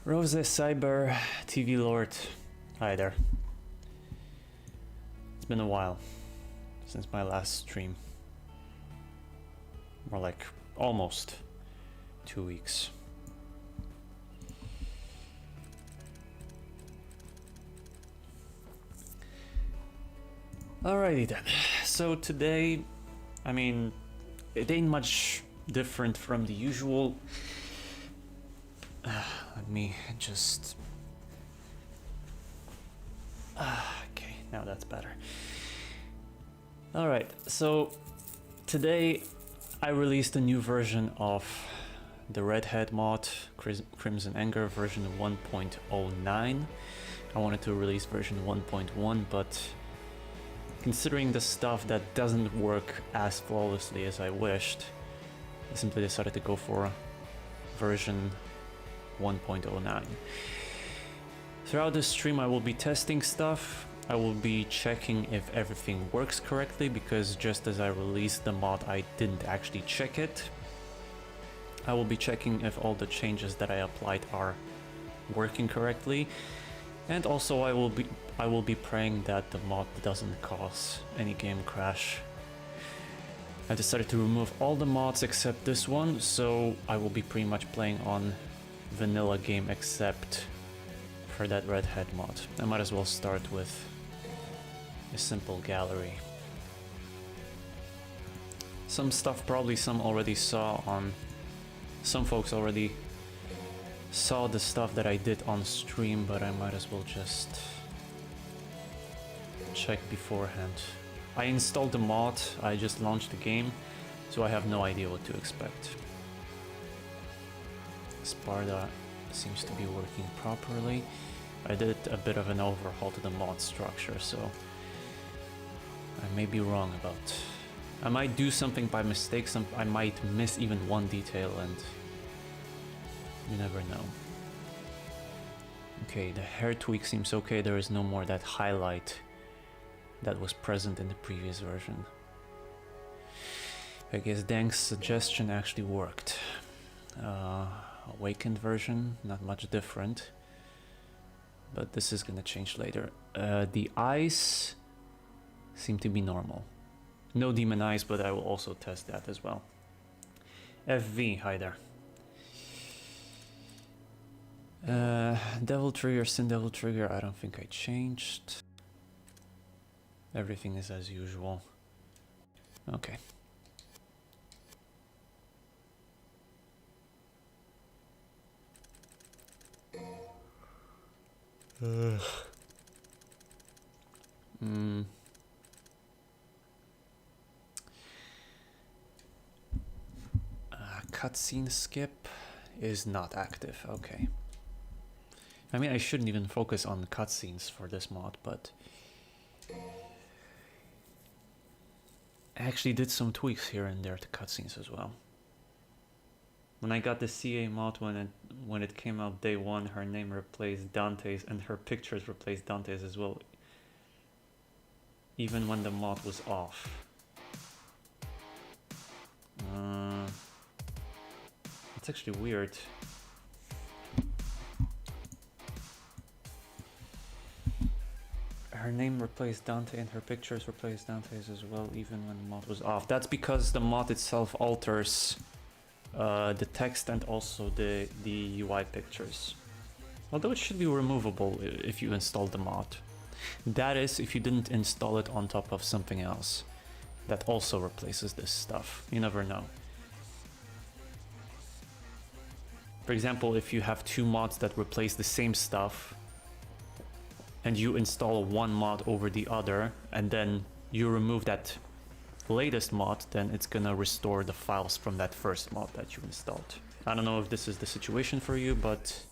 Rose Cyber TV Lord. Hi there. It's been a while since my last stream. More like almost 2 weeks. Alrighty then. So today, I mean, it ain't much different from the usual. Let me just... okay, now that's better. Alright, so today I released a new version of the Redhead mod, Crimson Anger version 1.09. I wanted to release version 1.1, but considering the stuff that doesn't work as flawlessly as I wished, I simply decided to go for version 1.09. Throughout this stream I will be testing stuff. I will be checking if everything works correctly, because just as I released the mod I didn't actually check it. I will be checking if all the changes that I applied are working correctly, and also I will be praying that the mod doesn't cause any game crash. I decided to remove all the mods except this one, so I will be pretty much playing on vanilla game except for that Redhead mod. I might as well start with a simple gallery. Some stuff probably some already saw on... some folks already saw the stuff that I did on stream, but I might as well just check beforehand. I installed the mod, I just launched the game, so I have no idea what to expect. Sparta seems to be working properly. I did a bit of an overhaul to the mod structure, so I may be wrong about... I might do something by mistake, I might miss even one detail, and you never know. Okay, the hair tweak seems okay. There is no more that highlight that was present in the previous version. I guess Dang's suggestion actually worked. Awakened version, not much different, but this is gonna change later. The eyes seem to be normal. No demon eyes, but I will also test that as well. FV, hi there. Devil Trigger, Sin Devil Trigger, I don't think I changed. Everything is as usual. Okay. Cutscene skip is not active. Okay. I mean, I shouldn't even focus on cutscenes for this mod, but I actually did some tweaks here and there to cutscenes as well. When I got the CA mod, when it came out day one, her name replaced Dante's and her pictures replaced Dante's as well, even when the mod was off. It's actually weird. Her name replaced Dante and her pictures replaced Dante's as well, even when the mod was off. That's because the mod itself alters the text and also the UI pictures. Although it should be removable if you install the mod. That is, if you didn't install it on top of something else that also replaces this stuff. You never know. For example, if you have two mods that replace the same stuff and you install one mod over the other and then you remove that latest mod, then it's gonna restore the files from that first mod that you installed. I don't know if this is the situation for you, but...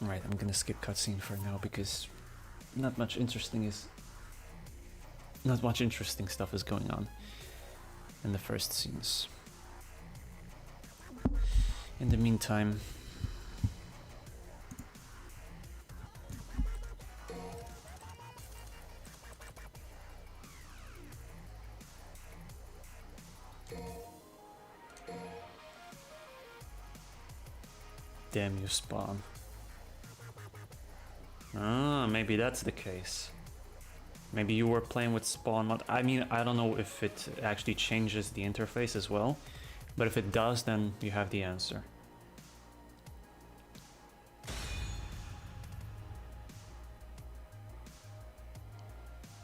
Alright, I'm gonna skip cutscene for now because not much interesting stuff is going on in the first scenes. In the meantime, Damn you, Spawn. Ah, maybe that's the case. Maybe you were playing with Spawn mod. I mean, I don't know if it actually changes the interface as well, but if it does, then you have the answer.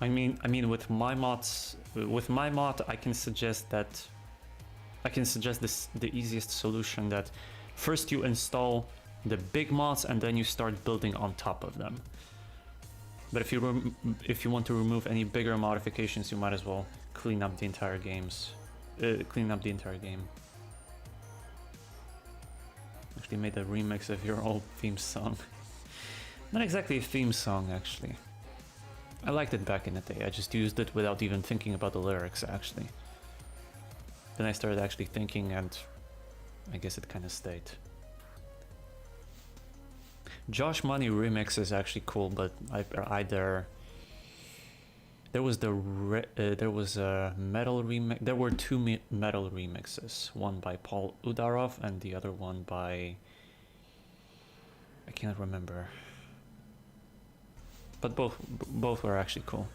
I mean, with my mods, I can suggest the easiest solution, that first you install the big mods and then you start building on top of them. But if you want to remove any bigger modifications, you might as well clean up the entire game. Actually made a remix of your old theme song. Not exactly a theme song, actually. I liked it back in the day. I just used it without even thinking about the lyrics, actually. Then I started actually thinking, and I guess it kind of stayed. Josh Money remix is actually cool, but there was a metal remix. There were two metal remixes, one by Paul Udarov and the other one by, I can't remember. But both were actually cool.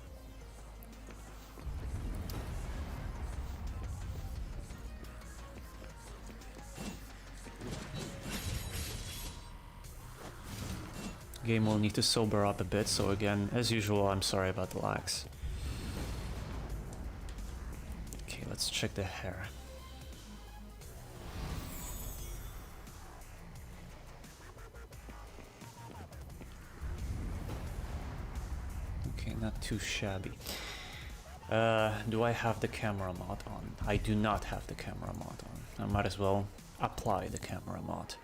Game will need to sober up a bit, so again, as usual, I'm sorry about the lags. Okay, let's check the hair. Okay, not too shabby. Do I have the camera mod on? I do not have the camera mod on. I might as well apply the camera mod.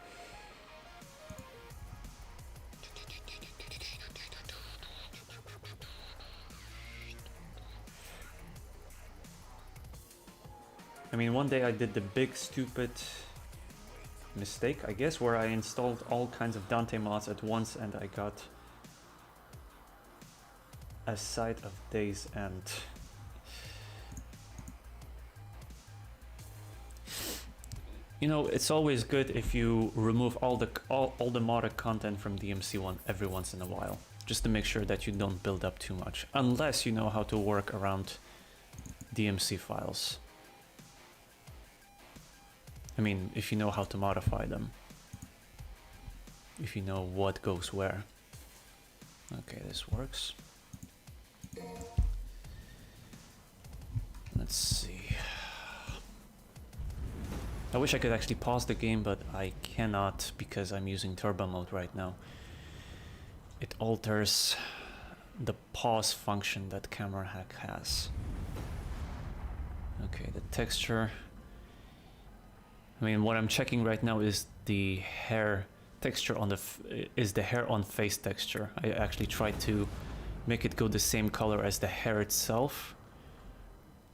I mean, one day I did the big stupid mistake, I guess, where I installed all kinds of Dante mods at once and I got a sight of Days End. You know, it's always good if you remove all the modded content from DMC1 every once in a while, just to make sure that you don't build up too much, unless you know how to work around DMC files. I mean, if you know how to modify them. If you know what goes where. Okay, this works. Let's see. I wish I could actually pause the game, but I cannot because I'm using turbo mode right now. It alters the pause function that Camera Hack has. Okay, the texture. I mean, what I'm checking right now is the hair texture on the hair on face texture. I actually tried to make it go the same color as the hair itself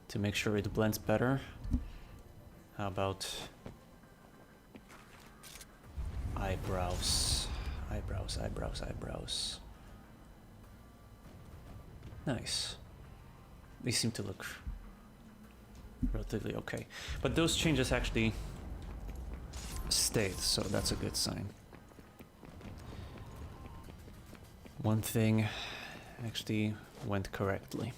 to make sure it blends better. How about eyebrows? Eyebrows. Nice. They seem to look relatively okay. But those changes actually stayed, so that's a good sign. One thing actually went correctly.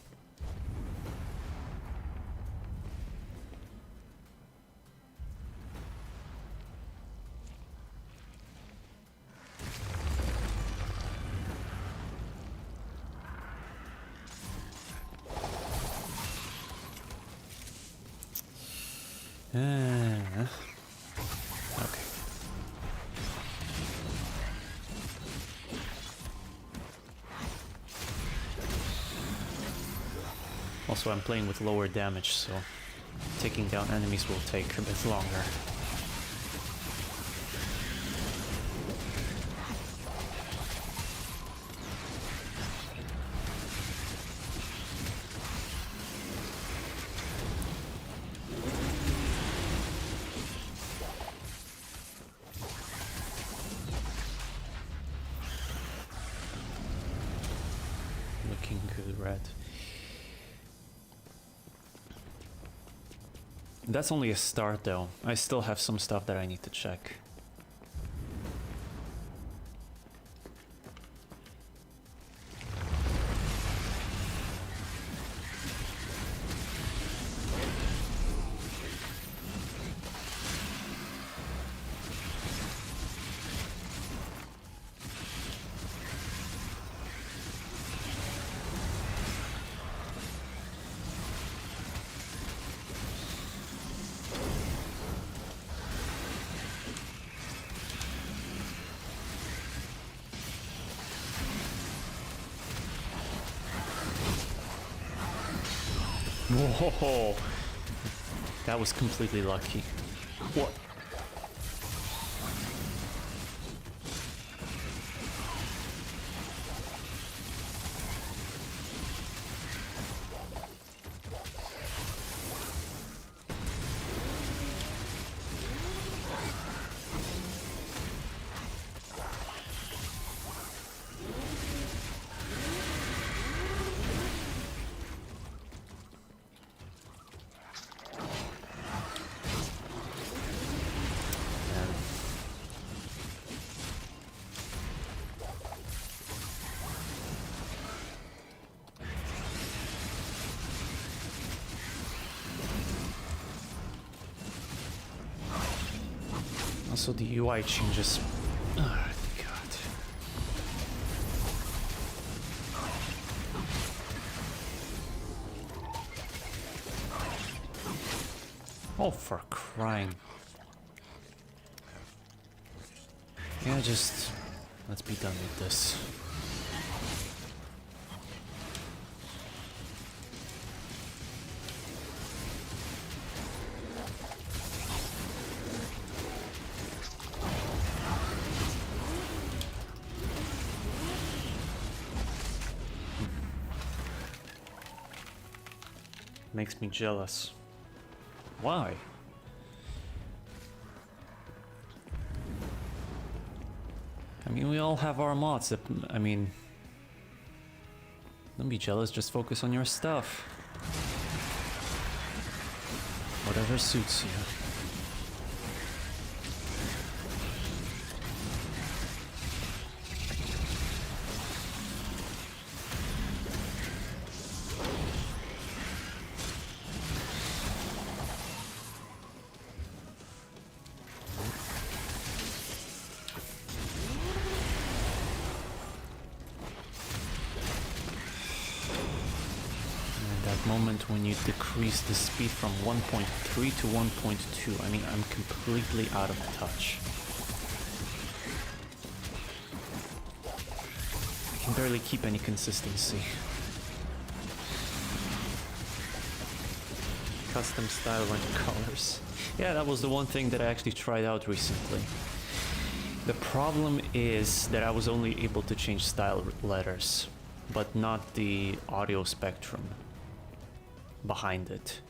Okay. Also, I'm playing with lower damage, so taking down enemies will take a bit longer. Looking good, red. That's only a start though. I still have some stuff that I need to check. Whoa! That was completely lucky. What? Also, the UI changes. Oh, God. Oh, for crying. Yeah, just let's be done with this. Makes me jealous. Why? I mean, we all have our mods that, I mean, don't be jealous, just focus on your stuff. Whatever suits you. Moment when you decrease the speed from 1.3 to 1.2, I mean, I'm completely out of touch. I can barely keep any consistency. Custom style and colors. Yeah, that was the one thing that I actually tried out recently. The problem is that I was only able to change style letters, but not the audio spectrum behind it,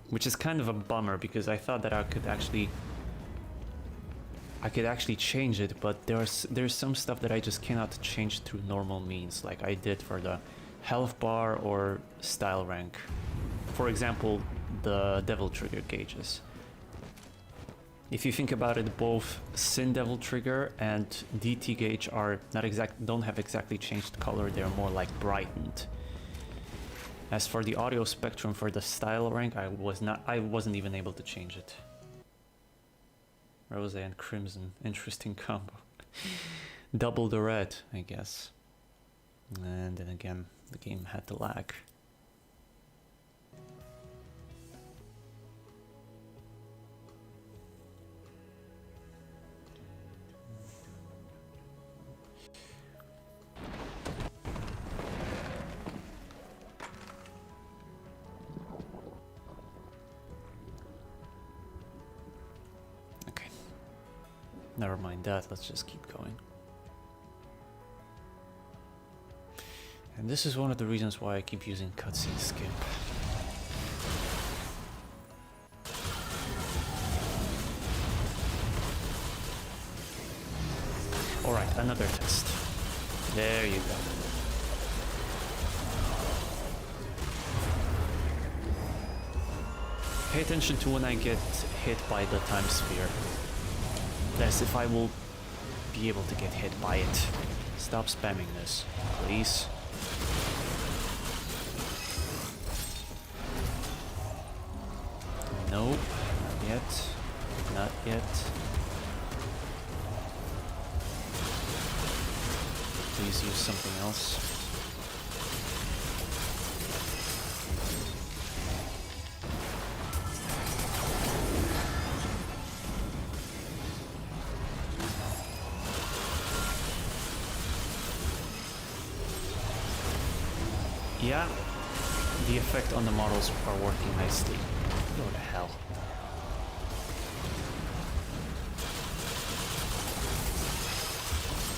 which is kind of a bummer because I thought that I could actually change it, but there's some stuff that I just cannot change through normal means, like I did for the health bar or style rank. For example, the devil trigger gauges. If you think about it, both Sin Devil Trigger and DT gauge are don't have exactly changed color, they're more like brightened. As for the audio spectrum for the style rank, I wasn't even able to change it. Rose and Crimson, interesting combo. Double the red, I guess. And then again, the game had to lag. Never mind that, let's just keep going. And this is one of the reasons why I keep using cutscene skip. Alright, another test. There you go. Pay attention to when I get hit by the time sphere. As if I will be able to get hit by it. Stop spamming this, please. Nope, not yet. Not yet. Please use something else. Yeah, the effect on the models are working nicely. Go to hell.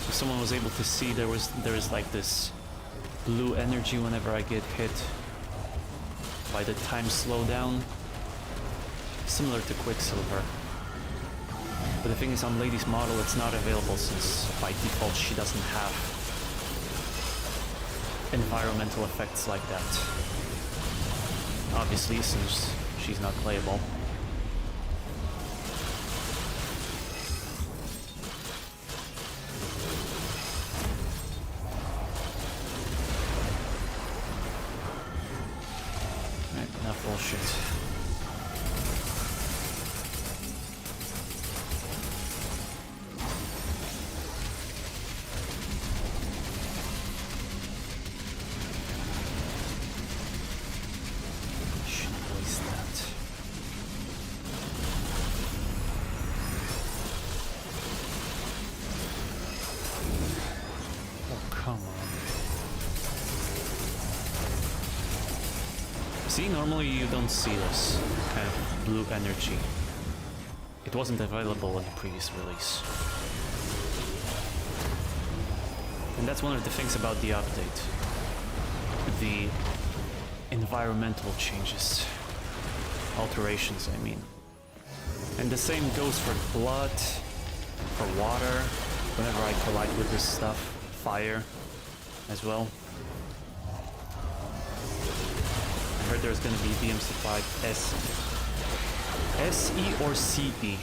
If someone was able to see, there is like this blue energy whenever I get hit by the time slowdown, similar to Quicksilver. But the thing is, on Lady's model, it's not available since by default she doesn't have environmental effects like that. Obviously, since she's not playable. Right, enough bullshit. See, normally you don't see this kind of blue energy. It wasn't available in the previous release. And that's one of the things about the update. The environmental changes. Alterations, I mean. And the same goes for blood, for water, whenever I collide with this stuff, fire as well. I heard there's going to be DMC5 SE or CE.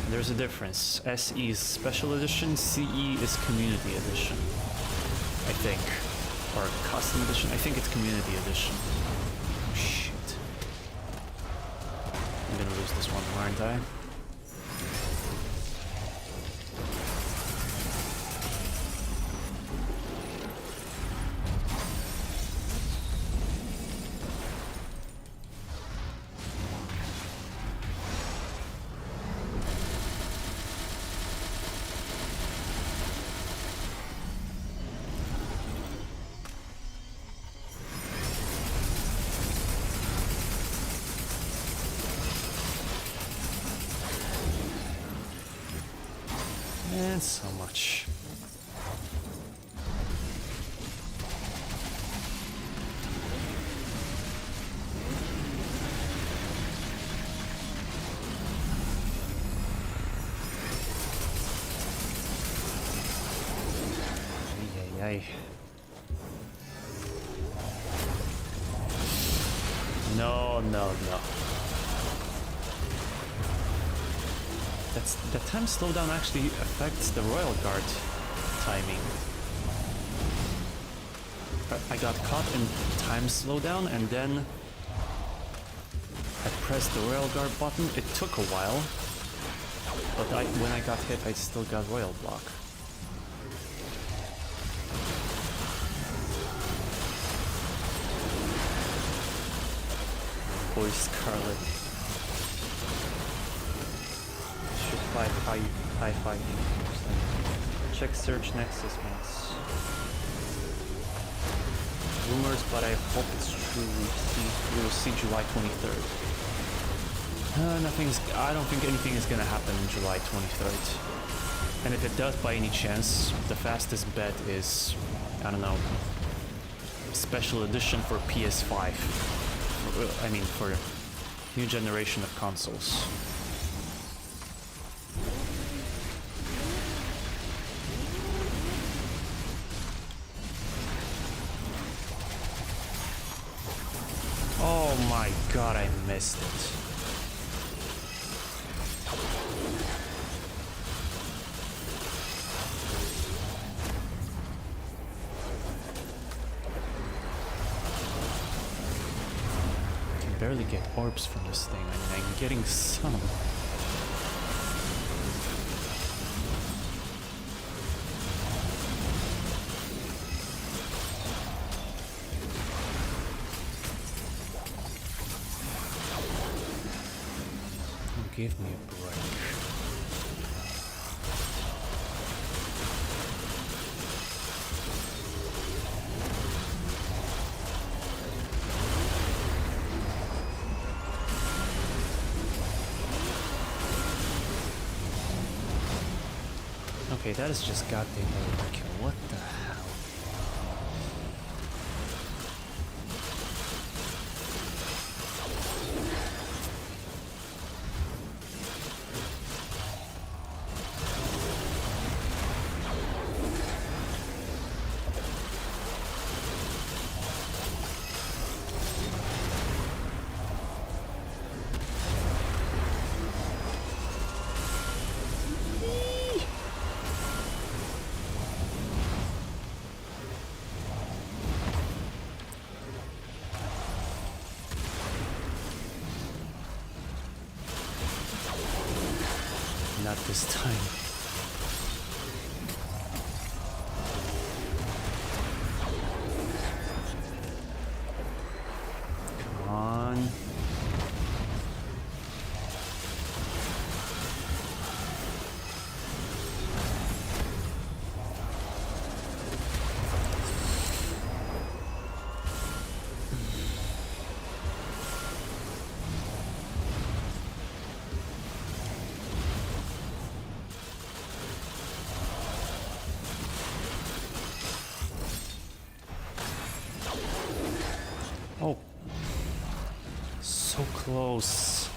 There's a difference. SE is Special Edition, CE is Community Edition, I think. Or Custom Edition. I think it's Community Edition. Oh, shit. I'm gonna lose this one, aren't I? And so much. Ay. No, no, no. That time slowdown actually affects the Royal Guard timing. I got caught in time slowdown and then I pressed the Royal Guard button. It took a while, but when I got hit, I still got Royal Block. Boy Scarlet. High fighting. Check search Nexus, mates. Rumors, but I hope it's true. We will see July 23rd. I don't think anything is gonna happen on July 23rd. And if it does by any chance, the fastest bet is, I don't know, special edition for PS5. I mean, for new generation of consoles. Oh my god, I missed it. I can barely get orbs from this thing. I mean, I'm getting some. Give me a break. Okay, that is just goddamn overkill. What the hell? Not this time. Come on. Oh, so close.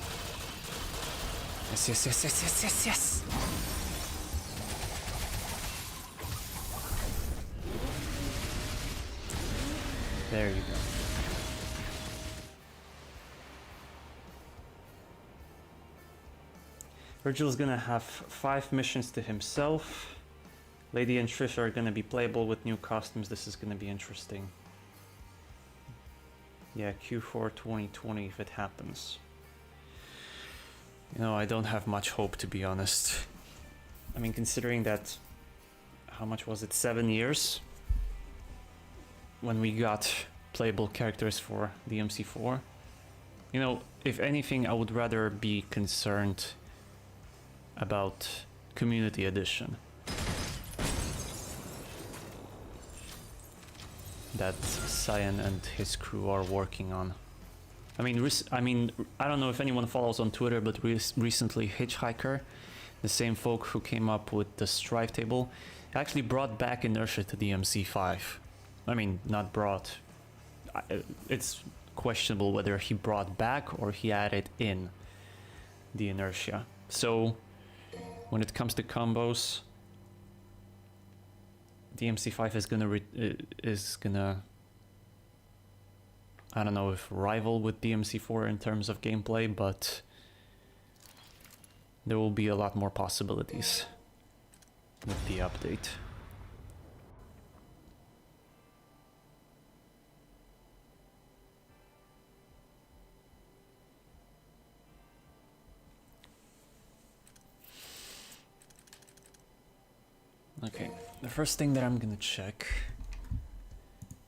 Yes, yes, yes, yes, yes, yes, yes. There you go. Virgil's gonna have 5 missions to himself. Lady and Trish are gonna be playable with new costumes. This is gonna be interesting. Yeah, Q4 2020 if it happens. You know, I don't have much hope, to be honest. I mean, considering that, how much was it, 7 years? When we got playable characters for DMC4. You know, if anything, I would rather be concerned about Community Edition. That Cyan and his crew are working on. I mean, I don't know if anyone follows on Twitter, but recently Hitchhiker, the same folk who came up with the Strive table, actually brought back inertia to the MC5. I mean, not brought. It's questionable whether he brought back or he added in the inertia. So, when it comes to combos, DMC5 is gonna I don't know if rival with DMC4 in terms of gameplay, but there will be a lot more possibilities with the update. Okay, the first thing that I'm gonna check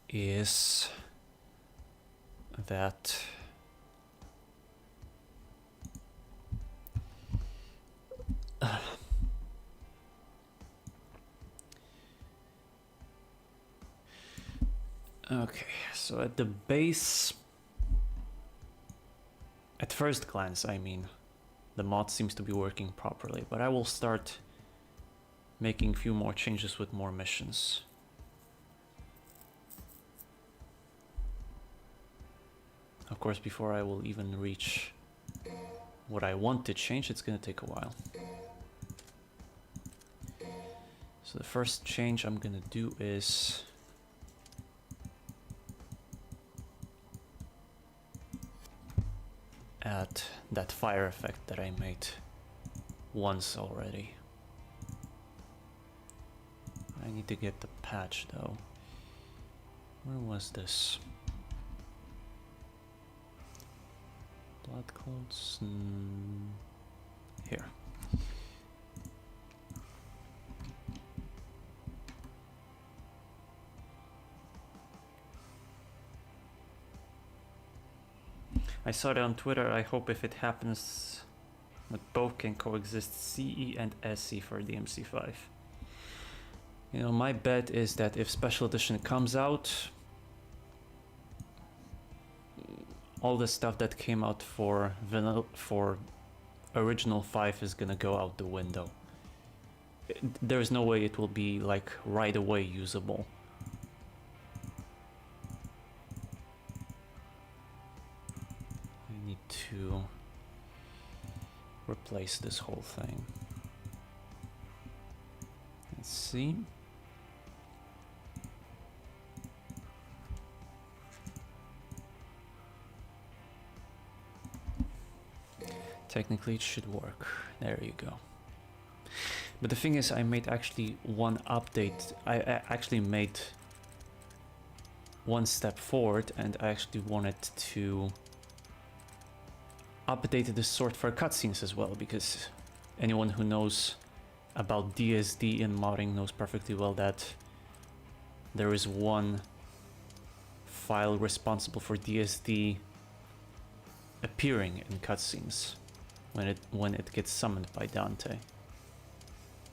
is that okay, so at the base, at first glance, I mean, the mod seems to be working properly, but I will start making a few more changes with more missions. Of course, before I will even reach what I want to change, it's gonna take a while. So the first change I'm gonna do is add that fire effect that I made once already. I need to get the patch though. Where was this? Blood clones? Here. I saw it on Twitter. I hope if it happens that both can coexist, CE and SE for DMC5. You know, my bet is that if Special Edition comes out, all the stuff that came out for original 5 is gonna go out the window. there's no way it will be like right away usable. I need to replace this whole thing. Let's see. Technically it should work. There you go. But the thing is, I made actually one update. I actually made one step forward, and I actually wanted to update the sort for cutscenes as well, because anyone who knows about DSD and modding knows perfectly well that there is one file responsible for DSD appearing in cutscenes when it gets summoned by Dante.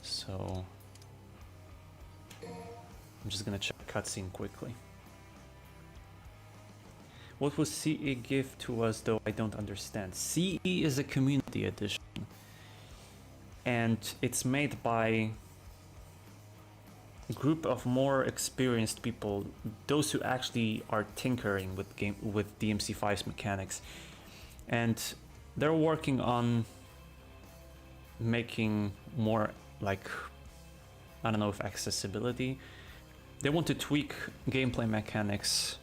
So I'm just gonna check cutscene quickly. What will CE give to us, though? I don't understand. CE is a community edition, and it's made by a group of more experienced people, those who actually are tinkering with DMC5's mechanics, and they're working on making more, like, I don't know if accessibility. They want to tweak gameplay mechanics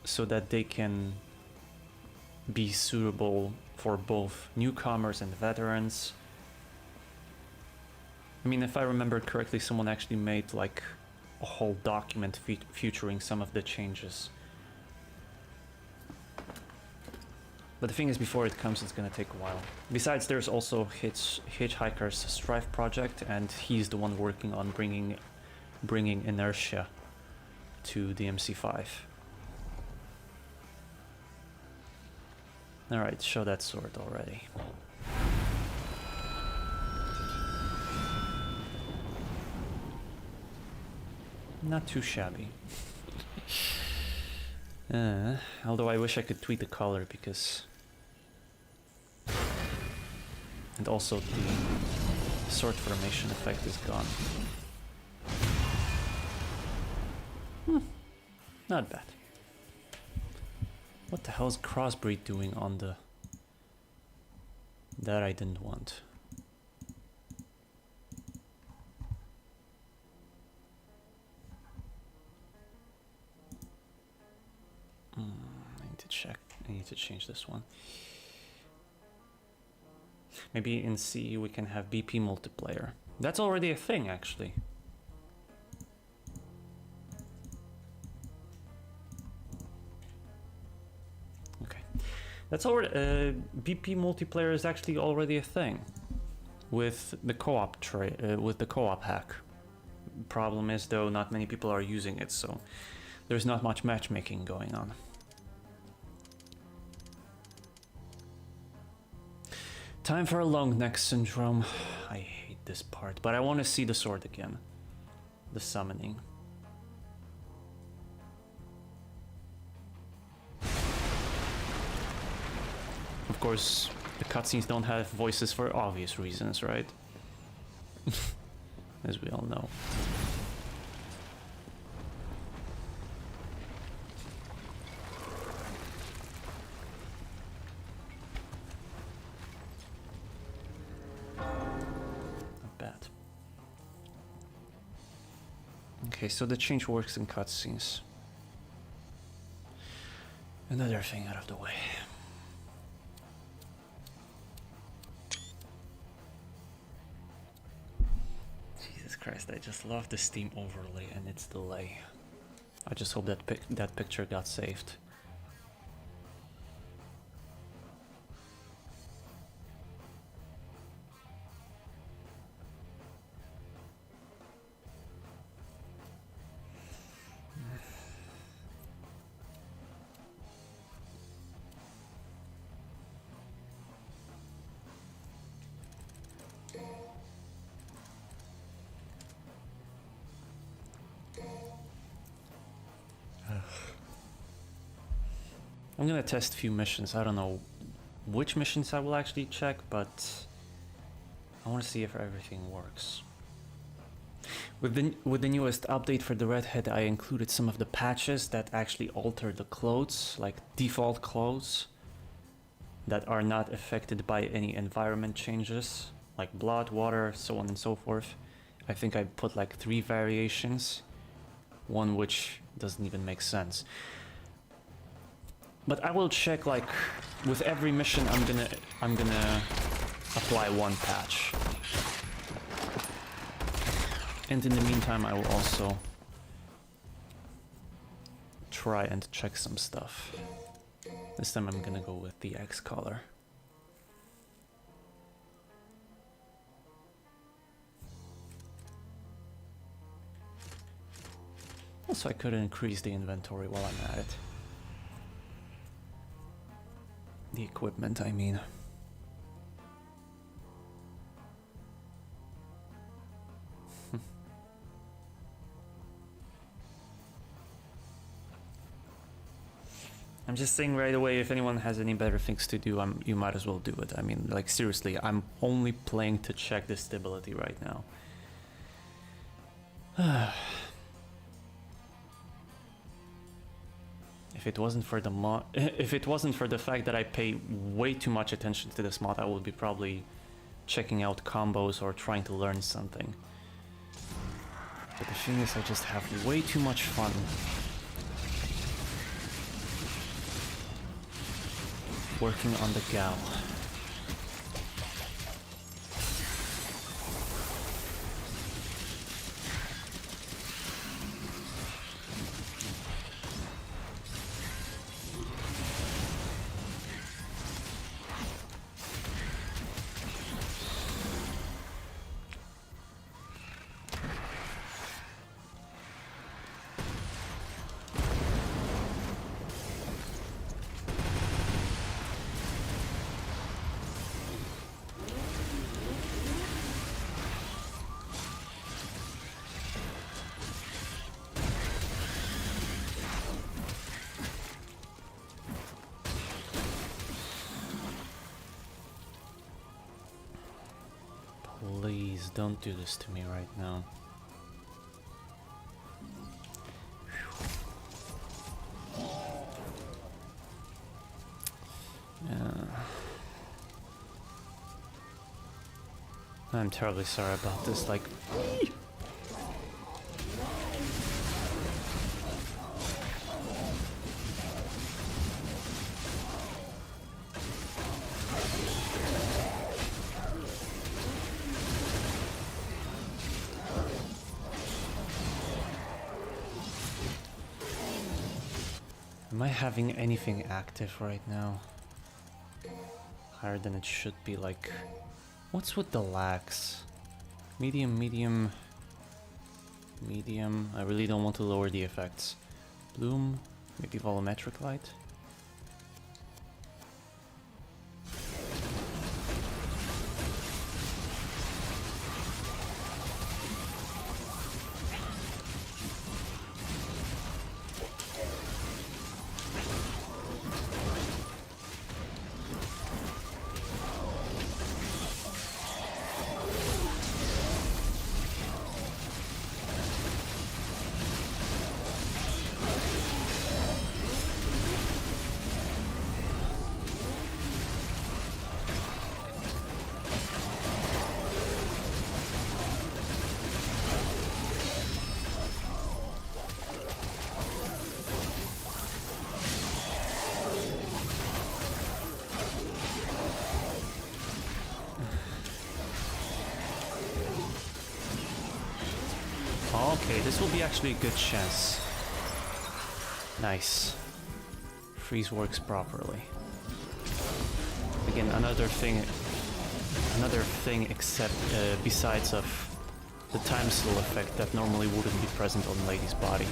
so that they can be suitable for both newcomers and veterans. I mean, if I remember correctly, someone actually made like a whole document featuring some of the changes. But the thing is, before it comes, it's gonna take a while. Besides, there's also Hitchhiker's Strife project, and he's the one working on bringing inertia to DMC5. Alright, show that sword already. Not too shabby. Although I wish I could tweak the color, because... And also the sword formation effect is gone. Not bad. What the hell is Crossbreed doing on the... That I didn't want. I need to check. I need to change this one. Maybe in C we can have BP multiplayer. That's already a thing, actually. Okay, that's already BP multiplayer is actually already a thing with the co-op hack. Problem is, though, not many people are using it, so there's not much matchmaking going on. Time for a long neck syndrome. I hate this part, but I want to see the sword again. The summoning. Of course, the cutscenes don't have voices for obvious reasons, right? As we all know. Okay, so the change works in cutscenes. Another thing out of the way. Jesus Christ, I just love the Steam overlay and its delay. I just hope that that picture got saved. I'm gonna test a few missions. I don't know which missions I will actually check, but I want to see if everything works. With the newest update for the Redhead, I included some of the patches that actually alter the clothes, like default clothes, that are not affected by any environment changes, like blood, water, so on and so forth. I think I put like 3 variations, one which doesn't even make sense. But I will check, like, with every mission I'm gonna apply one patch. And in the meantime, I will also try and check some stuff. This time I'm gonna go with the X color. Also, I could increase the inventory while I'm at it. The equipment, I mean. I'm just saying right away, if anyone has any better things to do, you might as well do it. I mean, like, seriously, I'm only playing to check the stability right now. If it wasn't for the mod, if it wasn't for the fact that I pay way too much attention to this mod, I would be probably checking out combos or trying to learn something. But the thing is, I just have way too much fun. Working on the gal. Please don't do this to me right now. I'm terribly sorry about this, like... Am I having anything active right now? Higher than it should be, like... What's with the lags? Medium, medium... Medium... I really don't want to lower the effects. Bloom... Maybe volumetric light? Okay, this will be actually a good chance. Nice. Freeze works properly. Again, another thing except besides of the time slow effect that normally wouldn't be present on Lady's body.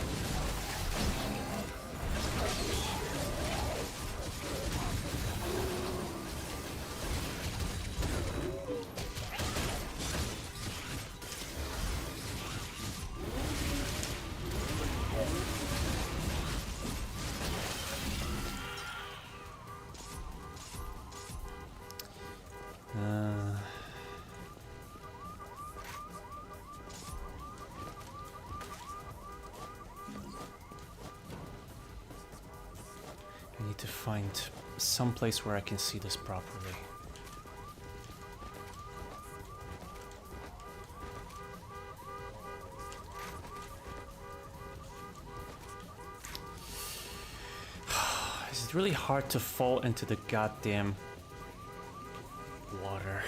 to find some place where I can see this properly. It's really hard to fall into the goddamn water.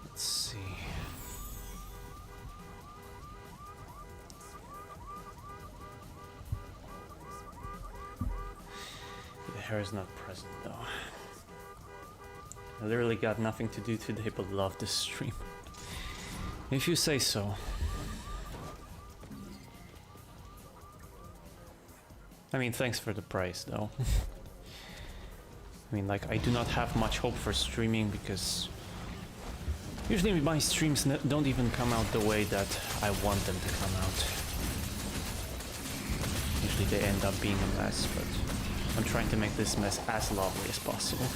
Let's see. The hair is not present though. I literally got nothing to do today but love this stream. If you say so. I mean, thanks for the price though. I mean, like, I do not have much hope for streaming because usually my streams don't even come out the way that I want them to come out. Usually they end up being a mess, but I'm trying to make this mess as lovely as possible.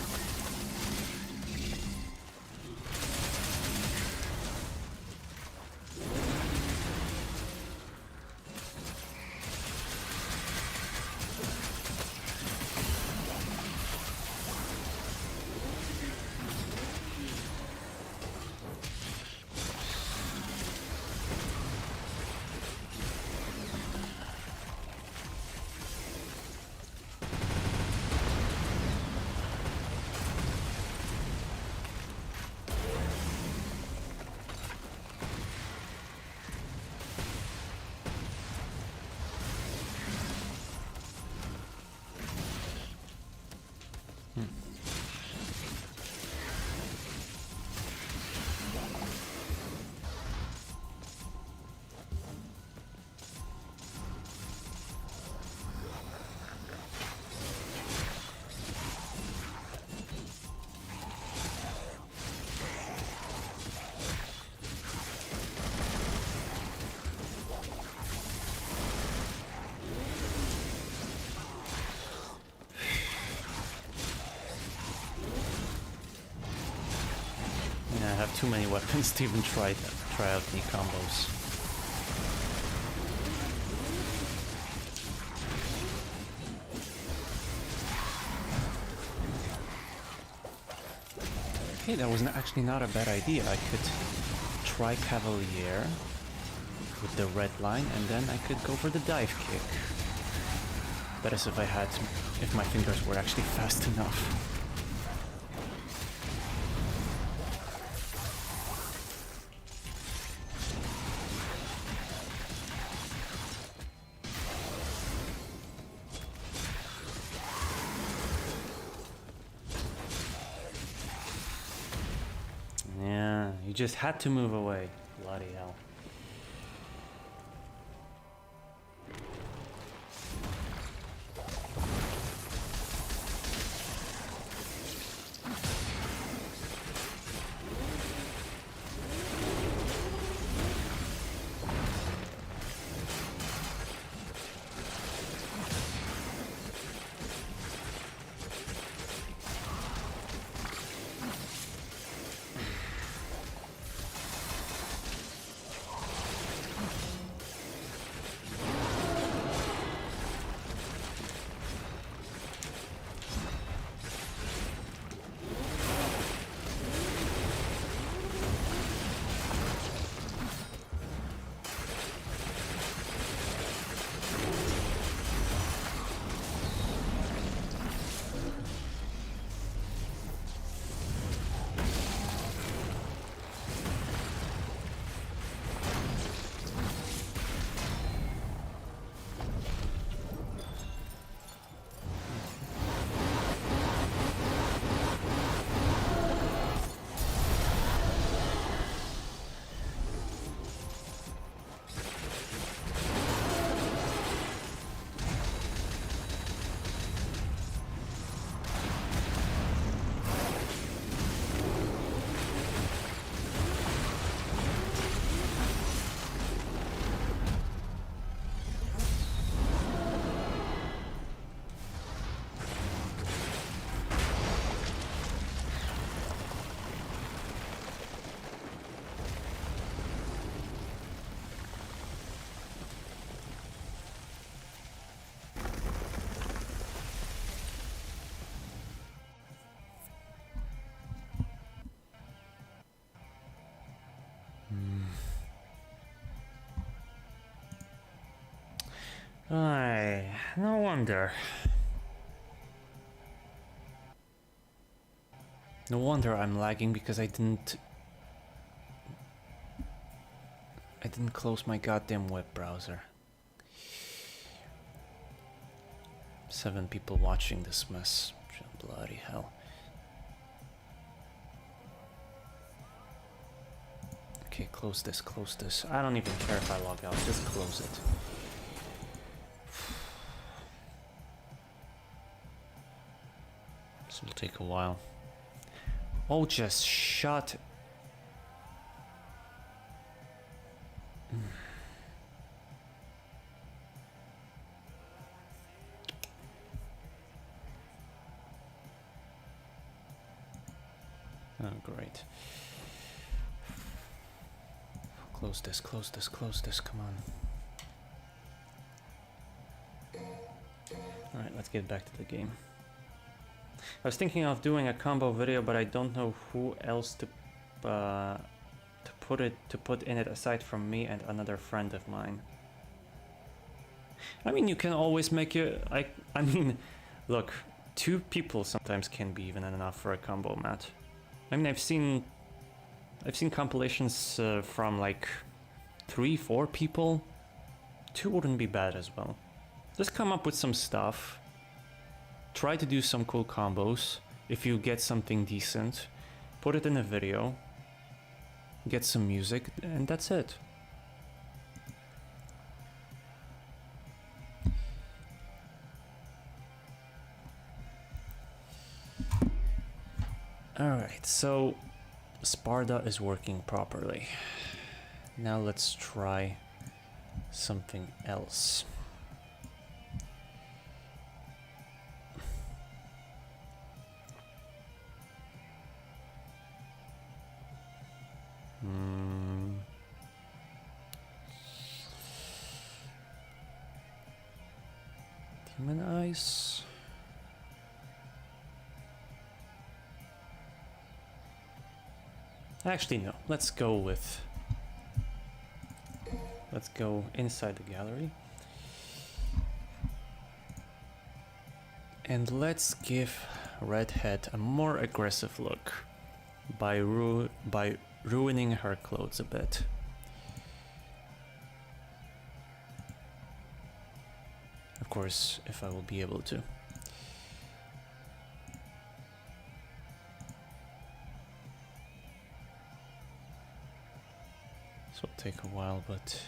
I have too many weapons to even try out any combos. Hey, that was actually not a bad idea. I could try Cavalier with the red line, and then I could go for the dive kick. That is if my fingers were actually fast enough. You just had to move away. Bloody hell. No wonder. No wonder I'm lagging, because I didn't close my goddamn web browser. 7 people watching this mess. Bloody hell. Okay, close this, close this. I don't even care if I log out, just close it. This will take a while. Oh, just shut. Oh, great. Close this, close this, close this, come on. Alright, let's get back to the game. I was thinking of doing a combo video, but I don't know who else to put in it aside from me and another friend of mine. I mean, you can always make it. I mean, look, 2 people sometimes can be even enough for a combo match. I mean, I've seen compilations from like 3, 4 people. 2 wouldn't be bad as well. Just come up with some stuff. Try to do some cool combos. If you get something decent, put it in a video. Get some music, and that's it. Alright, so Sparta is working properly. Now let's try something else. Demon Eyes. Actually, no. Let's go inside the gallery. And let's give Redhead a more aggressive look by ruining her clothes a bit. Of course, if I will be able to. This will take a while, but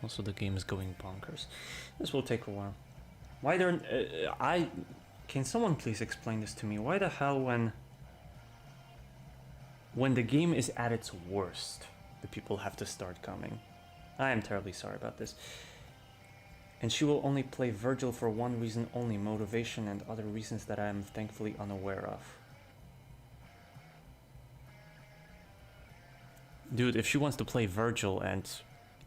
also the game is going bonkers. This will take a while. Why don't can someone please explain this to me? Why the hell when the game is at its worst, the people have to start coming? I am terribly sorry about this. And she will only play Virgil for one reason only, motivation, and other reasons that I am thankfully unaware of. Dude, if she wants to play Virgil and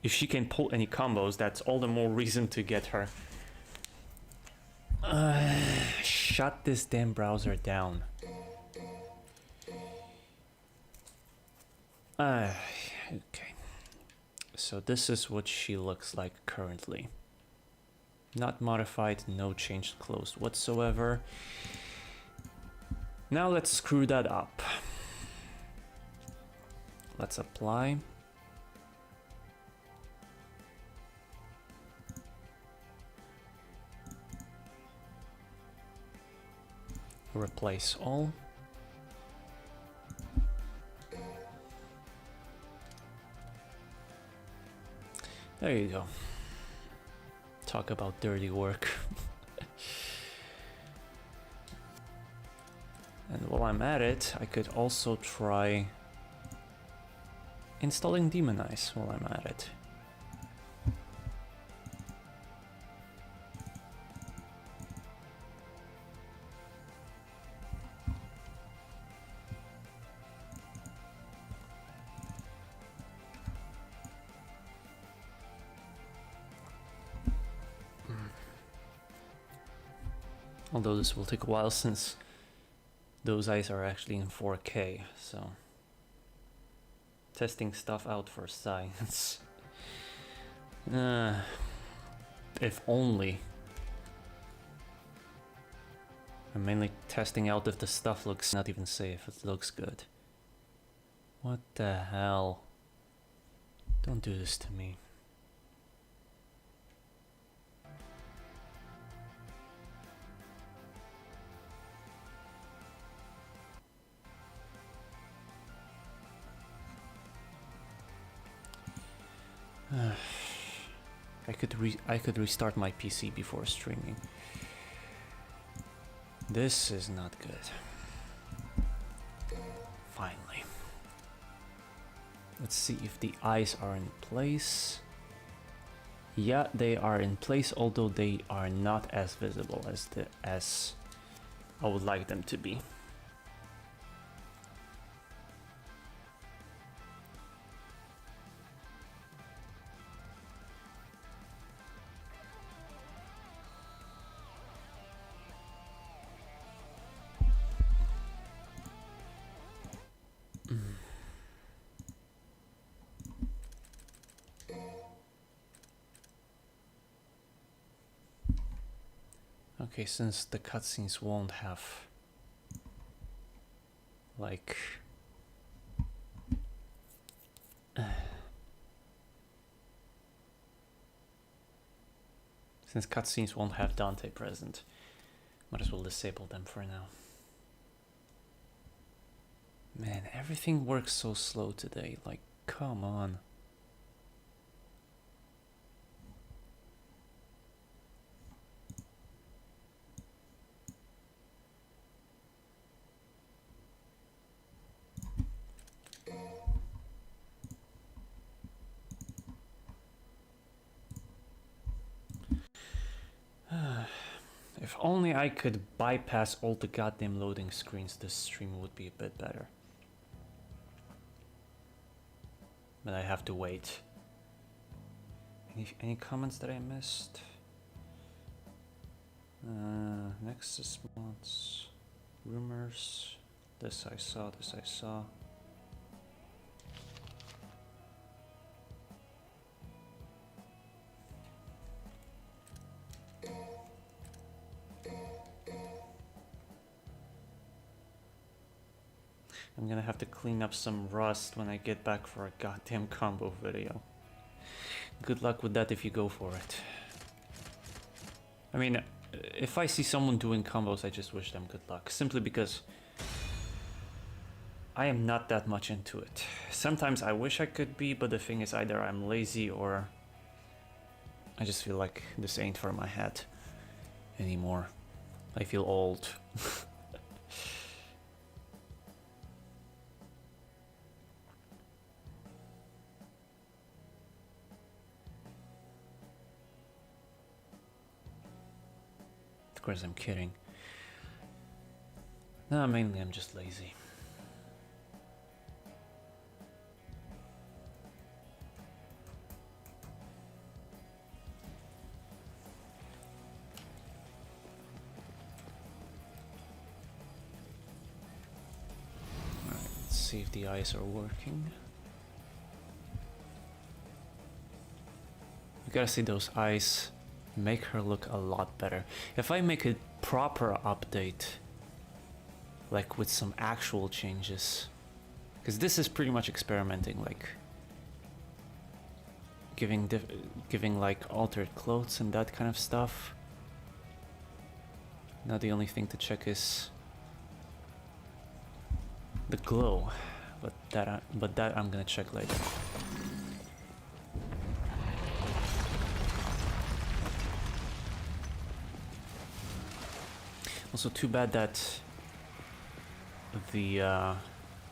if she can pull any combos, that's all the more reason to get her. Shut this damn browser down. Okay. So this is what she looks like currently. Not modified, no changed clothes whatsoever. Now let's screw that up. Let's apply. Replace all. There you go. Talk about dirty work. And while I'm at it, I could also try installing Demon Eyes while I'm at it. Although this will take a while since those eyes are actually in 4K, so testing stuff out for science. If only. I'm mainly testing out if the stuff looks not even safe, if it looks good. What the hell? Don't do this to me. I could restart my PC before streaming. This is not good. Finally. Let's see if the eyes are in place. Yeah, they are in place, although they are not as visible as I would like them to be. Okay, since the cutscenes won't have like since cutscenes won't have Dante present, might as well disable them for now. Man, everything works so slow today, like, come on. If only I could bypass all the goddamn loading screens, this stream would be a bit better. But I have to wait. Any comments that I missed? Nexus mods, rumors. This I saw. This I saw. I'm gonna have to clean up some rust when I get back for a goddamn combo video. Good luck with that if you go for it. I mean, if I see someone doing combos, I just wish them good luck. Simply because I am not that much into it. Sometimes I wish I could be, but the thing is either I'm lazy or I just feel like this ain't for my head anymore. I feel old. Of course, I'm kidding. No, mainly I'm just lazy. Alright, let's see if the eyes are working. You gotta see those eyes. Make her look a lot better. If I make a proper update, like with some actual changes, because this is pretty much experimenting, like giving like altered clothes and that kind of stuff. Now the only thing to check is the glow, but that I'm gonna check later. Also, too bad that the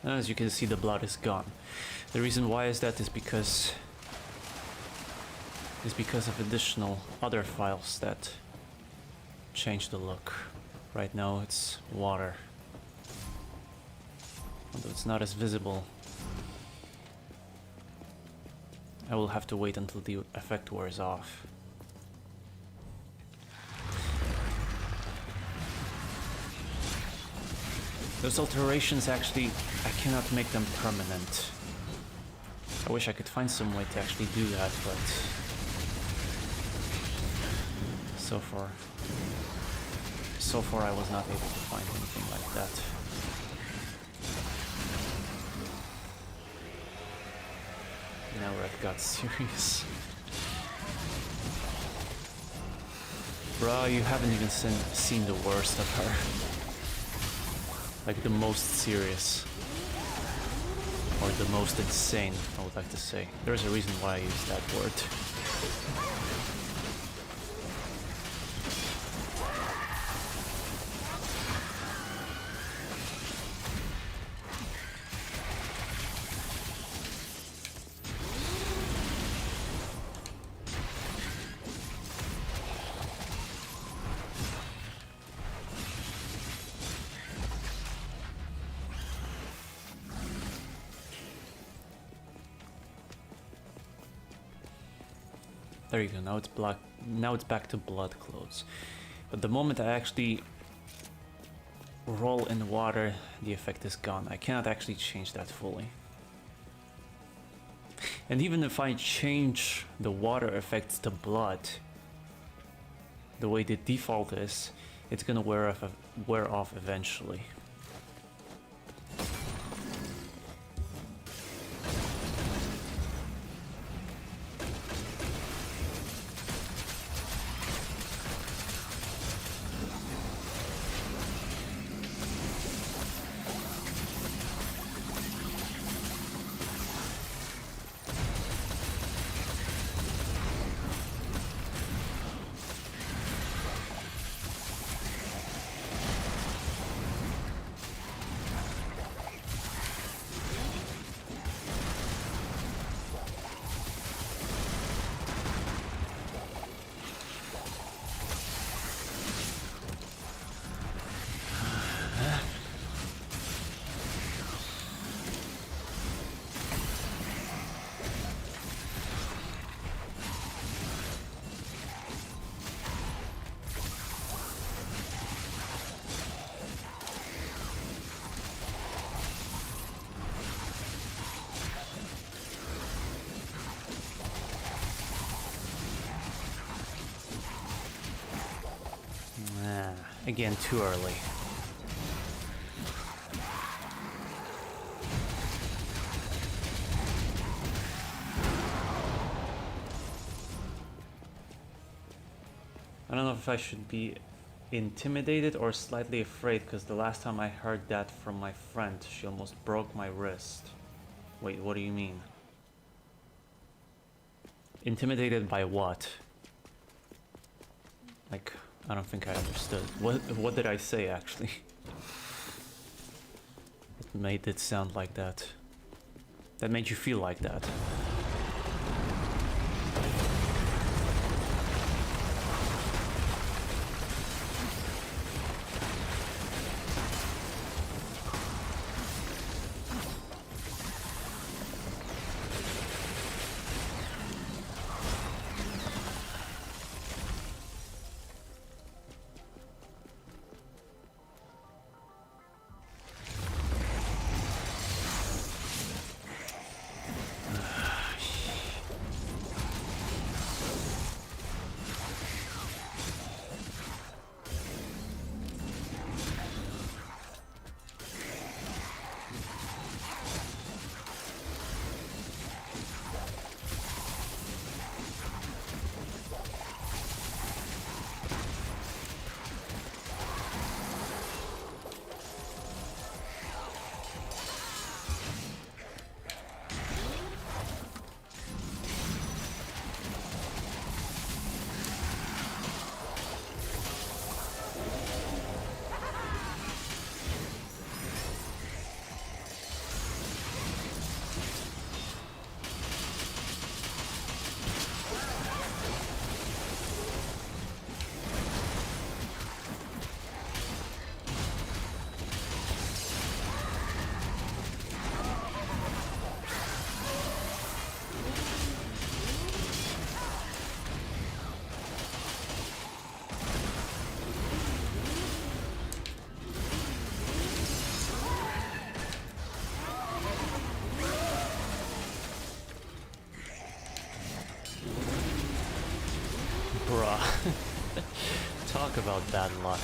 as you can see, the blood is gone. The reason why is because of additional other files that change the look. Right now it's water, although it's not as visible. I will have to wait until the effect wears off. Those alterations actually, I cannot make them permanent. I wish I could find some way to actually do that, but so far I was not able to find anything like that. Now Red got serious. Bro, you haven't even seen the worst of her. Like the most serious. Or the most insane, I would like to say. There's a reason why I use that word. There you go, now it's black. Now it's back to blood clothes. But the moment I actually roll in water, the effect is gone. I cannot actually change that fully. And even if I change the water effects to blood, the way the default is, it's gonna wear off eventually. Again, too early. I don't know if I should be intimidated or slightly afraid, because the last time I heard that from my friend, she almost broke my wrist. Wait, what do you mean? Intimidated by what? Like, I don't think I understood. What did I say, actually? What made it sound like that? That made you feel like that? talk about bad luck.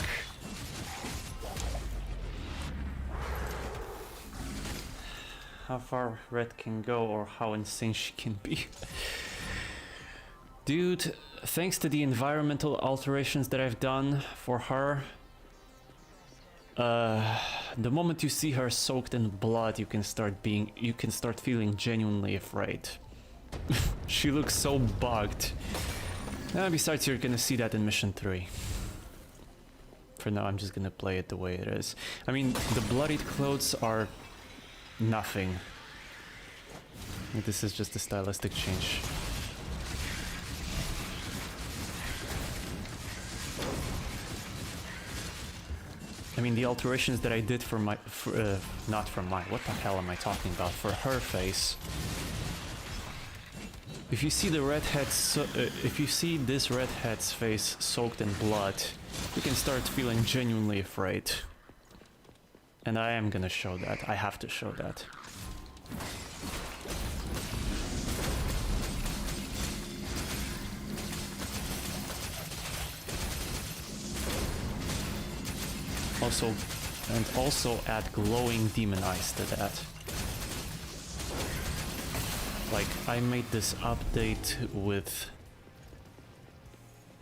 How far Red can go or how insane she can be. Dude, thanks to the environmental alterations that I've done for her, the moment you see her soaked in blood, you can start feeling genuinely afraid. She looks so bugged. Besides, you're gonna see that in Mission 3. For now, I'm just gonna play it the way it is. I mean, the bloodied clothes are nothing. This is just a stylistic change. I mean, the alterations that I did for my... not for my... what the hell am I talking about? For her face. If you see the redhead... if you see this redhead's face soaked in blood, you can start feeling genuinely afraid. And I am gonna show that. I have to show that. Also add glowing demon eyes to that. Like, I made this update with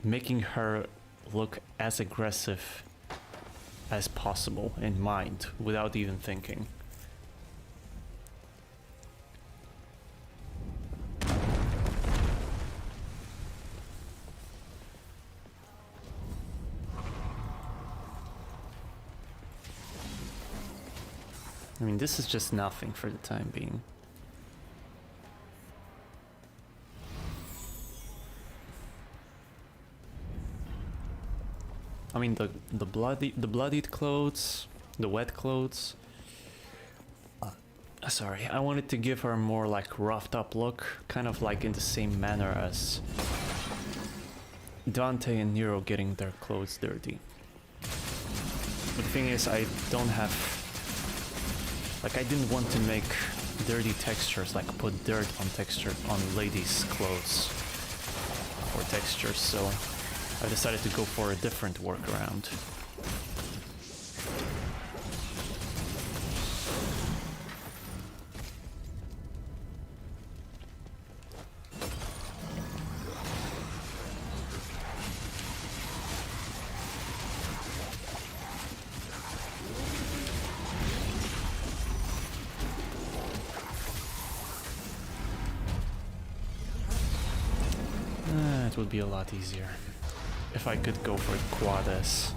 making her look as aggressive as possible in mind, without even thinking. I mean, this is just nothing for the time being. I mean, the bloodied clothes, the wet clothes. Sorry, I wanted to give her a more like roughed up look, kind of like in the same manner as Dante and Nero getting their clothes dirty. But the thing is, I don't have... like, I didn't want to make dirty textures, like put dirt on ladies' clothes or textures, so I decided to go for a different workaround. It would be a lot easier if I could go for quad S.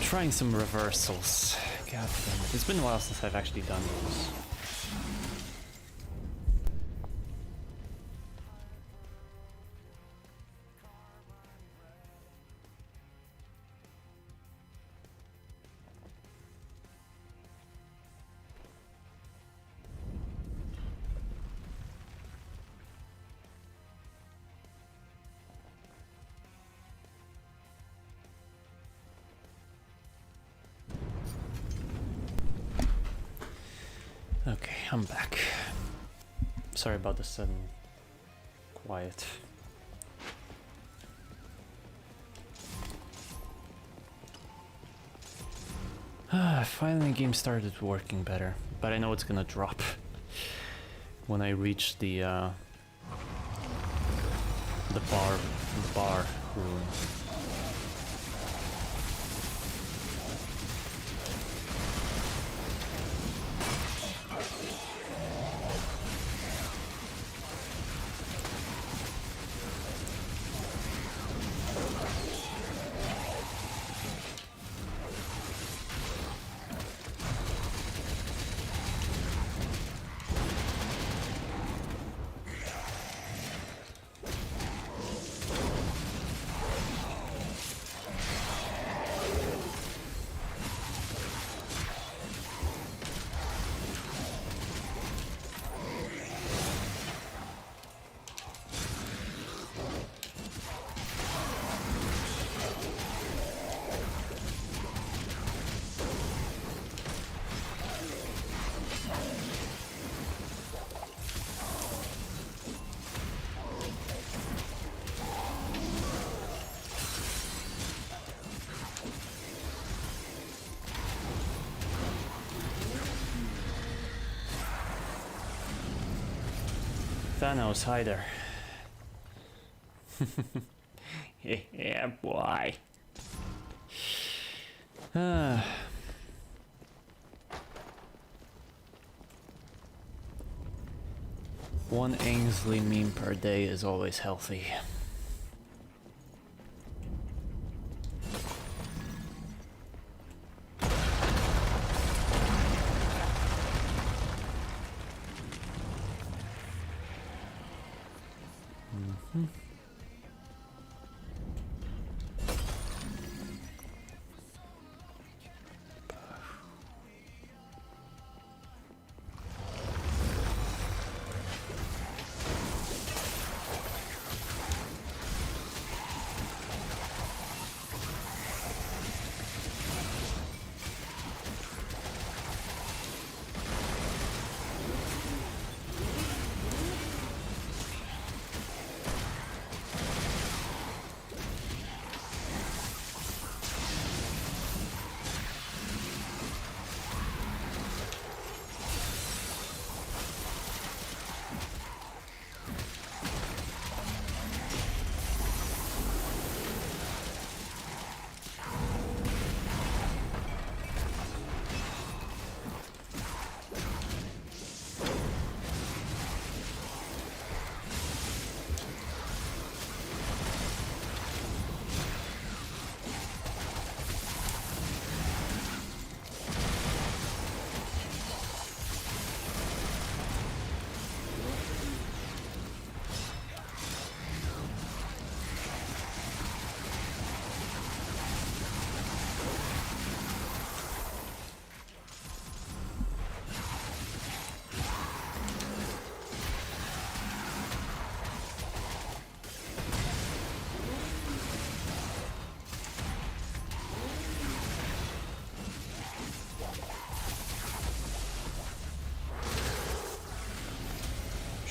Trying some reversals. God damn it. It's been a while since I've actually done those. Okay, I'm back. Sorry about the sudden quiet. Finally, the game started working better, but I know it's gonna drop when I reach the bar room. Thanos, hi there. Yeah, boy. One Ainsley meme per day is always healthy.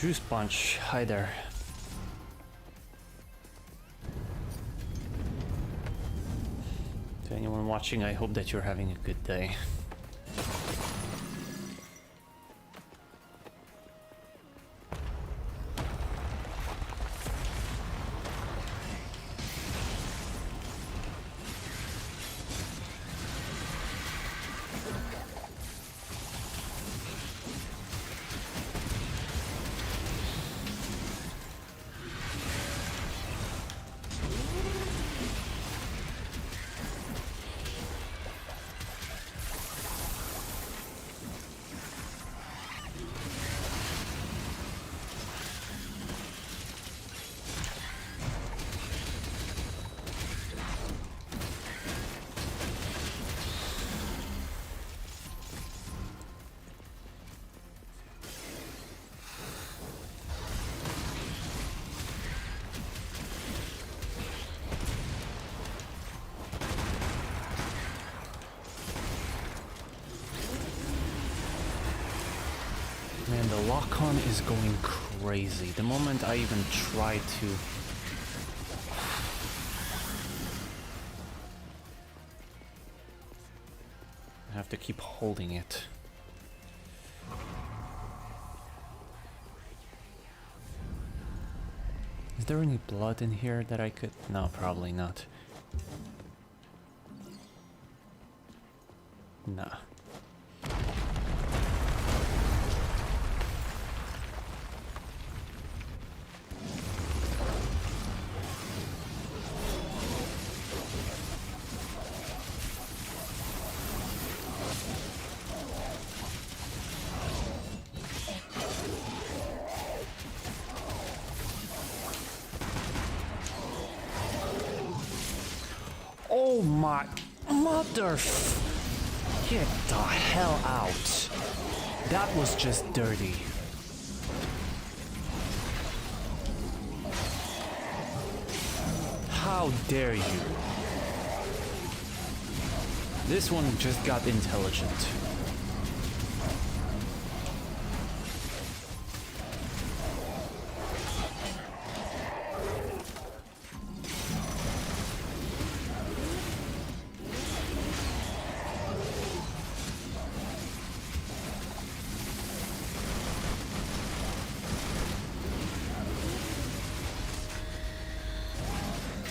Juice Punch, hi there. To anyone watching, I hope that you're having a good day. Man, the lock-on is going crazy. The moment I even try to... I have to keep holding it. Is there any blood in here that I could... No, probably not. Nah. Oh my mother! Get the hell out! That was just dirty. How dare you? This one just got intelligent.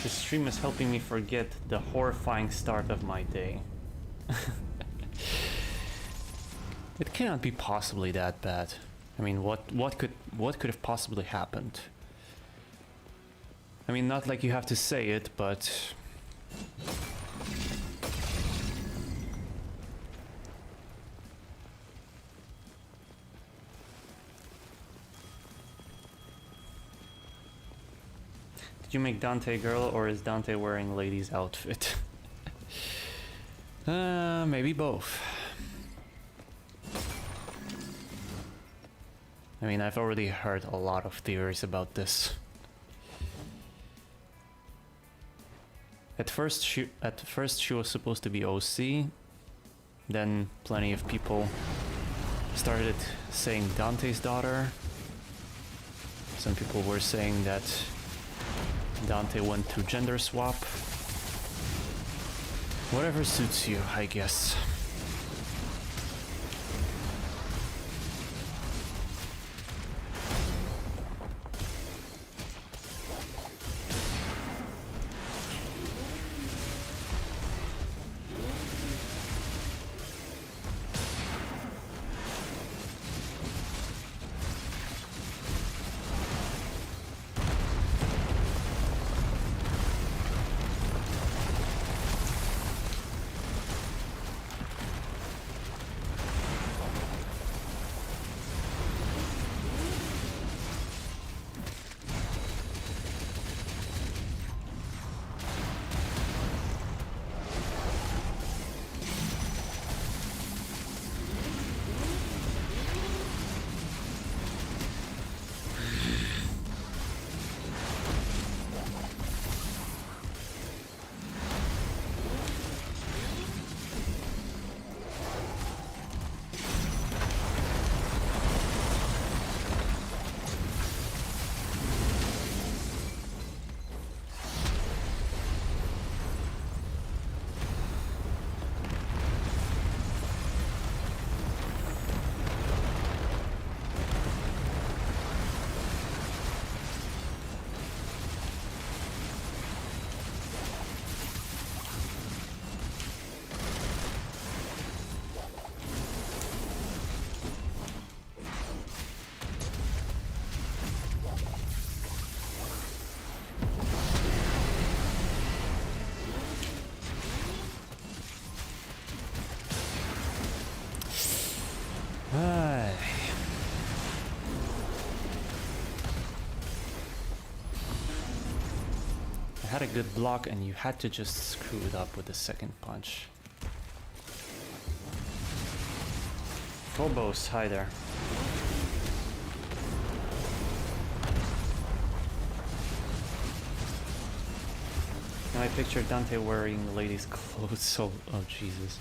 This stream is helping me forget the horrifying start of my day. It cannot be possibly that bad. I mean, what could have possibly happened? I mean, not like you have to say it, but did you make Dante girl, or is Dante wearing lady's outfit? Maybe both. I mean, I've already heard a lot of theories about this. At first she was supposed to be OC, then plenty of people started saying Dante's daughter. Some people were saying that Dante went to gender swap. Whatever suits you, I guess. I had a good block and you had to just screw it up with the second punch. Phobos, hi there. Now I picture Dante wearing ladies' clothes, oh Jesus.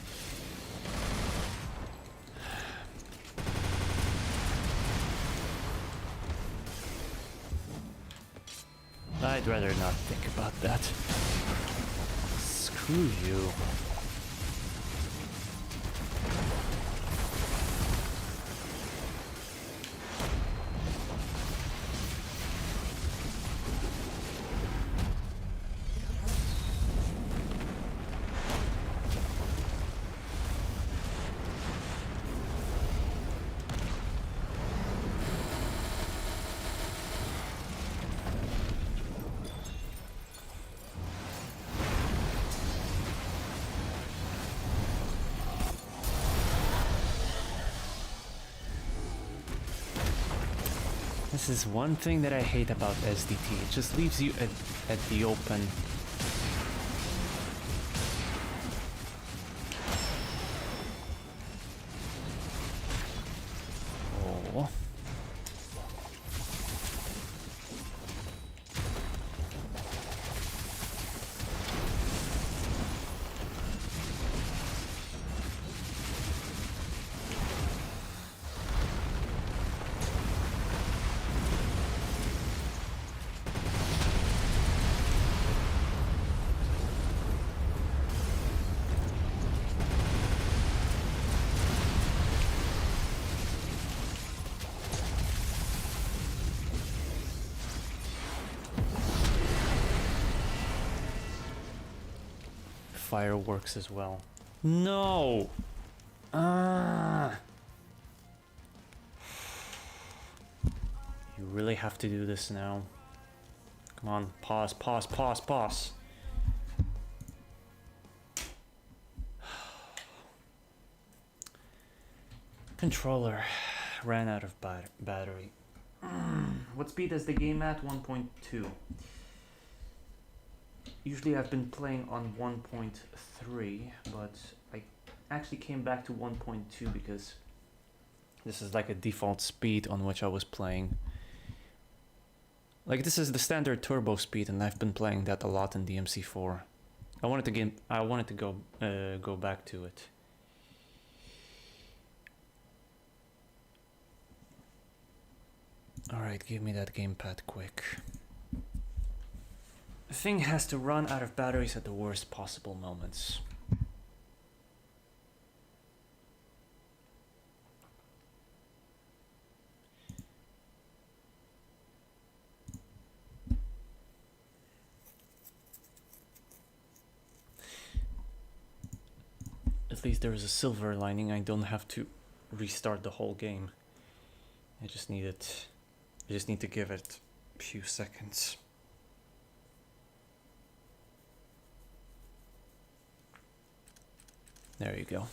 I'd rather not think about that. Screw you. This is one thing that I hate about SDT. It just leaves you at the open. Oh. fireworks as well. No! Ah! You really have to do this now. Come on, pause, pause, pause, pause. Controller ran out of battery. What speed is the game at? 1.2. Usually I've been playing on 1.3, but I actually came back to 1.2 because this is like a default speed on which I was playing. Like, this is the standard turbo speed, and I've been playing that a lot in DMC4. I wanted to go back to it. Alright, give me that gamepad quick. The thing has to run out of batteries at the worst possible moments. At least there is a silver lining. I don't have to restart the whole game. I just need to give it a few seconds. There you go.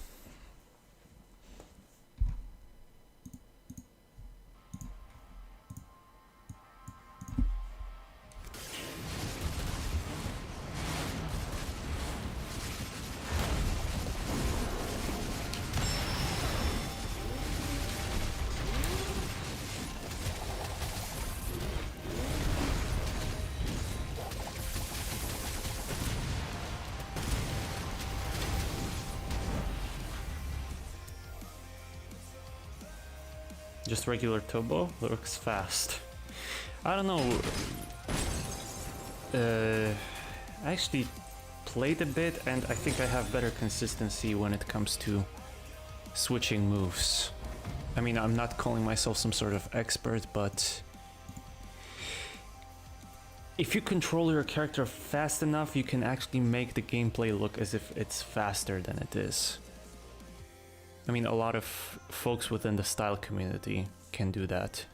Just regular turbo looks fast. I don't know. I actually played a bit, and I think I have better consistency when it comes to switching moves. I mean, I'm not calling myself some sort of expert, but if you control your character fast enough, you can actually make the gameplay look as if it's faster than it is. I mean, a lot of folks within the style community can do that.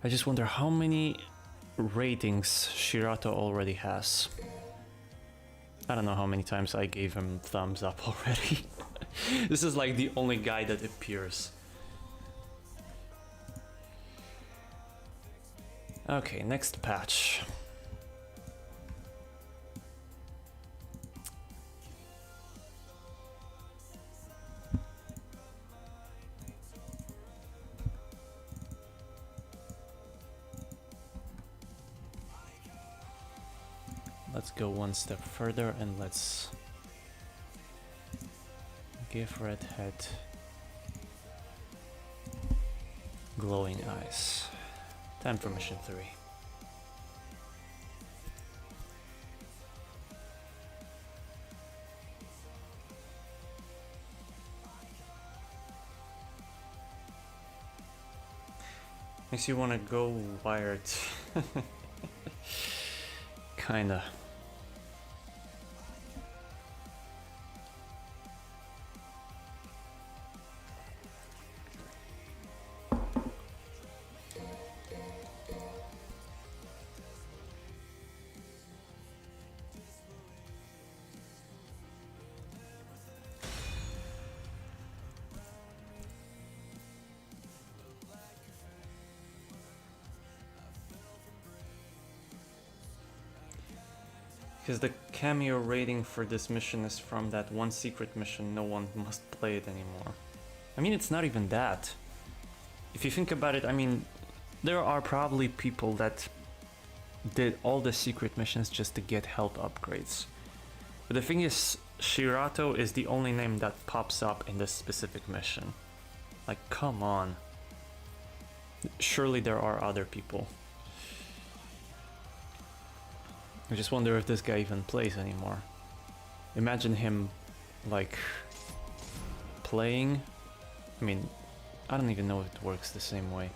I just wonder how many ratings Shirato already has. I don't know how many times I gave him thumbs up already. This is like the only guy that appears. Okay, next patch. Let's go one step further and let's give Redhead glowing eyes. Time for mission 3. Makes you want to go wired. Kinda. Because the cameo rating for this mission is from that one secret mission, no one must play it anymore. I mean, it's not even that. If you think about it, I mean, there are probably people that did all the secret missions just to get health upgrades. But the thing is, Shirato is the only name that pops up in this specific mission. Like, come on. Surely there are other people. I just wonder if this guy even plays anymore. Imagine him, like, playing. I mean, I don't even know if it works the same way.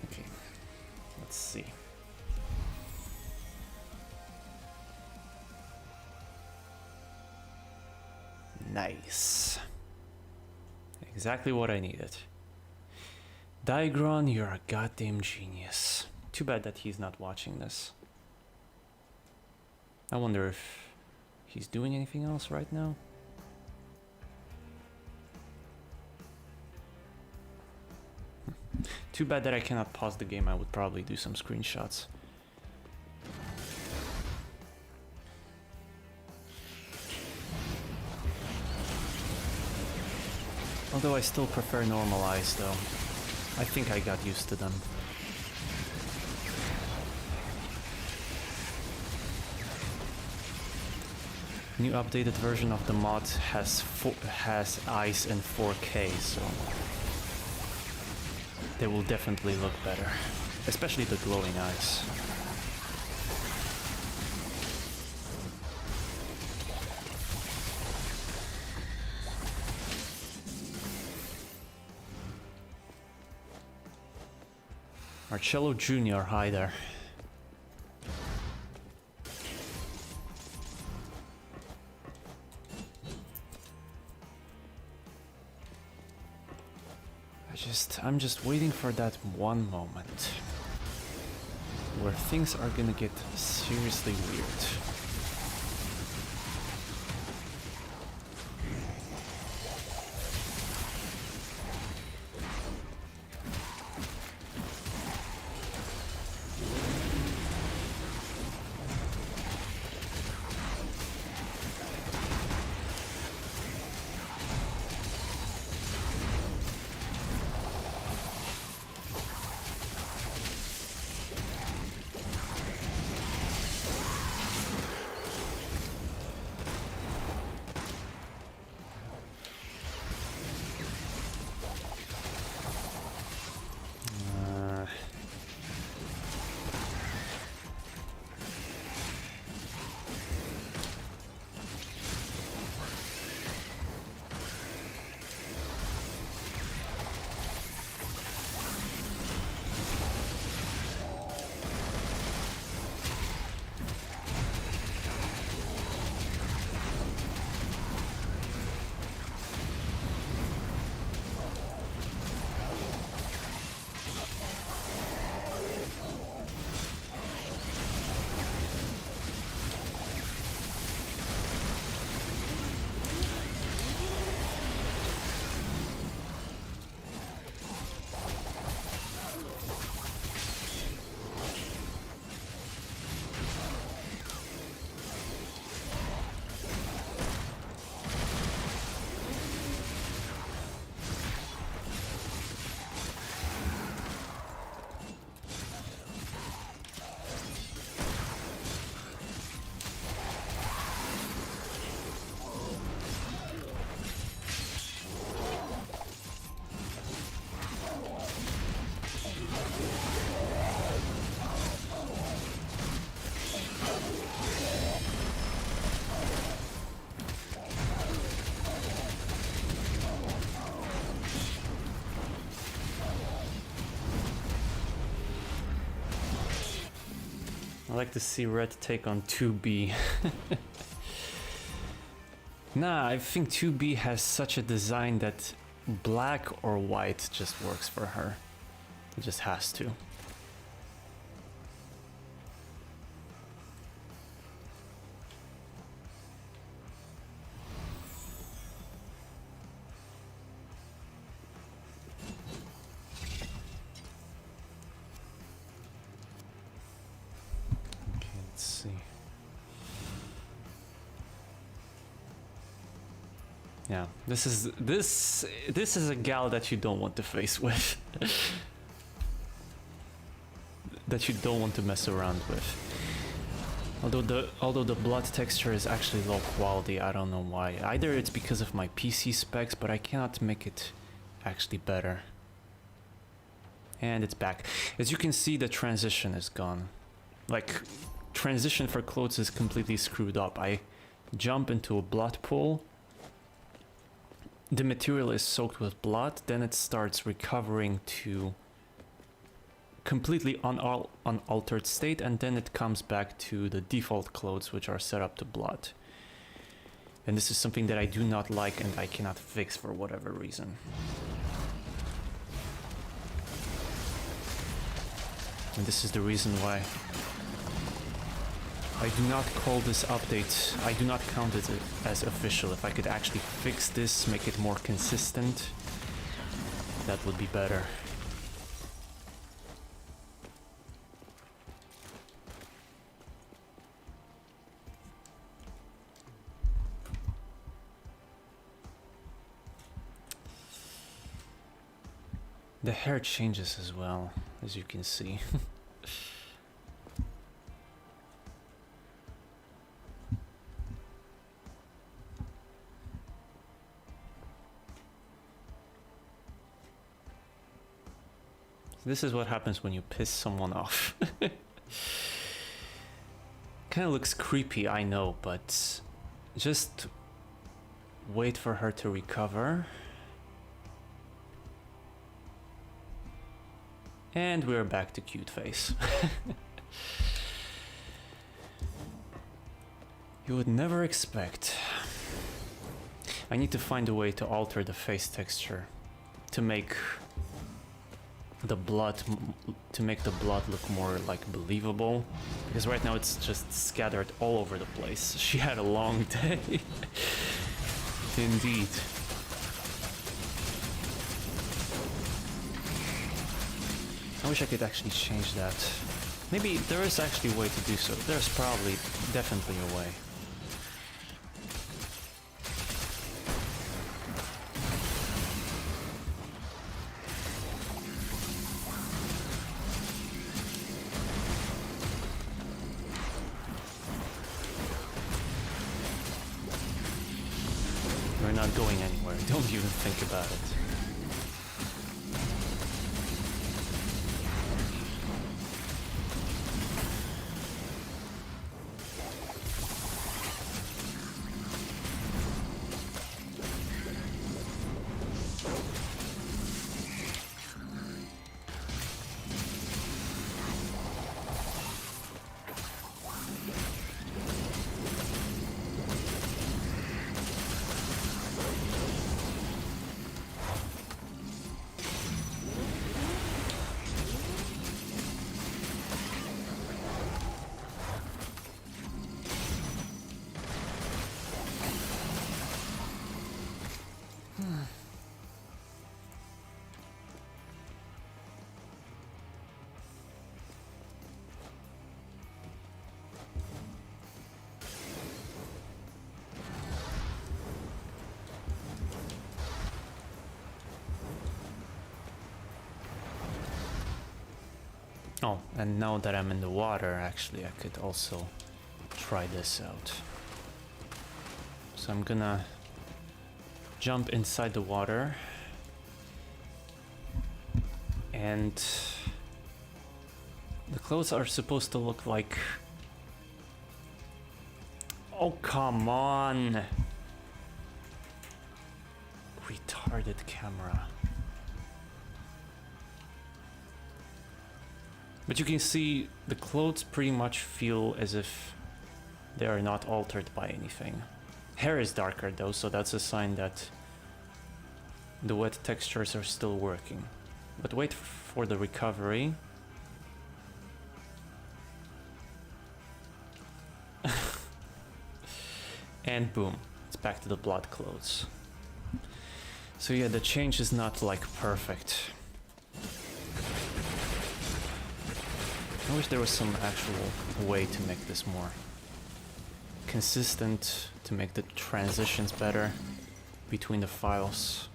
Okay, let's see. Nice. Exactly what I needed. Digron, you're a goddamn genius. Too bad that he's not watching this. I wonder if he's doing anything else right now. Too bad that I cannot pause the game. I would probably do some screenshots. Although I still prefer normalized though. I think I got used to them. New updated version of the mod has eyes in 4K, so they will definitely look better, especially the glowing eyes. Marcello Jr., hi there. I'm just waiting for that one moment where things are gonna get seriously weird. I like to see red take on 2B. Nah, I think 2B has such a design that black or white just works for her. It just has to. Yeah, this is a gal that you don't want to face with. That you don't want to mess around with. Although the blood texture is actually low quality, I don't know why. Either it's because of my PC specs, but I cannot make it actually better. And it's back. As you can see, the transition is gone. Like, transition for clothes is completely screwed up. I jump into a blood pool, the material is soaked with blood, then it starts recovering to completely unaltered state, and then it comes back to the default clothes, which are set up to blood. And this is something that I do not like and I cannot fix for whatever reason. And this is the reason why I do not call this update, I do not count it as official. If I could actually fix this, make it more consistent, that would be better. The hair changes as well, as you can see. This is what happens when you piss someone off. Kind of looks creepy, I know, but just wait for her to recover. And we're back to cute face. You would never expect. I need to find a way to alter the face texture to make the blood look more like believable, because right now it's just scattered all over the place. She had a long day. Indeed. I wish I could actually change that. Maybe there is actually a way to do so. There's probably definitely a way. We're not going anywhere. Don't even think about it. Oh, and now that I'm in the water, actually, I could also try this out. So I'm gonna jump inside the water, and the clothes are supposed to look like... Oh, come on! Retarded camera. But you can see the clothes pretty much feel as if they are not altered by anything. Hair is darker though, so that's a sign that the wet textures are still working. But wait for the recovery. And boom, it's back to the blood clothes. So yeah, the change is not like perfect. I wish there was some actual way to make this more consistent, to make the transitions better between the files.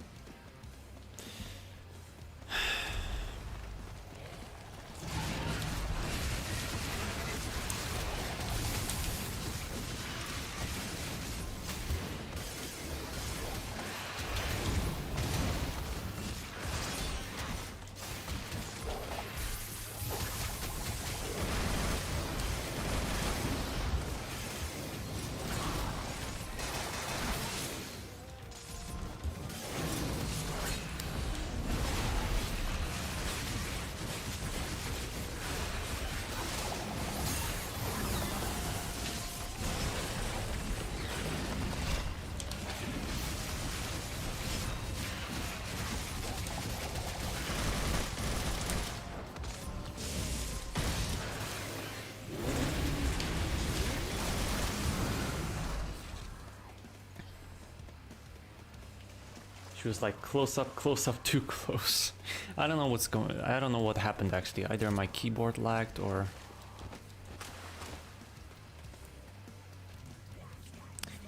She was like close up, too close. I don't know what's going. I don't know what happened actually. Either my keyboard lagged or.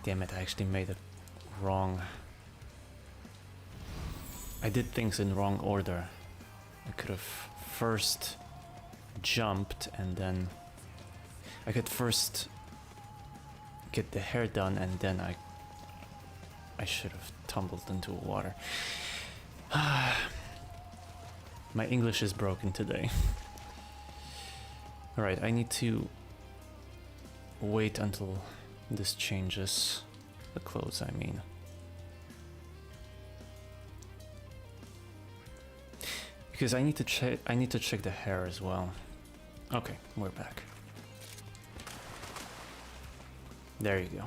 Damn it! I actually made it wrong. I did things in wrong order. I could have first jumped and then I could first get the hair done and then I should have tumbled into water. My English is broken today. Alright, I need to wait until this changes. The clothes, I mean. Because I need to check the hair as well. Okay, we're back. There you go.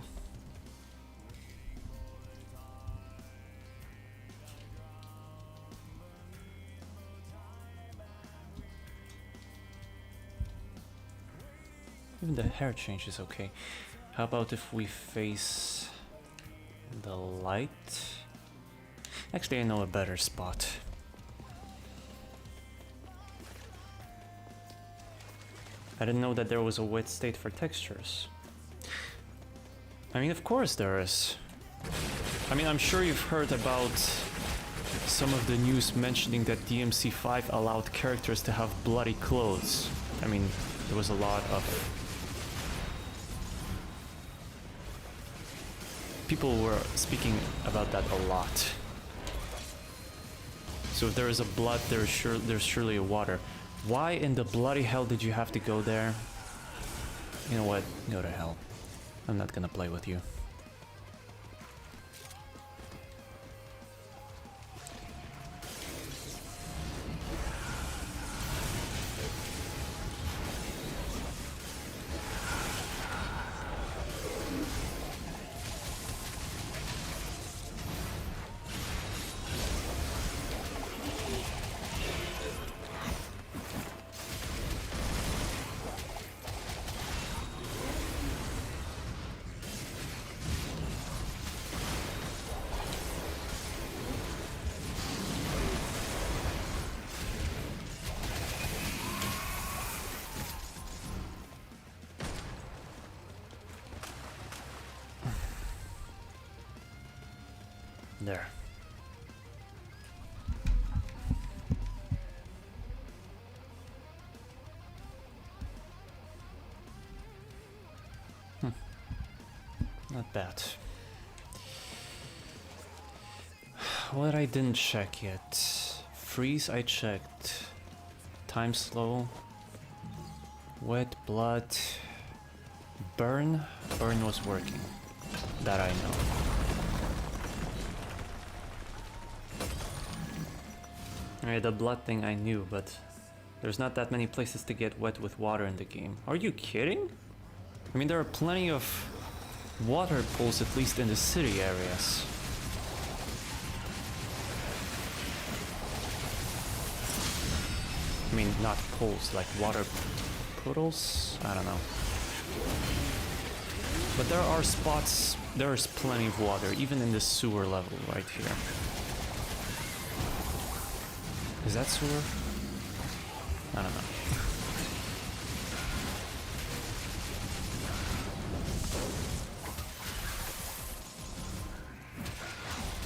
Even the hair change is okay. How about if we face the light? Actually, I know a better spot. I didn't know that there was a wet state for textures. I mean, of course there is. I mean, I'm sure you've heard about some of the news mentioning that DMC5 allowed characters to have bloody clothes. I mean, there was a lot of... people were speaking about that a lot. So if there is a blood, there's surely a water. Why in the bloody hell did you have to go there? You know what? Go to hell. I'm not gonna play with you. There. Not bad. What I didn't check yet. Freeze I checked. Time slow. Wet blood. Burn. Burn was working. That I know. Alright, the blood thing I knew, but there's not that many places to get wet with water in the game. Are you kidding? I mean, there are plenty of water pools, at least in the city areas. I mean, not pools, like water puddles? I don't know. But there are spots, there's plenty of water, even in the sewer level right here. Is that sewer? I don't know.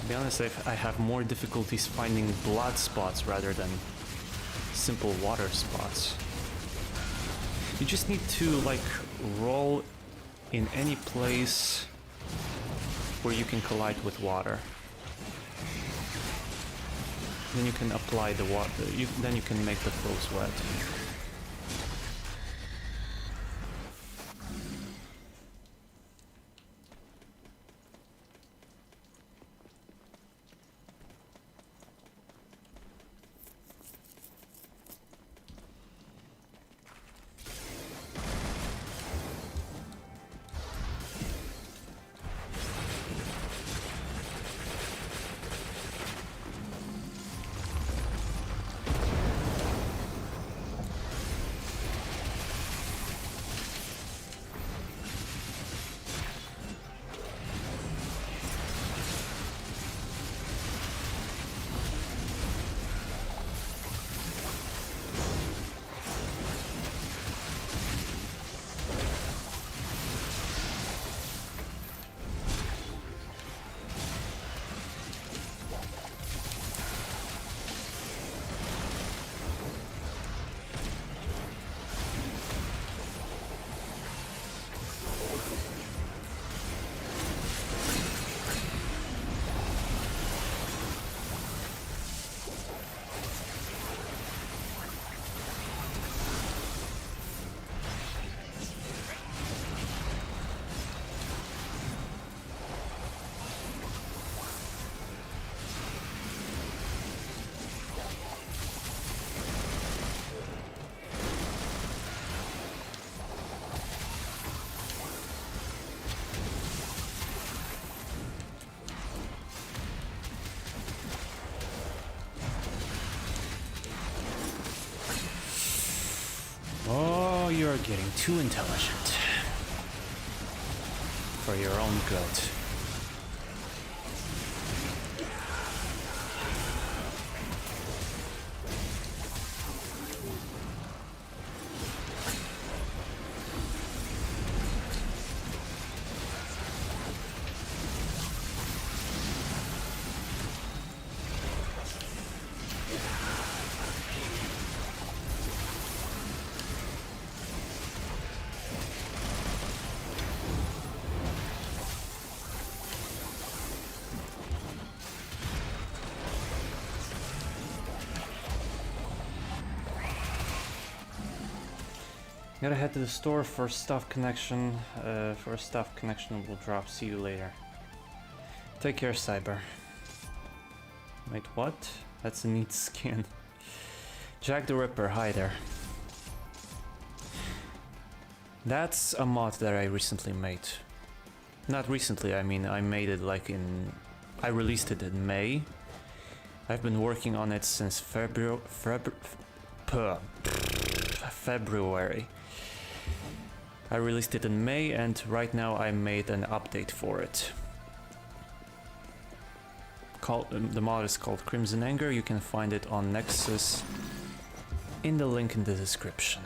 To be honest, I have more difficulties finding blood spots rather than simple water spots. You just need to, like, roll in any place where you can collide with water. Then you can apply the water, then you can make the clothes wet. You're getting too intelligent. For your own good. Gotta head to the store for stuff connection. For a stuff connection will drop. See you later. Take care, Cyber. Wait, what? That's a neat skin. Jack the Ripper, hi there. That's a mod that I recently made. Not recently, I mean I made it like in... I released it in May. I've been working on it since February. I released it in May and right now I made an update for it. The mod is called Crimson Anger. You can find it on Nexus in the link in the description.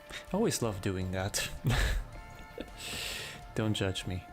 I always love doing that. Don't judge me.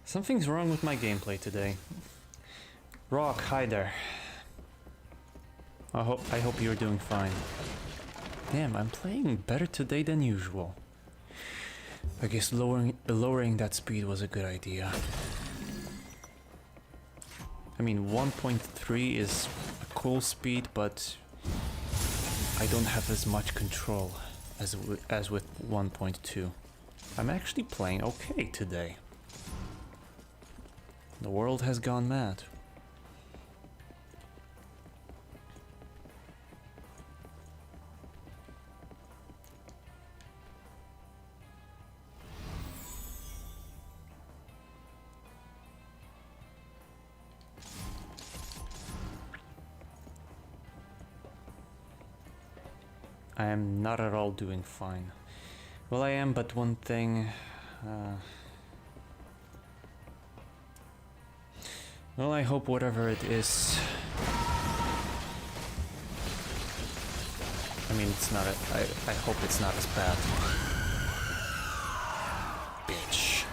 Something's wrong with my gameplay today. Rock, hi there. I hope you're doing fine. Damn, I'm playing better today than usual. I guess lowering that speed was a good idea. I mean, 1.3 is a cool speed, but I don't have as much control as with 1.2. I'm actually playing okay today. The world has gone mad. I am not at all doing fine. Well, I am, but one thing... well, I hope whatever it is... I mean, it's not I hope it's not as bad. Bitch.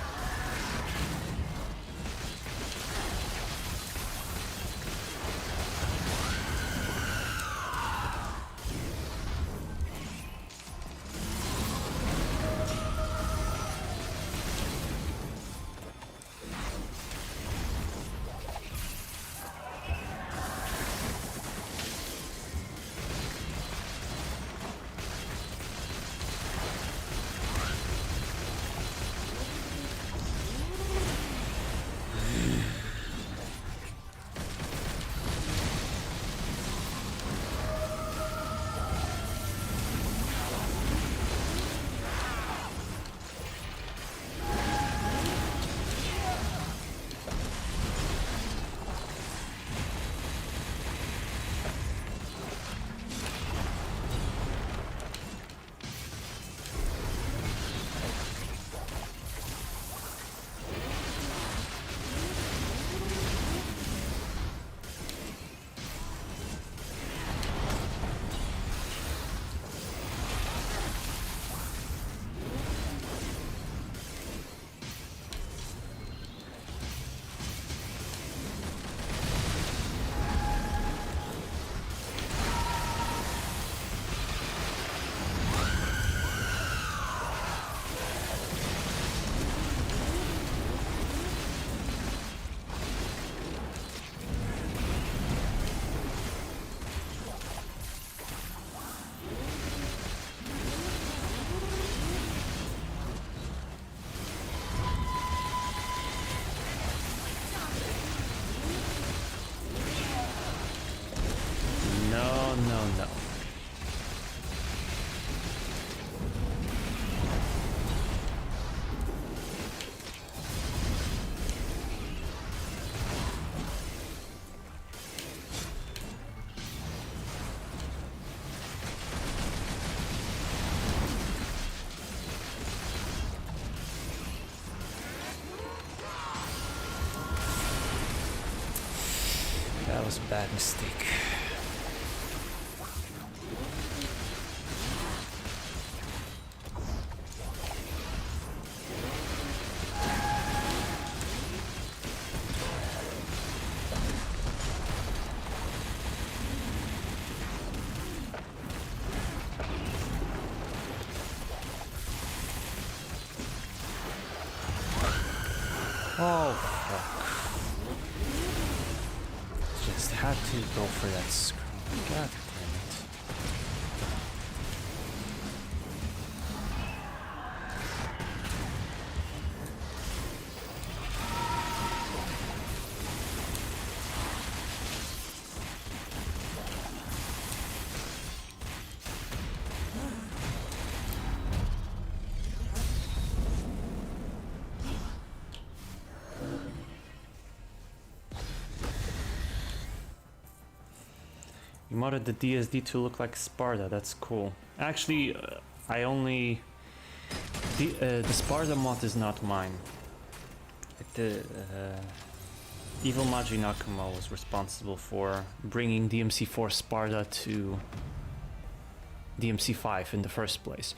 was a bad mistake. Oh, fuck. Just had to go for that screen. God damn it. You modded the DSD to look like Sparta, that's cool. Actually, I only... The Sparta mod is not mine. Evil Magi Nakama was responsible for bringing DMC4 Sparta to DMC5 in the first place.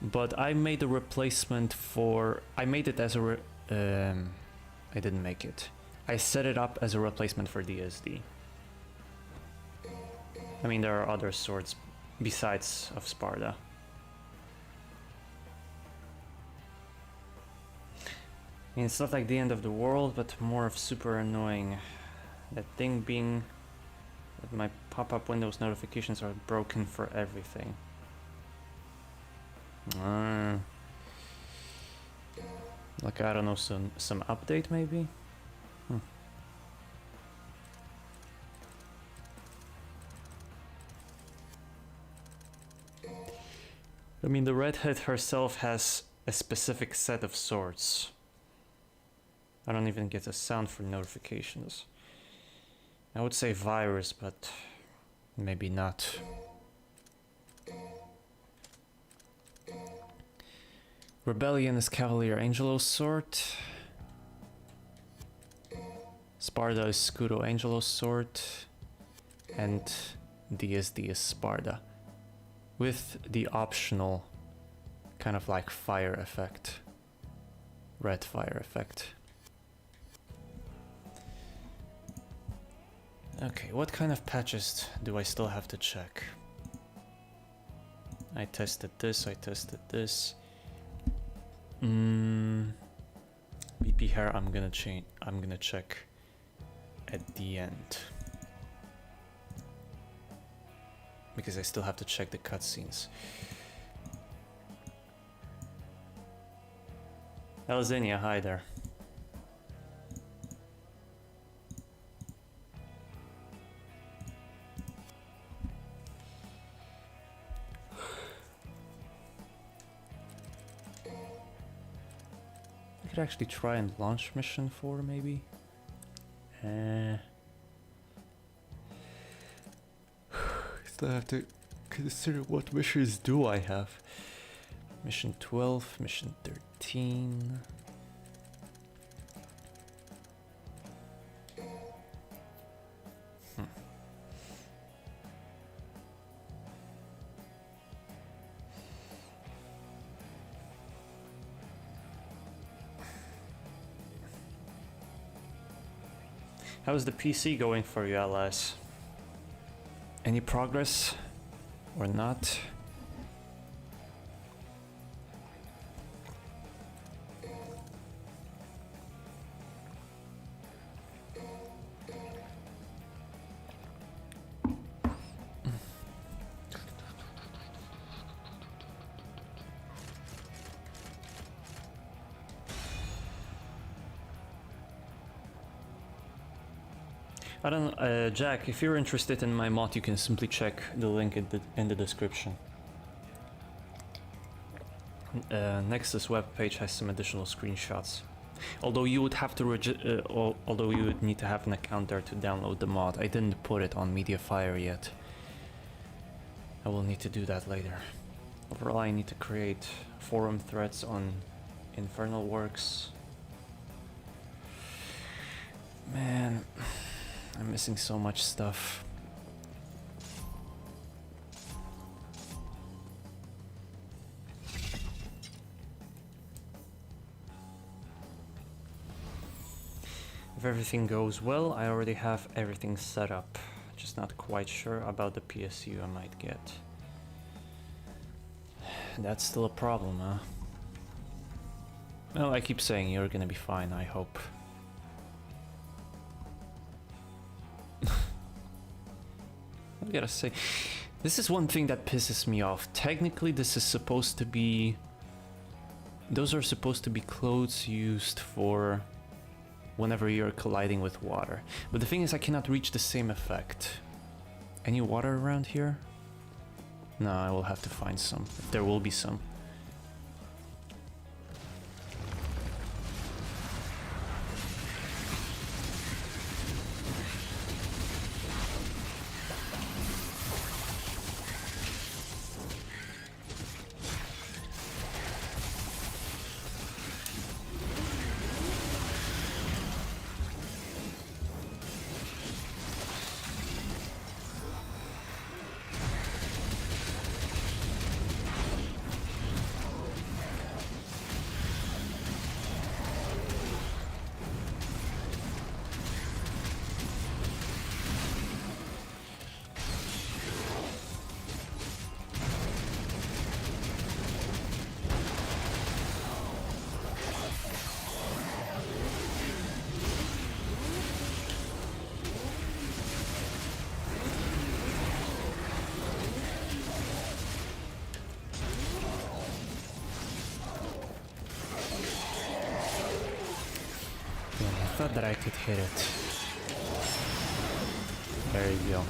But I made a replacement for... I made it as a... I didn't make it. I set it up as a replacement for DSD. I mean, there are other swords besides of Sparta. I mean, it's not like the end of the world, but more of super annoying. That thing being that my pop-up Windows notifications are broken for everything. Like, I don't know, some update maybe? I mean, the redhead herself has a specific set of swords. I don't even get a sound for notifications. I would say virus, but maybe not. Rebellion is Cavalier Angelo's sword. Sparta is Scudo Angelo's sword. And DSD is Sparta. With the optional kind of like fire effect. Red fire effect. Okay, what kind of patches do I still have to check? I tested this, I tested this. BP hair I'm gonna check at the end. Because I still have to check the cutscenes. Elzenia, hi there. I could actually try and launch mission 4 maybe. Still have to consider what missions do I have. Mission 12, mission 13. How's the PC going for you, allies? Any progress or not? I don't know, Jack, if you're interested in my mod, you can simply check the link in the description. Nexus webpage has some additional screenshots. Although you would have to although you would need to have an account there to download the mod. I didn't put it on Mediafire yet. I will need to do that later. Overall, I need to create forum threads on Infernal Works. Man, missing so much stuff. If everything goes well, I already have everything set up. Just not quite sure about the PSU I might get. That's still a problem, huh? Well, I keep saying you're gonna be fine, I hope. I gotta say, this is one thing that pisses me off. Technically, this is supposed to be... Those are supposed to be clothes used for whenever you're colliding with water. But the thing is, I cannot reach the same effect. Any water around here? No, I will have to find some, if there will be some. I thought that I could hit it. There you go.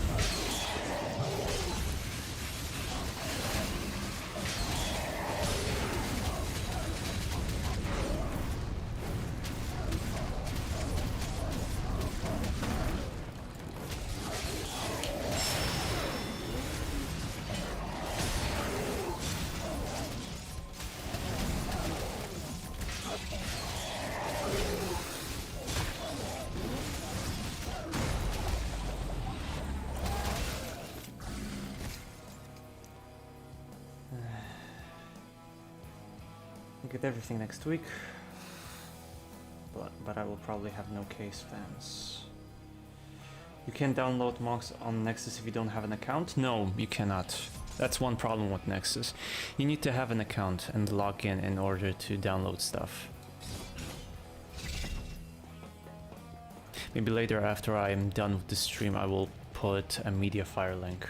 Get everything next week, but I will probably have no case fans. You can't download mocks on Nexus if you don't have an account? No, you cannot. That's one problem with Nexus. You need to have an account and log in order to download stuff. Maybe later after I am done with the stream I will put a Mediafire link.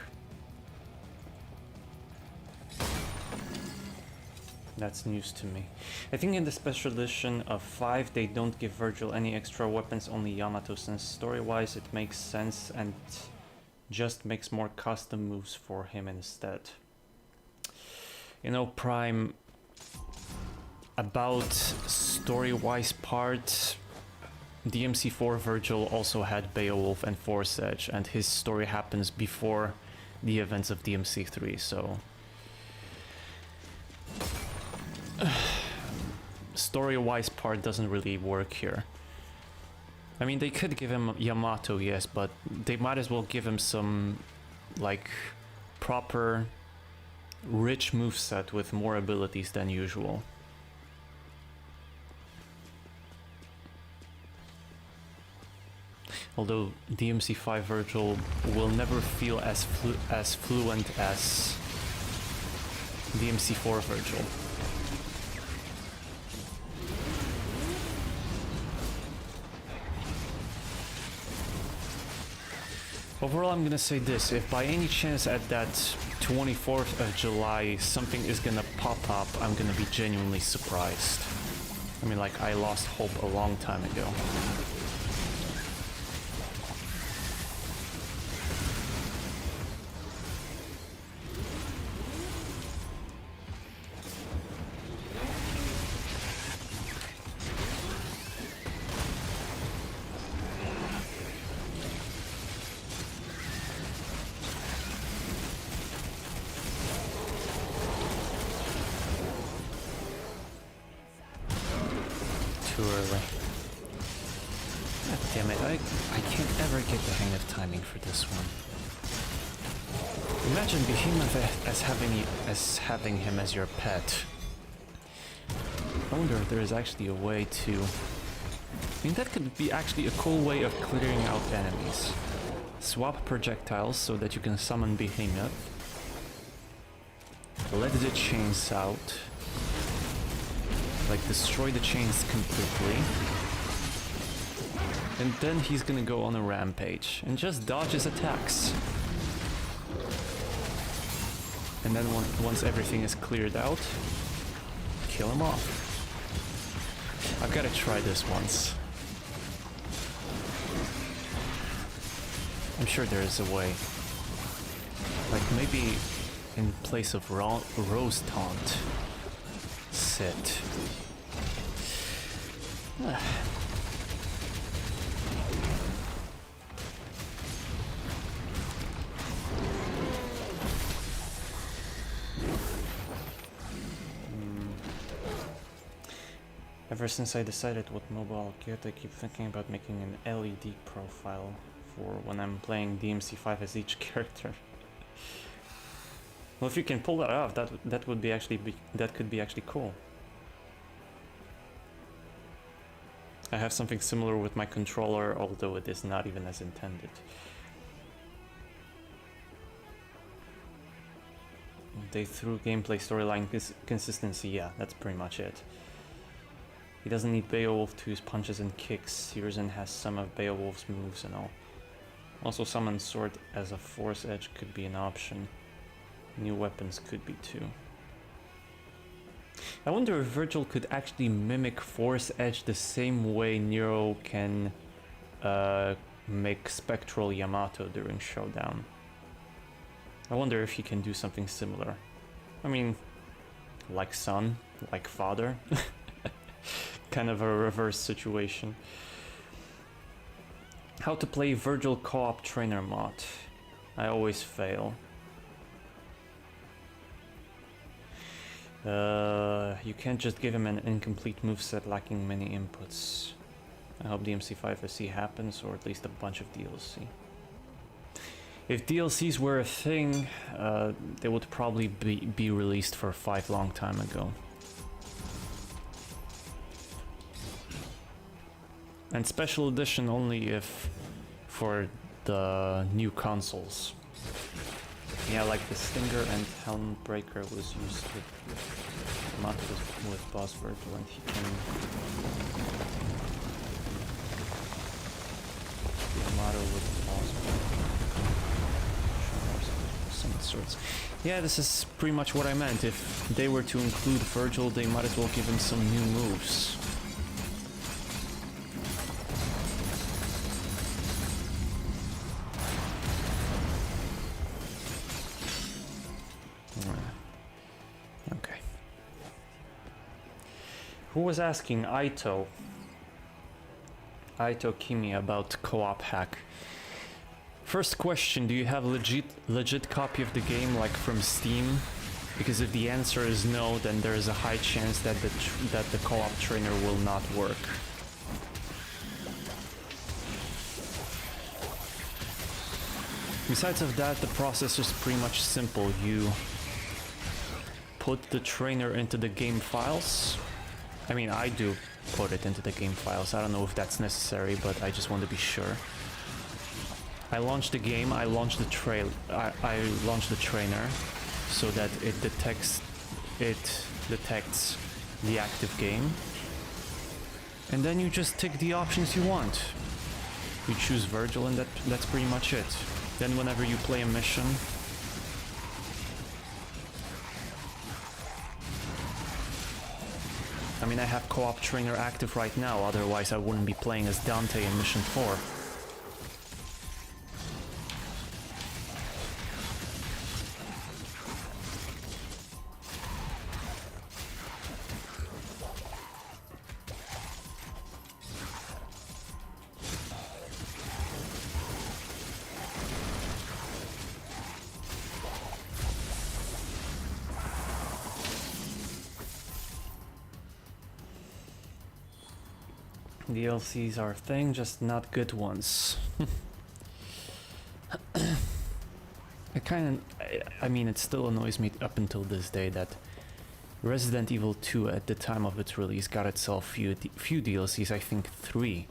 That's news to me. I think in the special edition of 5 they don't give Virgil any extra weapons, only Yamato, since story-wise it makes sense and just makes more custom moves for him instead. You know, Prime, about story-wise part, DMC4 Virgil also had Beowulf and Force Edge, and his story happens before the events of DMC3, so... story-wise part doesn't really work here. I mean, they could give him Yamato, yes, but they might as well give him some, like, proper, rich moveset with more abilities than usual. Although DMC5 Virgil will never feel as fluent as DMC4 Virgil. Overall, I'm gonna say this: if by any chance at that 24th of July something is gonna pop up, I'm gonna be genuinely surprised. I mean, like, I lost hope a long time ago. Damn it, I can't ever get the hang of timing for this one. Imagine Behemoth as having him as your pet. I wonder if there is actually a way to... I mean, that could be actually a cool way of clearing out enemies. Swap projectiles so that you can summon Behemoth. Let the chains out. Like, destroy the chains completely. And then he's gonna go on a rampage and just dodge his attacks. And then once everything is cleared out, kill him off. I've gotta try this once. I'm sure there is a way. Like maybe in place of Rose Taunt, sit. Ever since I decided what mobile I'll get, I keep thinking about making an LED profile for when I'm playing DMC5 as each character. Well, if you can pull that off, that could be actually cool. I have something similar with my controller, although it is not even as intended. They threw gameplay storyline consistency, yeah, that's pretty much it. He doesn't need Beowulf to use punches and kicks. Searson has some of Beowulf's moves and all. Also, summon sword as a force edge could be an option. New weapons could be too. I wonder if Virgil could actually mimic force edge the same way Nero can make spectral Yamato during Showdown. I wonder if he can do something similar. I mean, like son, like father. Kind of a reverse situation. How to play Virgil co-op trainer mod. I always fail. You can't just give him an incomplete moveset lacking many inputs. I hope DMC5 SC happens, or at least a bunch of DLC. If DLCs were a thing, they would probably be released for 5 long time ago. And special edition only if for the new consoles. Yeah, like the Stinger and Helmbreaker was used with Boss Virgil, and he can Yamato with Boss Virgil. Some sorts. Yeah, this is pretty much what I meant. If they were to include Virgil, they might as well give him some new moves. Who was asking Aito Kimi about co-op hack? First question, do you have legit copy of the game, like from Steam? Because if the answer is no, then there is a high chance that the co-op trainer will not work. Besides of that, the process is pretty much simple. You put the trainer into the game files. I mean, I do put it into the game files. I don't know if that's necessary, but I just want to be sure. I launch the game. I launch the I launch the trainer, so that it detects the active game, and then you just tick the options you want. You choose Virgil, and that's pretty much it. Then whenever you play a mission, I mean, I have co-op trainer active right now, otherwise I wouldn't be playing as Dante in Mission 4. DLCs are a thing, just not good ones. I mean, it still annoys me up until this day that Resident Evil 2 at the time of its release got itself few DLCs, I think 3.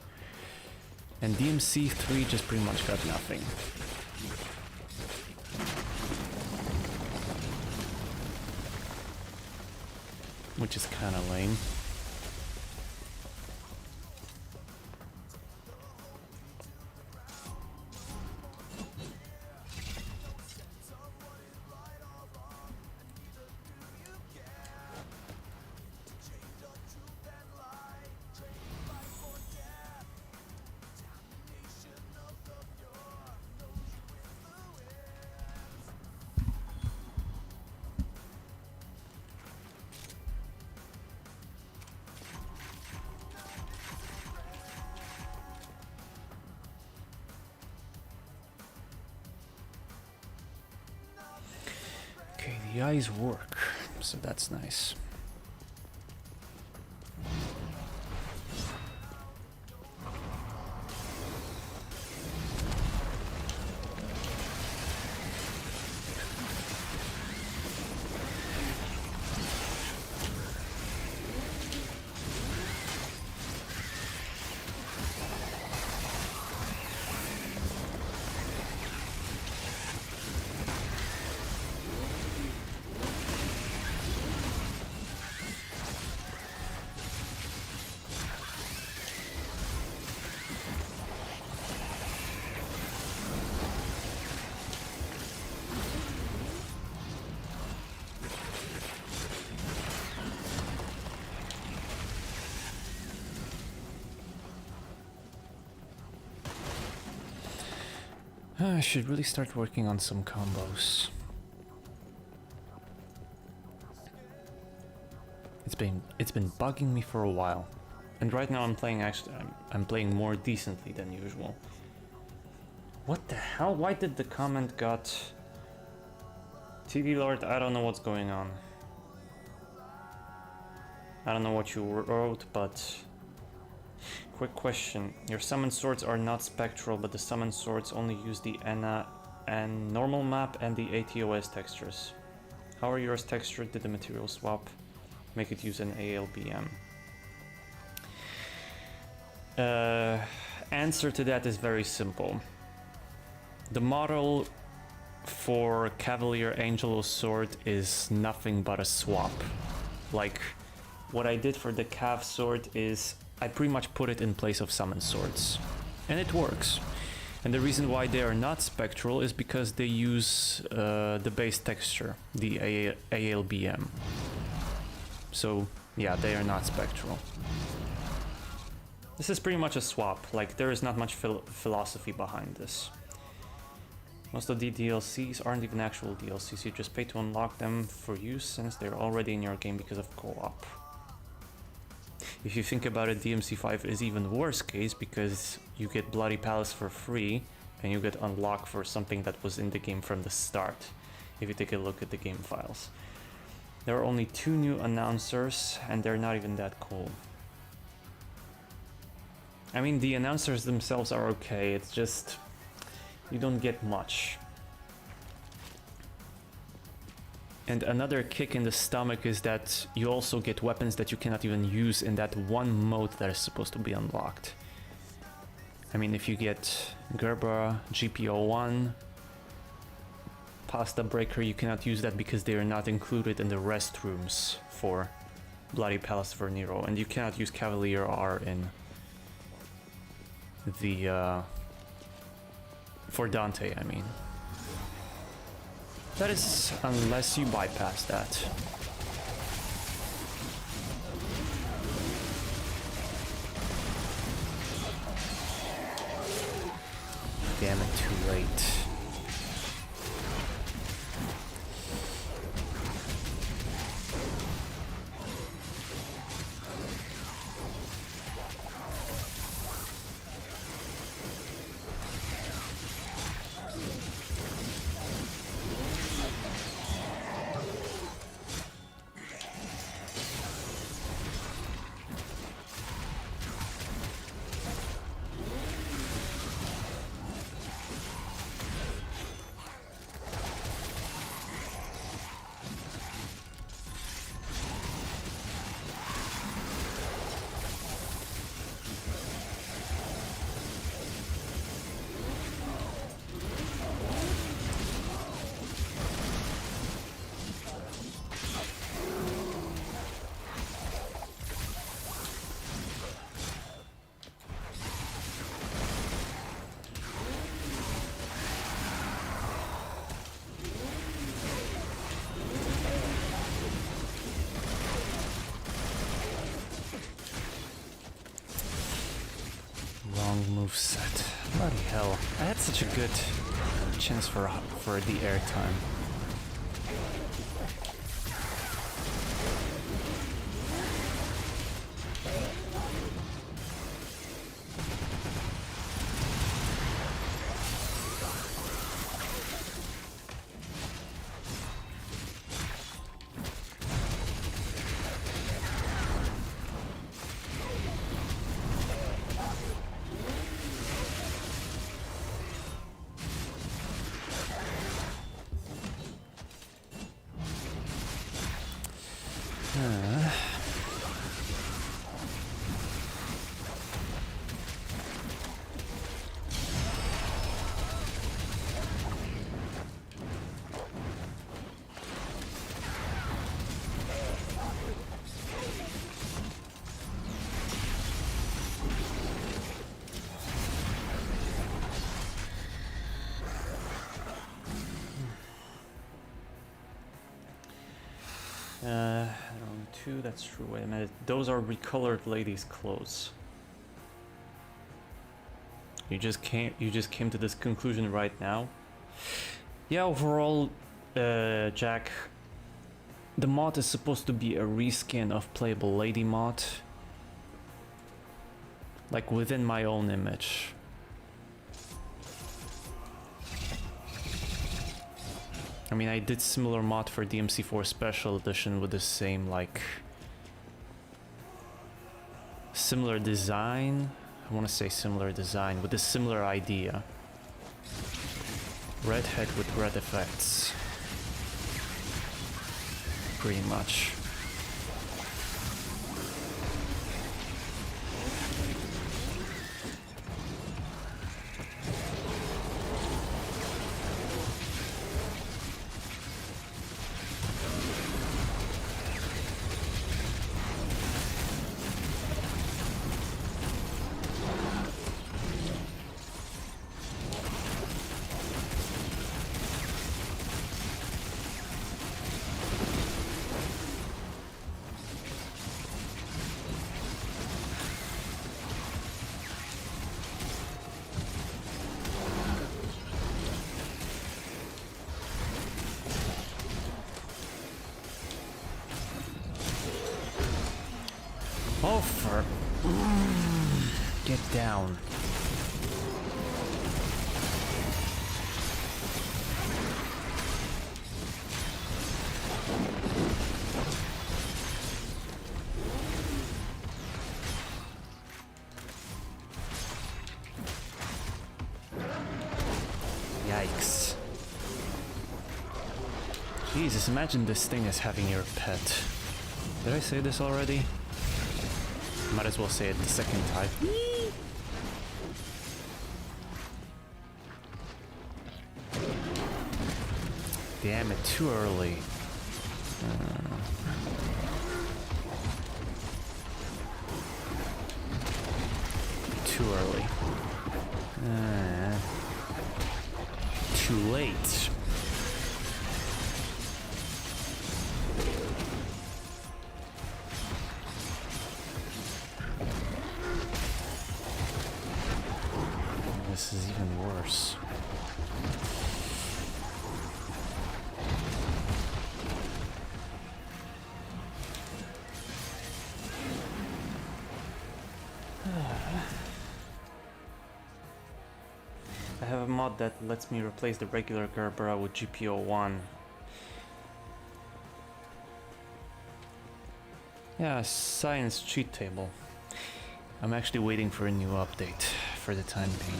And DMC 3 just pretty much got nothing. Which is kinda lame. Okay, the eyes work, so that's nice. I should really start working on some combos. It's been bugging me for a while, and right now I'm playing more decently than usual. What the hell? Why did the comment got TV Lord? I don't know what's going on. I don't know what you wrote, but quick question. Your summon swords are not spectral, but the summon swords only use the ENA and normal map and the ATOS textures. How are yours textured? Did the material swap make it use an ALBM? Answer to that is very simple. The model for Cavalier Angelo's sword is nothing but a swap. Like, what I did for the Cav sword is I pretty much put it in place of summon swords. And it works. And the reason why they are not spectral is because they use the base texture, the ALBM. So, yeah, they are not spectral. This is pretty much a swap. Like, there is not much philosophy behind this. Most of the DLCs aren't even actual DLCs, you just pay to unlock them for use since they're already in your game because of co-op. If you think about it, DMC5 is even worse case because you get Bloody Palace for free and you get unlocked for something that was in the game from the start, if you take a look at the game files. There are only 2 new announcers and they're not even that cool. I mean, the announcers themselves are okay, it's just you don't get much. And another kick in the stomach is that you also get weapons that you cannot even use in that one mode that is supposed to be unlocked. I mean, if you get Gerber, GPO1, Pasta Breaker, you cannot use that because they are not included in the restrooms for Bloody Palace for Nero, and you cannot use Cavalier R in the for Dante, I mean. That is, unless you bypass that. Damn it, too late. Wrong moveset. Bloody hell. I had such a good chance for the airtime. Round 2, that's true. Wait a minute. Those are recolored ladies' clothes. You just came to this conclusion right now? Yeah, overall, Jack, the mod is supposed to be a reskin of Playable Lady mod. Like within my own image. I mean, I did similar mod for DMC4 Special Edition with the same, like, similar design. I want to say similar design with a similar idea. Red head with red effects. Pretty much. Oh, for... Get down. Yikes. Jesus, imagine this thing as having your pet. Did I say this already? Might as well say it the second time. Damn it, too early. Too early. Too late. This is even worse. I have a mod that lets me replace the regular Gerbera with GPO1. Yeah, science cheat table. I'm actually waiting for a new update for the time being.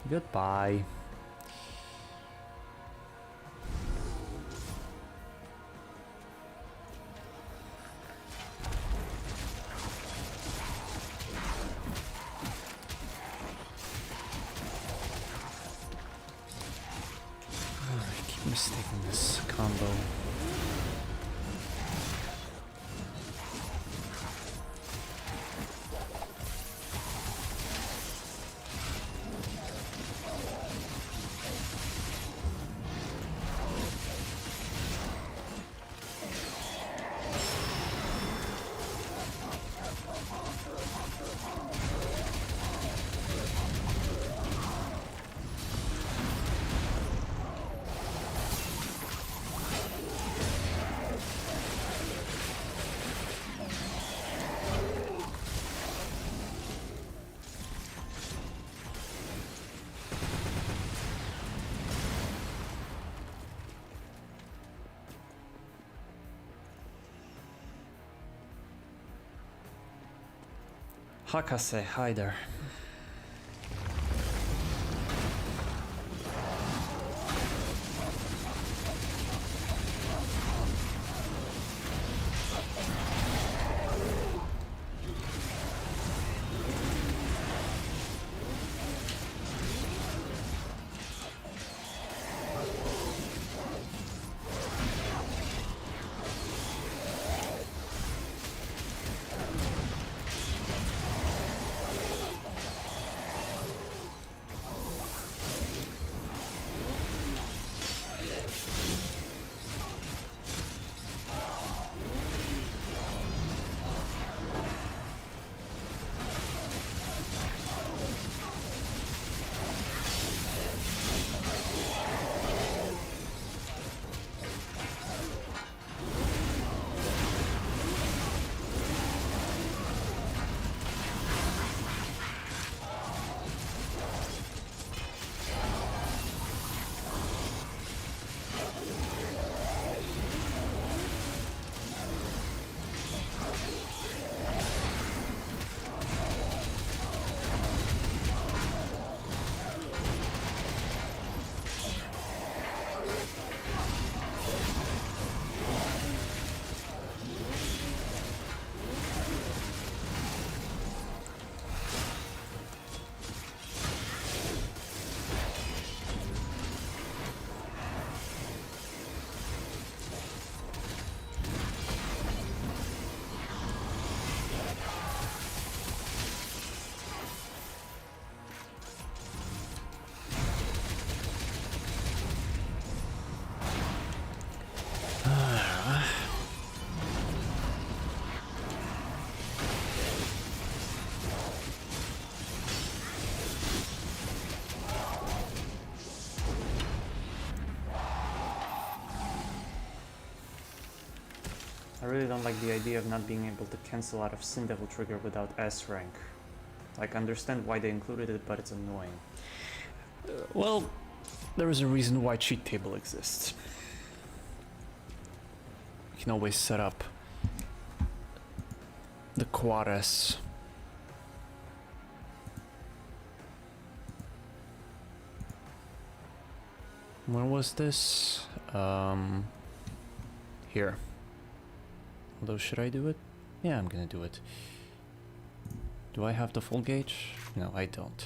Goodbye. Mistaking this combo. Hakase, hi there. I really don't like the idea of not being able to cancel out of Sin Devil trigger without S rank. Like, understand why they included it, but it's annoying. Well, there is a reason why cheat table exists. You can always set up the quad S. Where was this? Here. Although, should I do it? Yeah, I'm gonna do it. Do I have the full gauge? No, I don't.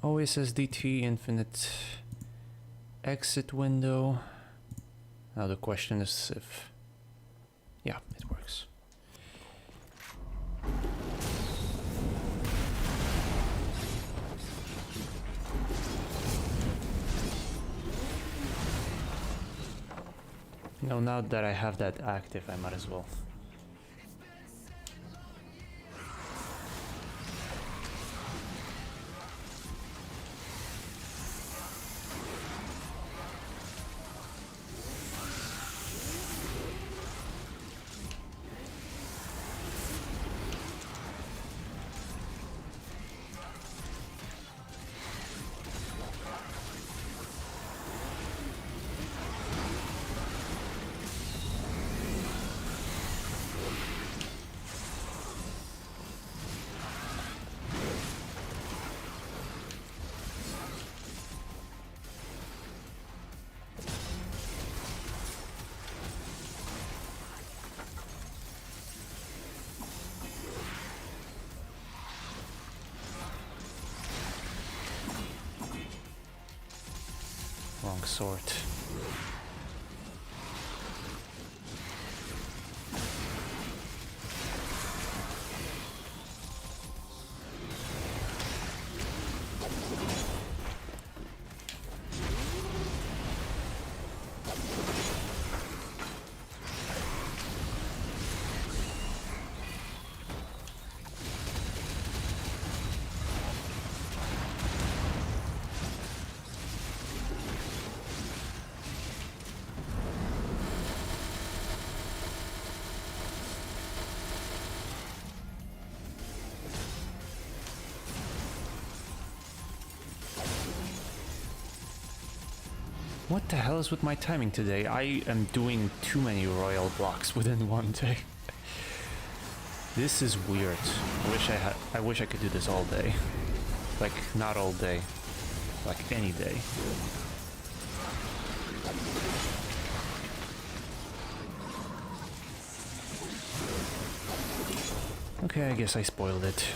OSSDT infinite exit window. Now the question is if... Yeah, it works. No, now that I have that active, I might as well. Wrong sort. What the hell is with my timing today? I am doing too many royal blocks within one day. This is weird. I wish I could do this all day. Like, not all day. Like, any day. Okay, I guess I spoiled it.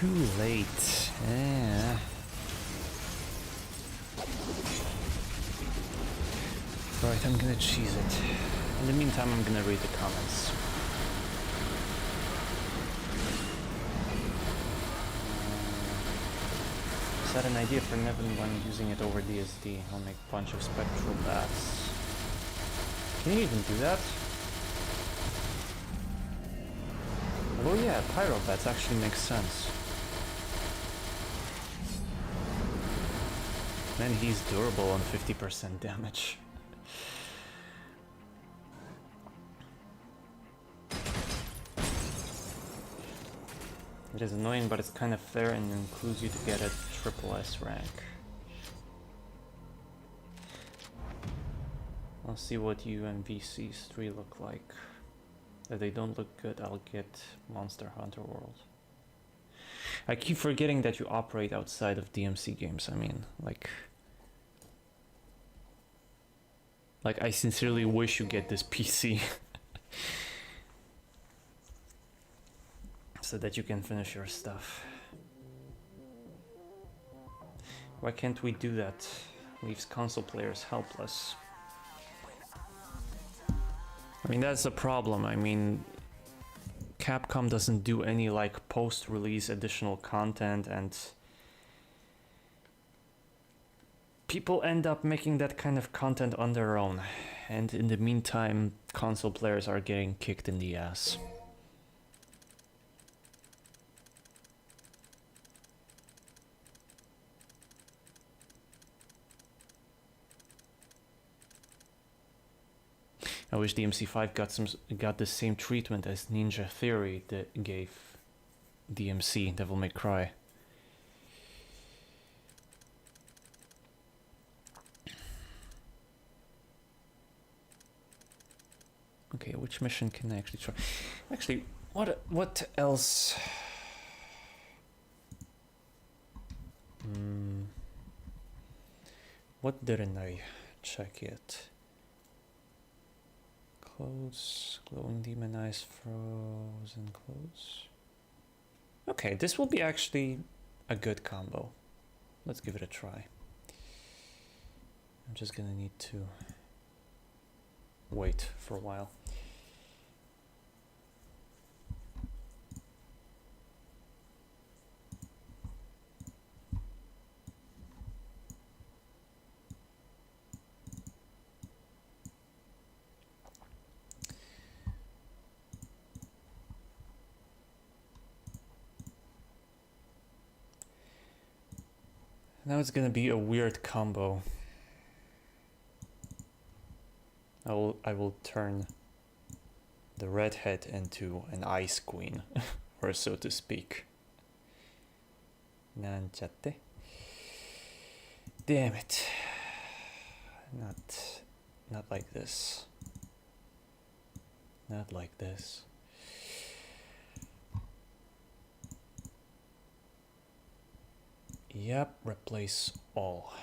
Too late. Yeah. Right, I'm gonna cheese it. In the meantime, I'm gonna read the comments. Set an idea for Nevin when using it over DSD. I'll make a bunch of spectral bats. Can you even do that? Oh yeah, pyro bats actually makes sense. Then he's durable on 50% damage. It is annoying, but it's kind of fair and includes you to get a triple S rank. I'll see what UMVCs 3 look like. If they don't look good, I'll get Monster Hunter World. I keep forgetting that you operate outside of DMC games. I mean, like I sincerely wish you get this PC. So that you can finish your stuff. Why can't we do that? Leaves console players helpless. I mean, that's the problem. I mean, Capcom doesn't do any like post-release additional content, and people end up making that kind of content on their own. And in the meantime, console players are getting kicked in the ass. I wish DMC5 got the same treatment as Ninja Theory that gave DMC, Devil May Cry. Okay, which mission can I actually try? Actually, what else? What didn't I check yet? Clothes, glowing demon eyes, frozen clothes. Okay, this will be actually a good combo. Let's give it a try. I'm just gonna need to wait for a while. Now it's gonna be a weird combo. I will turn the redhead into an ice queen, or so to speak. Nanchatte. Damn it. Not like this. Not like this. Yep, replace all.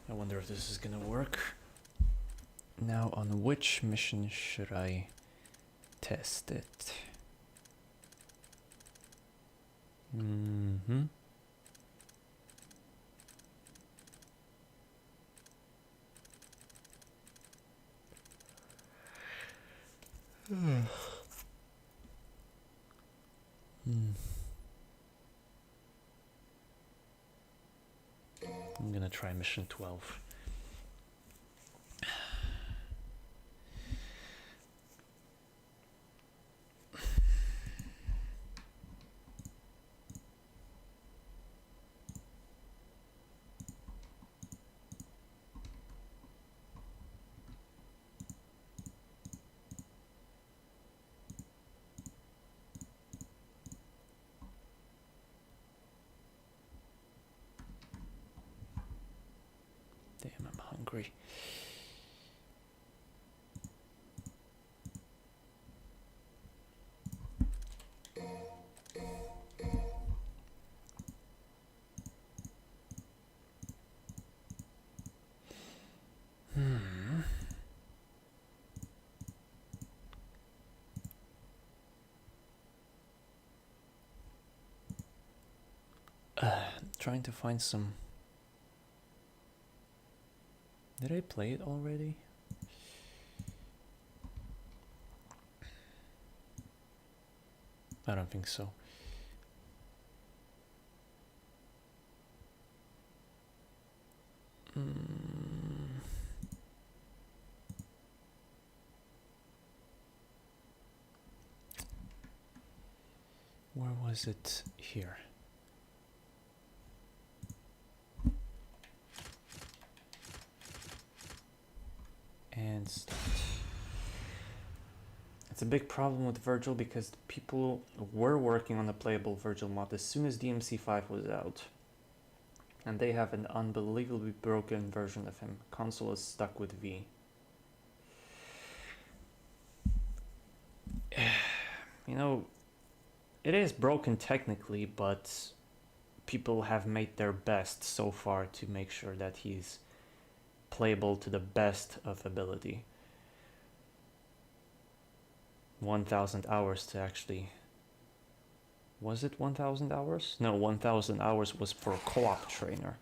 I wonder if this is gonna work. Now, on which mission should I test it? I'm gonna try mission 12. Damn, I'm hungry. Trying to find some. Did I play it already? I don't think so. Where was it? Here. And start. It's a big problem with Virgil because people were working on a playable Virgil mod as soon as DMC5 was out. And they have an unbelievably broken version of him. Console is stuck with V. You know, it is broken technically, but people have made their best so far to make sure that he's playable to the best of ability. 1,000 hours to actually... Was it 1,000 hours? No, 1,000 hours was for a co-op trainer.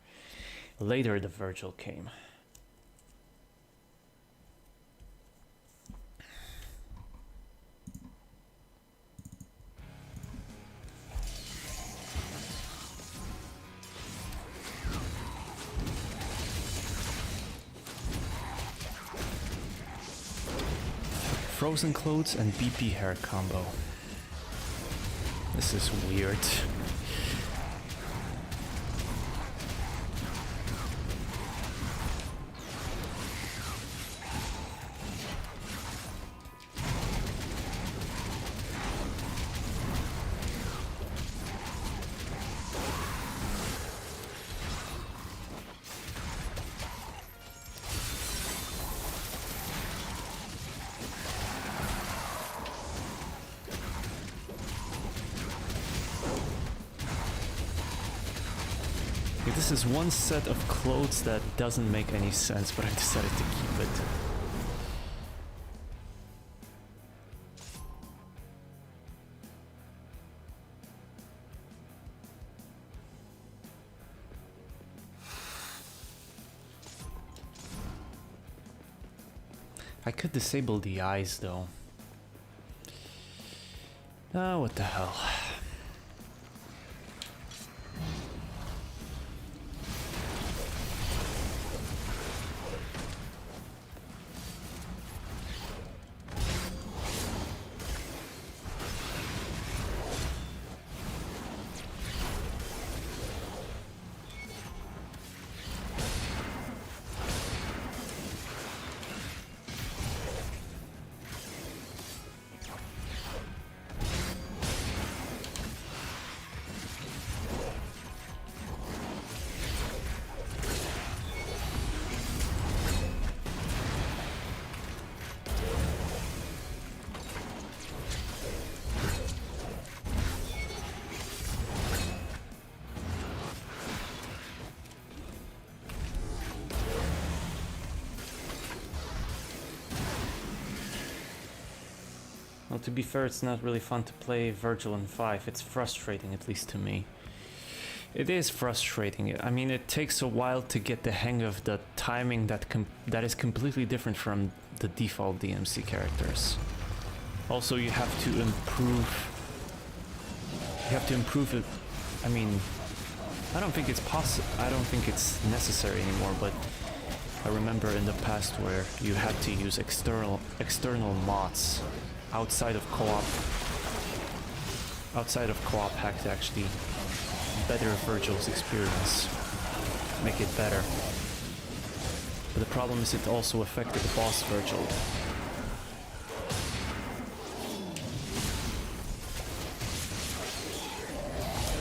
Later the Virgil came. Frozen clothes and BP hair combo. This is weird. This is one set of clothes that doesn't make any sense, but I decided to keep it. I could disable the eyes though. Ah, what the hell. Well, to be fair, it's not really fun to play Virgil in 5. It's frustrating, at least to me. It is frustrating. I mean, it takes a while to get the hang of the timing that is completely different from the default DMC characters. Also, you have to improve... You have to improve it... I mean... I don't think it's necessary anymore, but I remember in the past where you had to use external mods outside of co-op hack to actually better Virgil's experience, make it better. But the problem is it also affected the boss Virgil.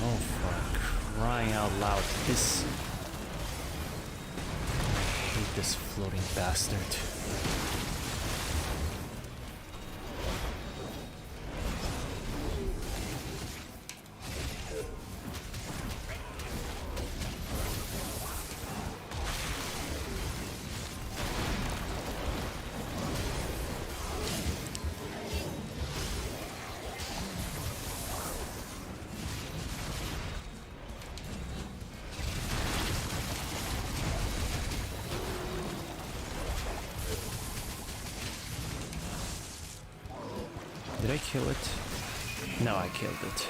Oh, for crying out loud, this... I hate this floating bastard. Did I kill it? No, I killed it.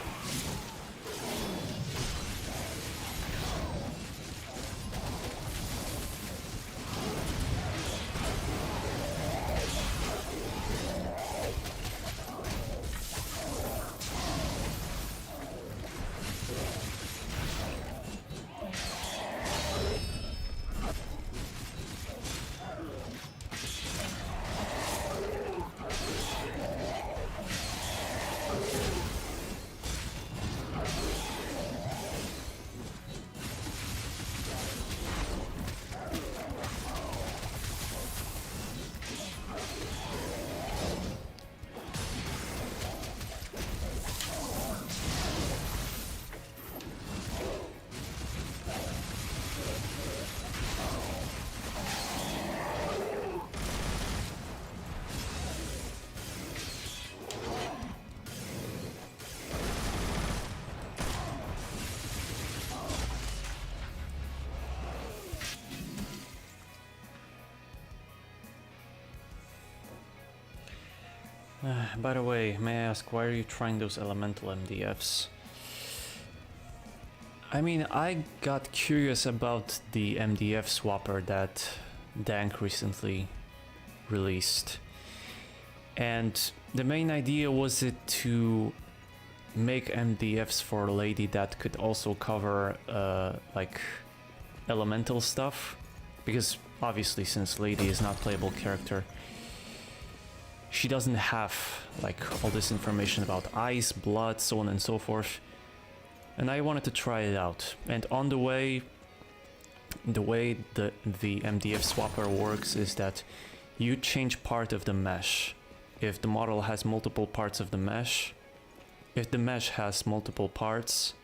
By the way, may I ask, why are you trying those elemental MDFs? I mean, I got curious about the MDF swapper that Dank recently released. And the main idea was it to make MDFs for a lady that could also cover like elemental stuff. Because obviously, since Lady is not a playable character, she doesn't have like all this information about ice, blood, so on and so forth. And I wanted to try it out. And on the way the MDF swapper works is that you change part of the mesh. If the model has multiple parts of the mesh, if the mesh has multiple parts,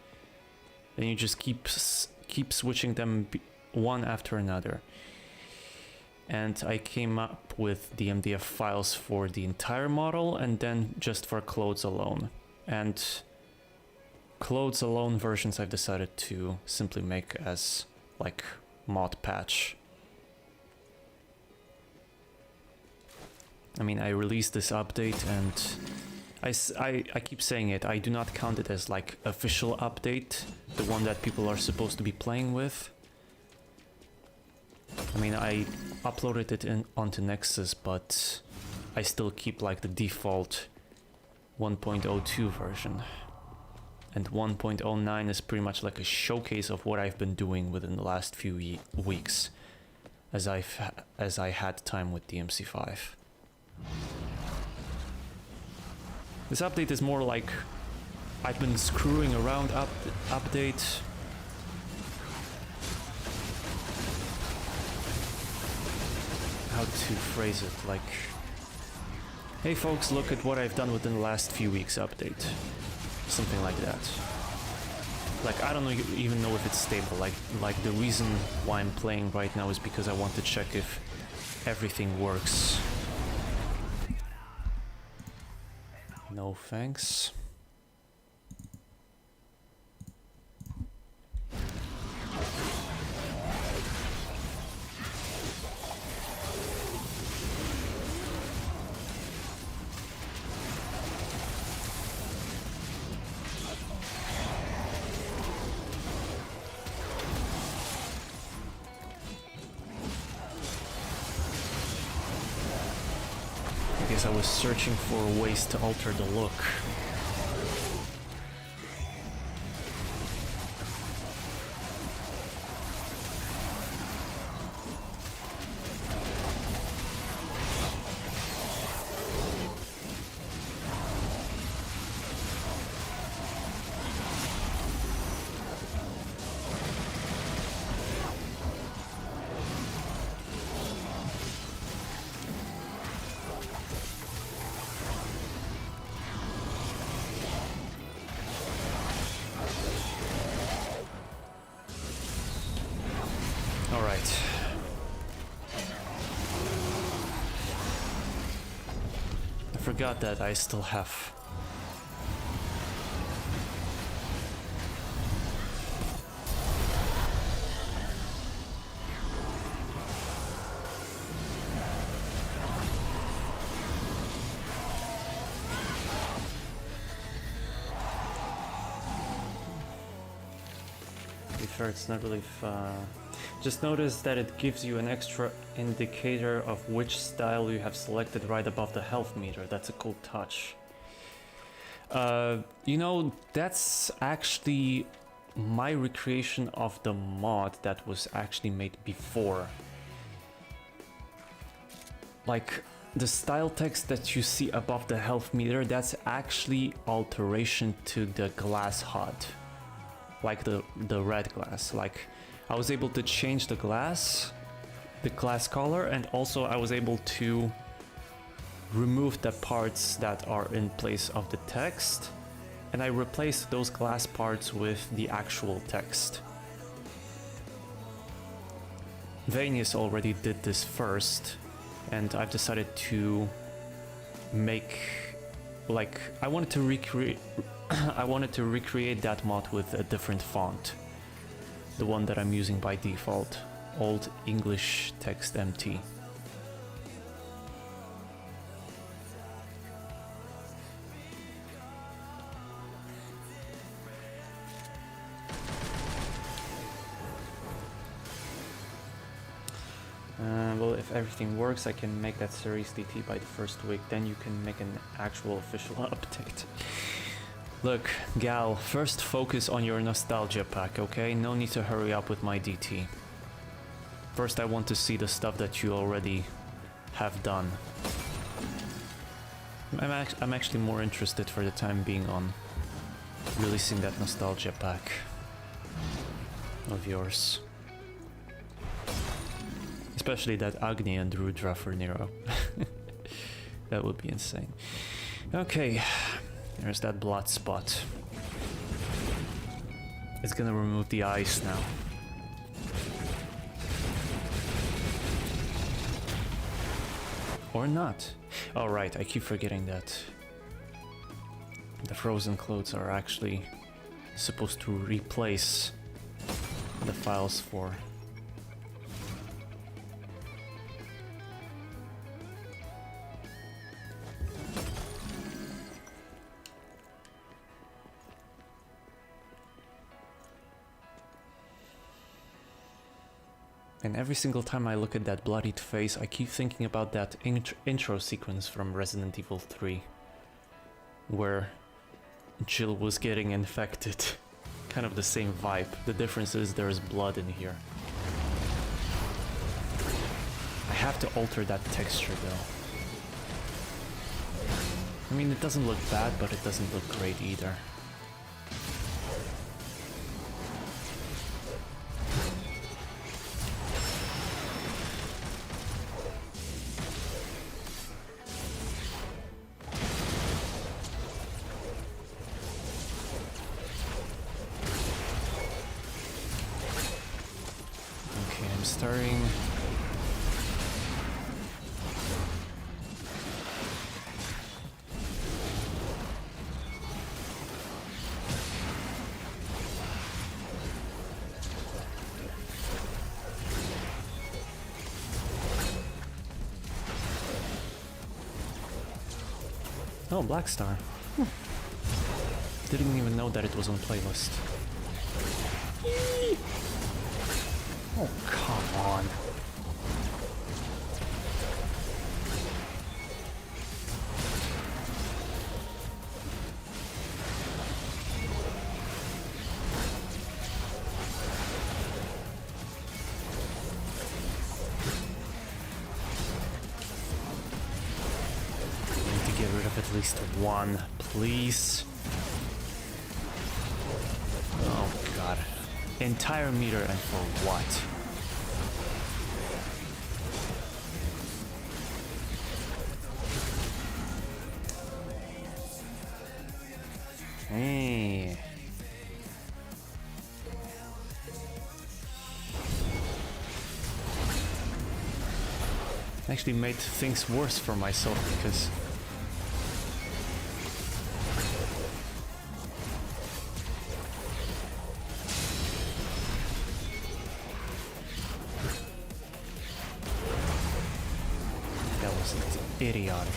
then you just keep switching them one after another. And I came up with the MDF files for the entire model and then just for clothes alone. And clothes alone versions I've decided to simply make as like mod patch. I mean, I released this update and I keep saying it, I do not count it as like official update, the one that people are supposed to be playing with. I mean, I uploaded it onto Nexus, but I still keep like the default 1.02 version. And 1.09 is pretty much like a showcase of what I've been doing within the last few weeks, as I had time with DMC5. This update is more like I've been screwing around update. How to phrase it, like, hey folks, look at what I've done within the last few weeks update. Something like that. Like, I don't even know if it's stable. Like the reason why I'm playing right now is because I want to check if everything works. No thanks. I was searching for ways to alter the look. Alright. I forgot that I still have... To be fair, it's not really Just notice that it gives you an extra indicator of which style you have selected right above the health meter. That's a cool touch. You know, that's actually my recreation of the mod that was actually made before. Like, the style text that you see above the health meter, that's actually alteration to the glass HUD. Like the red glass. Like, I was able to change the glass color, and also I was able to remove the parts that are in place of the text, and I replaced those glass parts with the actual text. Vanius already did this first, and I've decided to make, like, I wanted to recreate that mod with a different font. The one that I'm using by default, Old English Text MT. Well, if everything works, I can make that series DT by the first week, then you can make an actual official update. Look, Gal, first focus on your nostalgia pack, okay? No need to hurry up with my DT. First I want to see the stuff that you already have done. I'm actually more interested for the time being on releasing that nostalgia pack of yours. Especially that Agni and Rudra for Nero. That would be insane. Okay. There's that blood spot. It's gonna remove the ice now. Or not. Oh right, I keep forgetting that the frozen clothes are actually supposed to replace the files for... And every single time I look at that bloodied face, I keep thinking about that intro sequence from Resident Evil 3, where Jill was getting infected. Kind of the same vibe. The difference is there's blood in here. I have to alter that texture though. I mean, it doesn't look bad, but it doesn't look great either. Starting. Oh, Black Star. Didn't even know that it was on playlist. Oh, come on. least one, please. Oh god. Entire meter, and for what? Hey. Actually made things worse for myself because that was idiotic.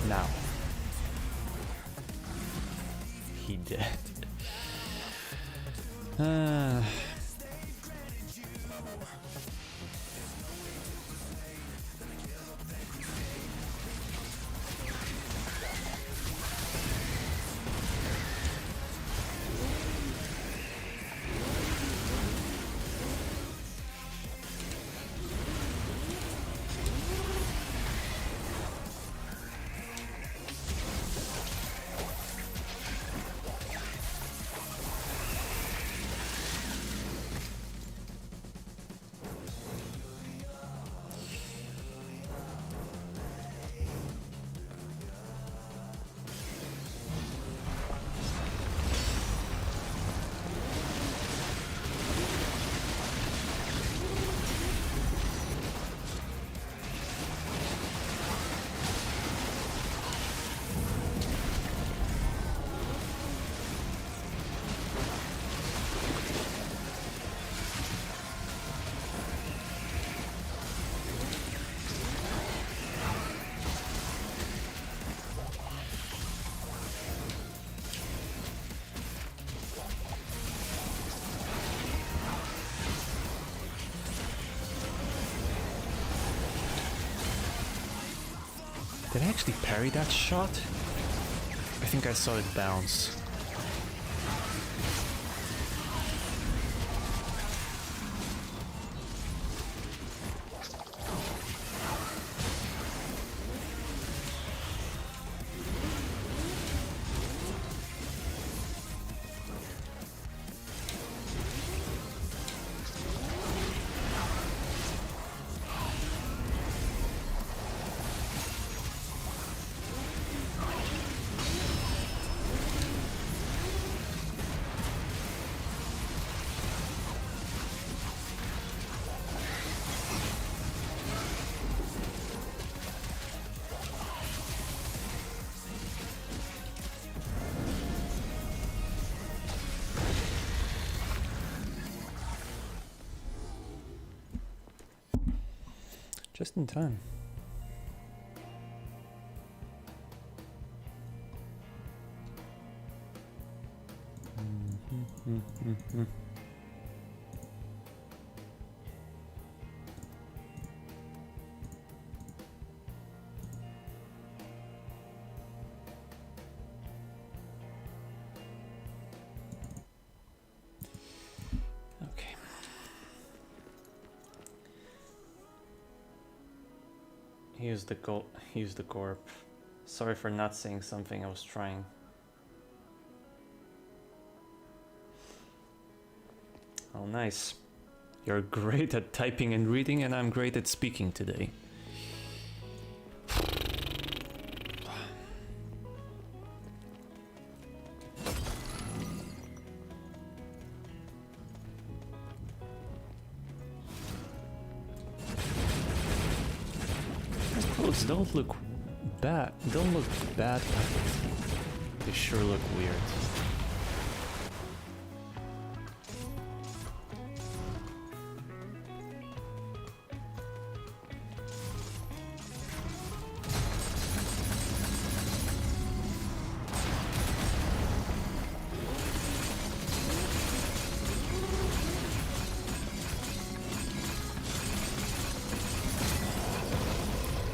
Now he dead. Did I actually parry that shot? I think I saw it bounce. Just in time. Okay. Here's the Gorp. Sorry for not saying something, I was trying. Oh, nice. You're great at typing and reading, and I'm great at speaking today. Don't look bad. Don't look bad, but they sure look weird.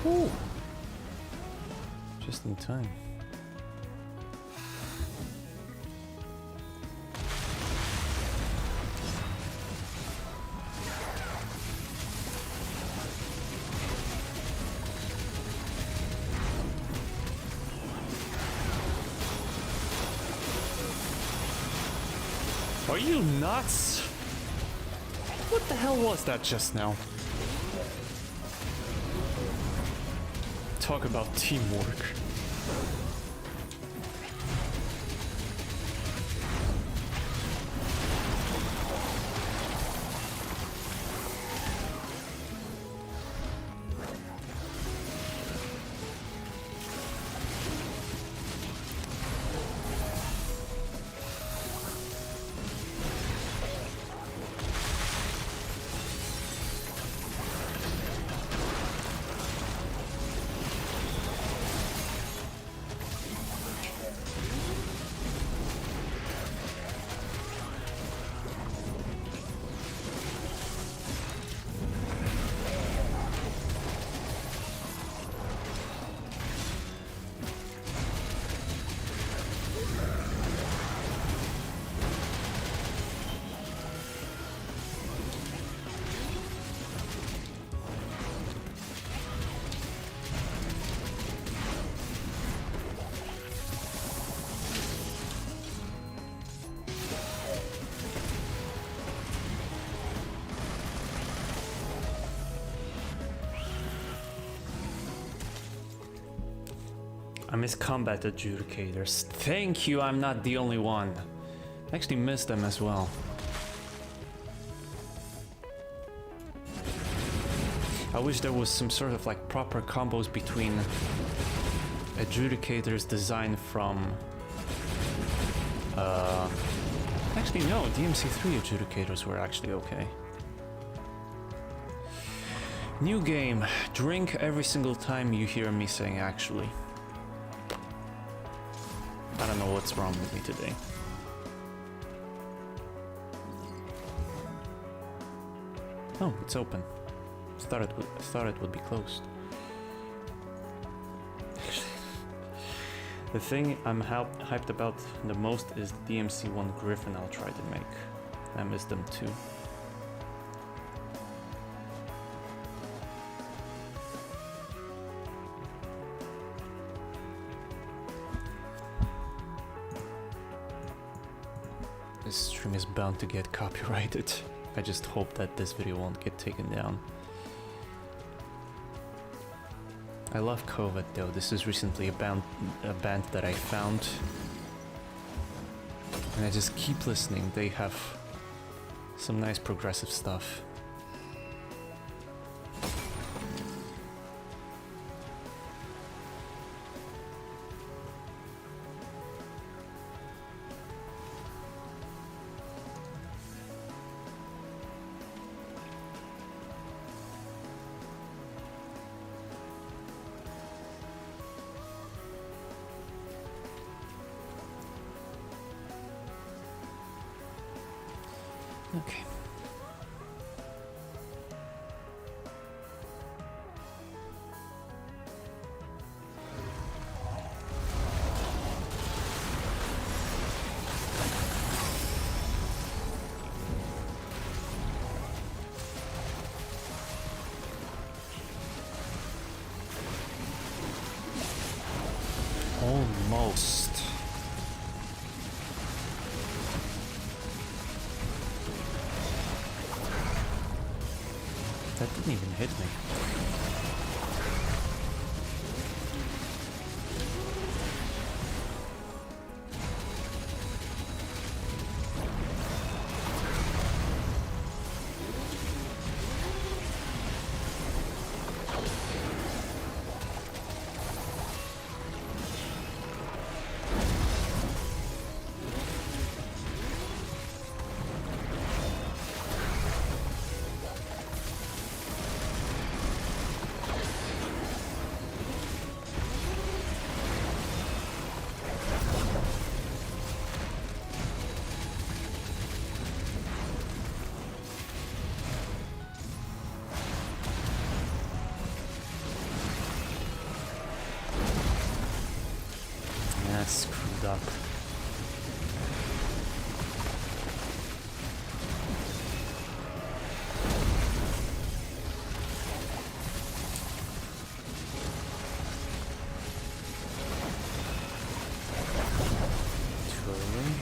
Ooh. Just in time. Are you nuts? What the hell was that just now? Talk about teamwork. I miss combat adjudicators. Thank you, I'm not the only one. I actually miss them as well. I wish there was some sort of like proper combos between adjudicators designed from... Actually no, DMC3 adjudicators were actually okay. New game. Drink every single time you hear me saying actually. I don't know what's wrong with me today. Oh, it's open. Thought it would be closed. The thing I'm hyped about the most is the DMC1 Griffin I'll try to make. I miss them too. This stream is bound to get copyrighted. I just hope that this video won't get taken down. I love COVID though. This is recently a band that I found. And I just keep listening. They have some nice progressive stuff. Okay. Almost. That didn't even hit me. Screwed up. Too early.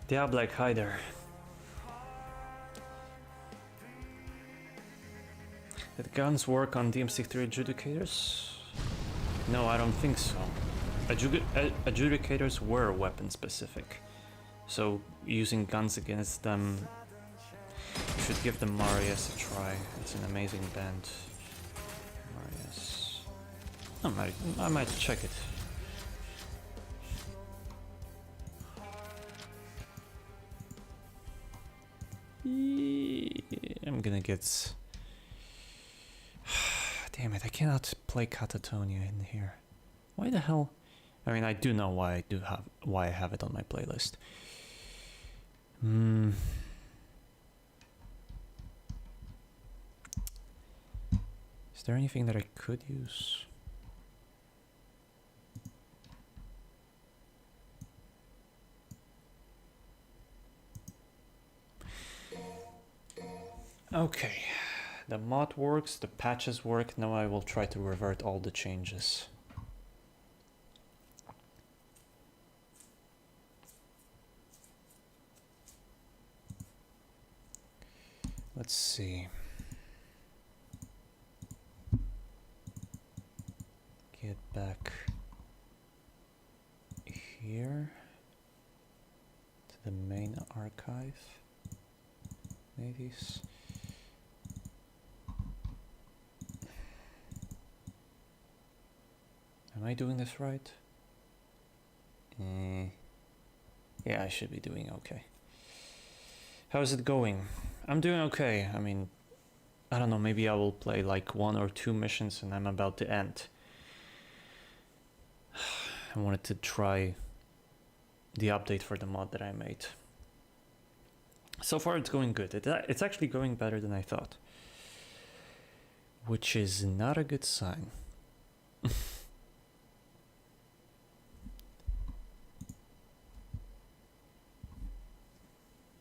Diablo, hi there. Did guns work on DMC3 adjudicators? No, I don't think so. Adjudicators were weapon specific, so using guns against them, you should give them Marius a try. It's an amazing band. Marius. I might check it. I'm gonna get... Damn it, I cannot play Catatonia in here. Why the hell? I mean, I do know why I have it on my playlist. Is there anything that I could use? Okay, the mod works, the patches work. Now I will try to revert all the changes. Let's see. Get back here to the main archive. Maybe. Am I doing this right? Yeah, I should be doing okay. How is it going? I'm doing okay. I mean, I don't know, maybe I will play like 1 or 2 missions and I'm about to end. I wanted to try the update for the mod that I made. So far it's going good. It's actually going better than I thought, which is not a good sign.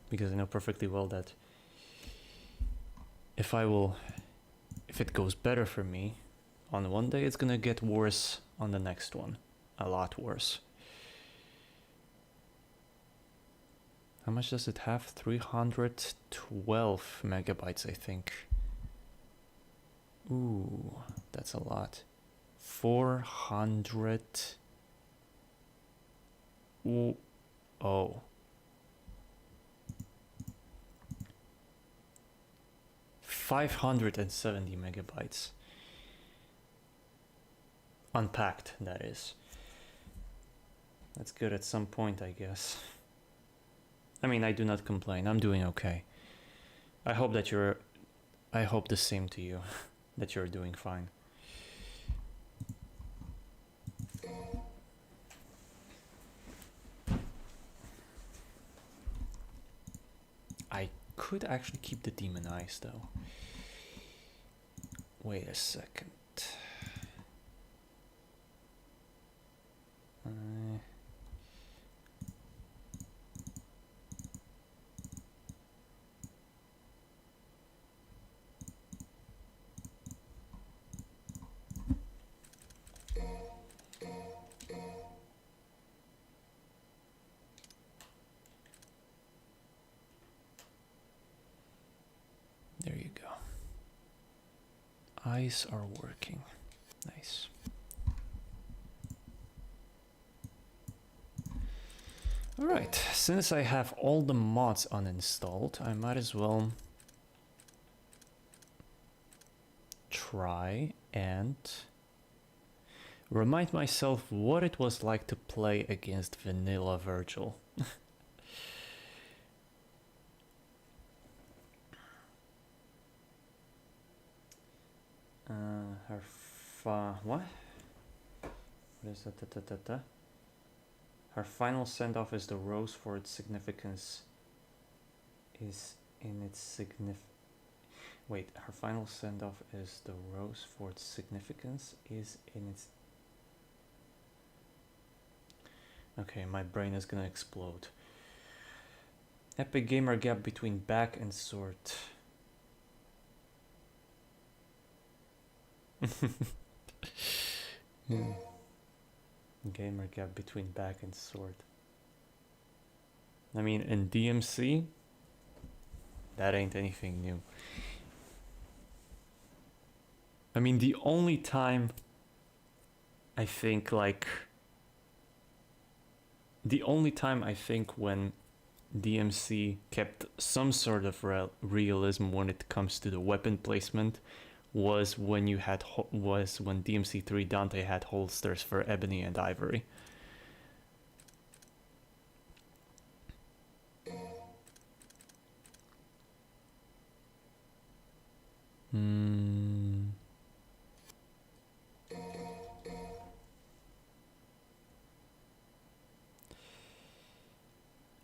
Because I know perfectly well that if it goes better for me on one day, it's gonna get worse on the next one. A lot worse. How much does it have? 312 megabytes, I think. Ooh, that's a lot. 400. Ooh. Oh. 570 megabytes. Unpacked, that is. That's good at some point, I guess. I mean, I do not complain. I'm doing okay. I hope the same to you, that you're doing fine. I could actually keep the demon eyes though. Wait a second. There you go. Eyes are working. Nice. Alright, since I have all the mods uninstalled, I might as well try and remind myself what it was like to play against vanilla Virgil. What? What is that? Her final send-off is the rose for its significance is in its Wait, her final send-off is the rose for its significance is in its... Okay, my brain is gonna explode. Epic gamer gap between back and sword. Yeah. Gamer gap between back and sword. I mean, in DMC, that ain't anything new. I mean, the only time I think when DMC kept some sort of realism when it comes to the weapon placement was when DMC3 Dante had holsters for Ebony and Ivory.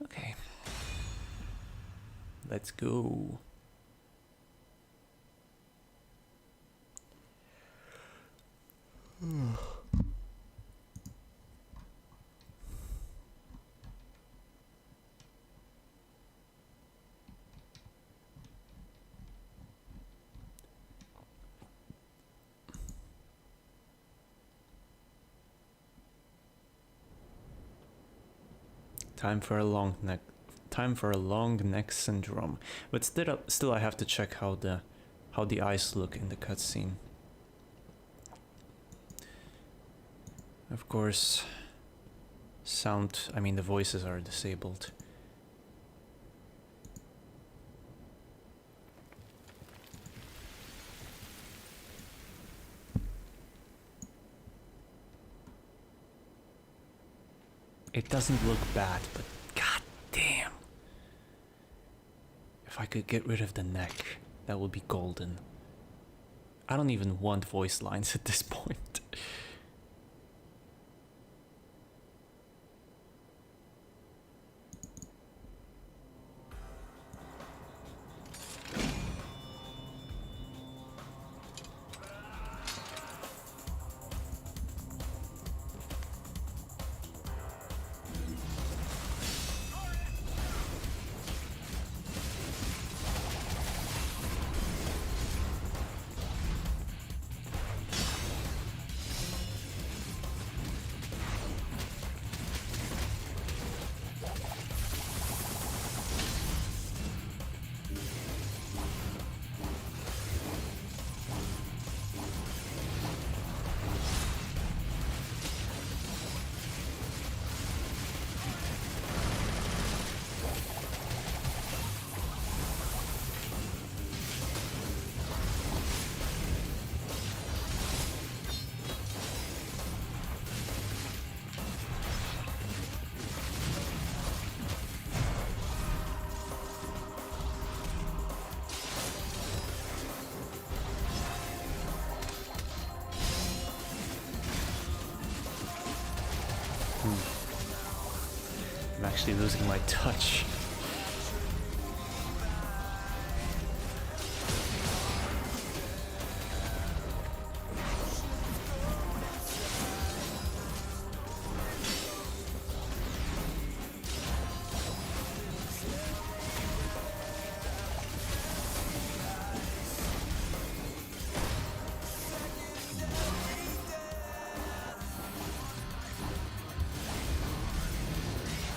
Okay. Let's go. Time for a long neck syndrome. But still I have to check how the eyes look in the cutscene. Of course, the voices are disabled. It doesn't look bad, but god damn. If I could get rid of the neck, that would be golden. I don't even want voice lines at this point. I'm actually losing my touch.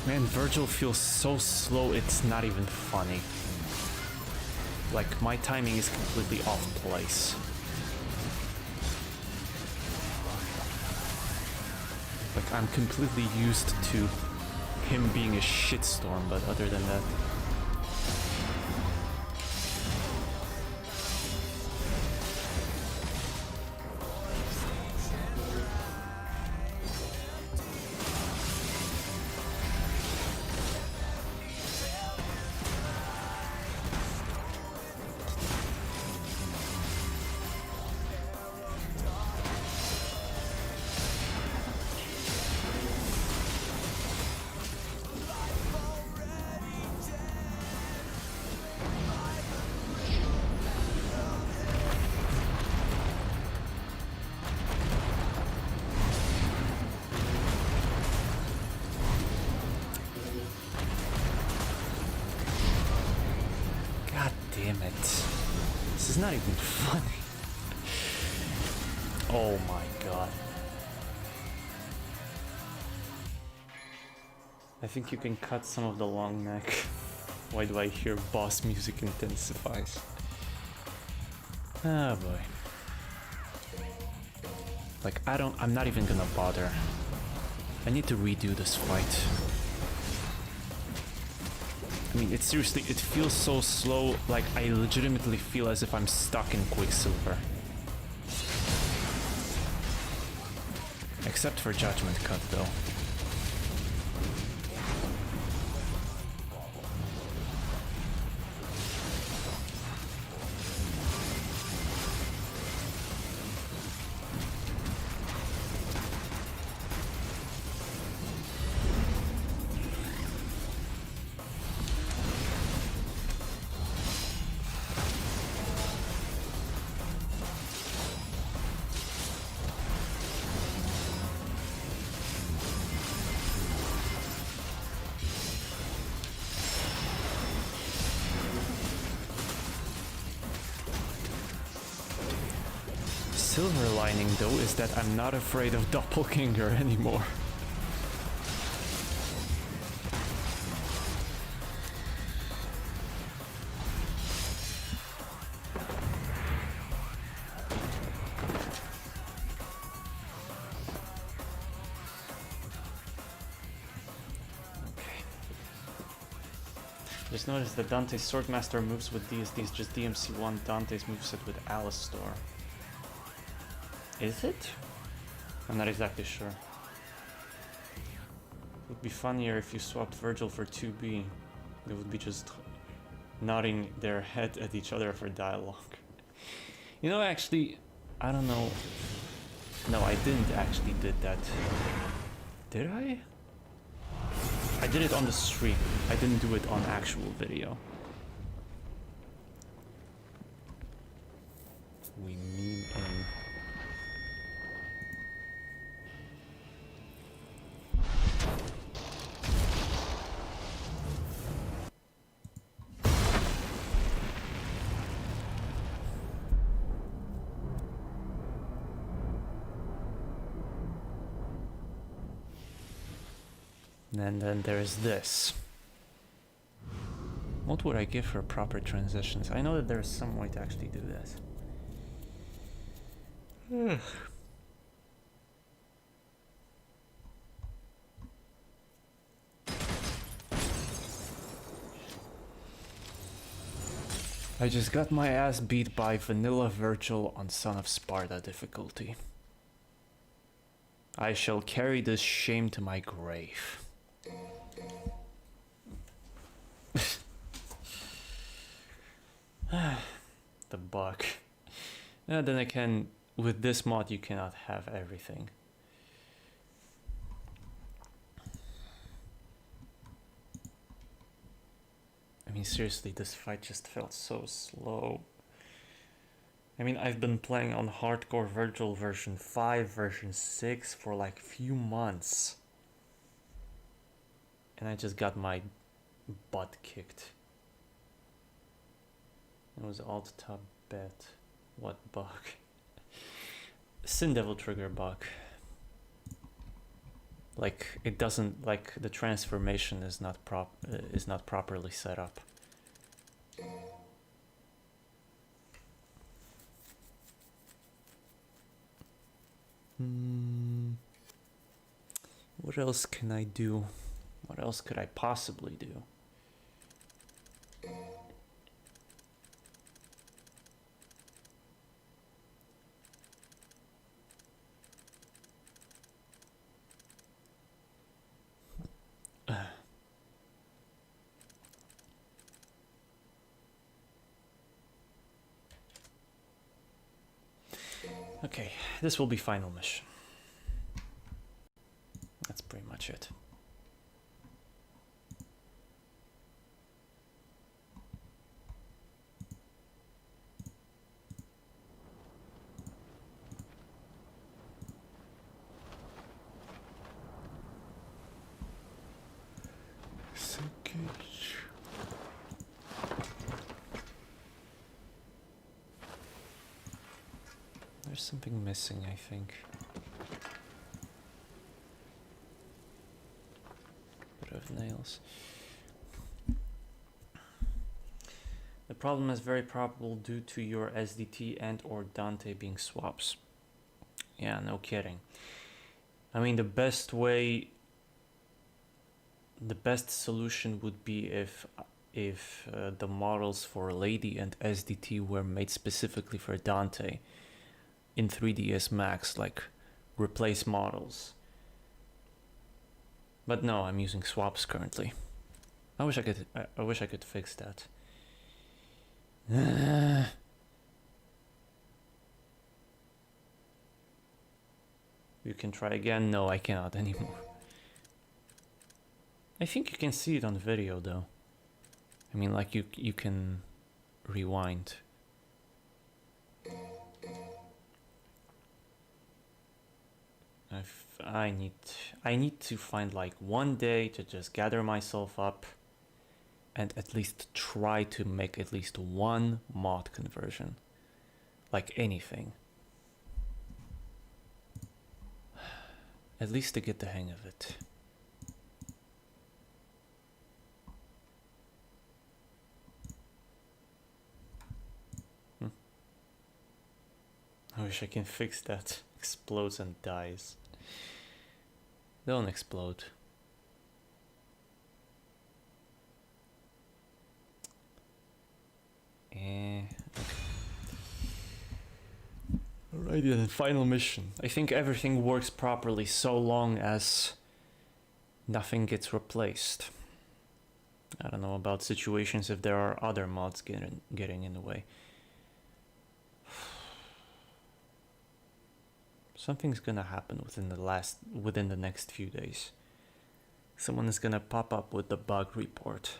Man, Virgil feels so slow, it's not even funny. Like, my timing is completely off place. Like, I'm completely used to him being a shitstorm, but other than that... Damn it. This is not even funny. Oh my god. I think you can cut some of the long neck. Why do I hear boss music intensifies? Oh boy. Like, I'm not even gonna bother. I need to redo this fight. I mean, it seriously, it feels so slow, like I legitimately feel as if I'm stuck in Quicksilver. Except for Judgment Cut, though. Silver lining, though, is that I'm not afraid of Doppelganger anymore. Just notice that Dante's Swordmaster moves with these just DMC1, Dante's moveset with Alistar. Is it? I'm not exactly sure. It would be funnier if you swapped Virgil for 2B. They would be just nodding their head at each other for dialogue. You know, actually, I don't know. No, I didn't actually did that. Did I? I did it on the stream. I didn't do it on actual video. We meme in. And then there's this. What would I give for proper transitions? I know that there's some way to actually do this. I just got my ass beat by Vanilla Virgil on Son of Sparta difficulty. I shall carry this shame to my grave. The bug. Then again, with this mod you cannot have everything. I mean, seriously, this fight just felt so slow. I mean, I've been playing on Hardcore Virtual version 5, version 6 for like few months. And I just got my butt kicked. It was alt-tab bet. What bug? Sin Devil trigger bug. Like, it doesn't, like, the transformation is not properly set up. What else can I do? What else could I possibly do? Okay, this will be final mission. That's pretty much it. There's something missing, I think. Bit of nails. The problem is very probable due to your SDT and or Dante being swaps. Yeah, no kidding. I mean, the best solution would be if the models for Lady and SDT were made specifically for Dante in 3ds Max, like replace models. But no, I'm using swaps currently. I wish I could fix that. You can try again. No, I cannot anymore. I think you can see it on video though. I mean, like you can rewind. I need to find like one day to just gather myself up and at least try to make at least one mod conversion. Like anything. At least to get the hang of it. I wish I can fix that. Explodes and dies. Don't explode. Alrighty then, final mission. I think everything works properly so long as nothing gets replaced. I don't know about situations if there are other mods getting in the way. Something's gonna happen within the next few days. Someone is gonna pop up with the bug report.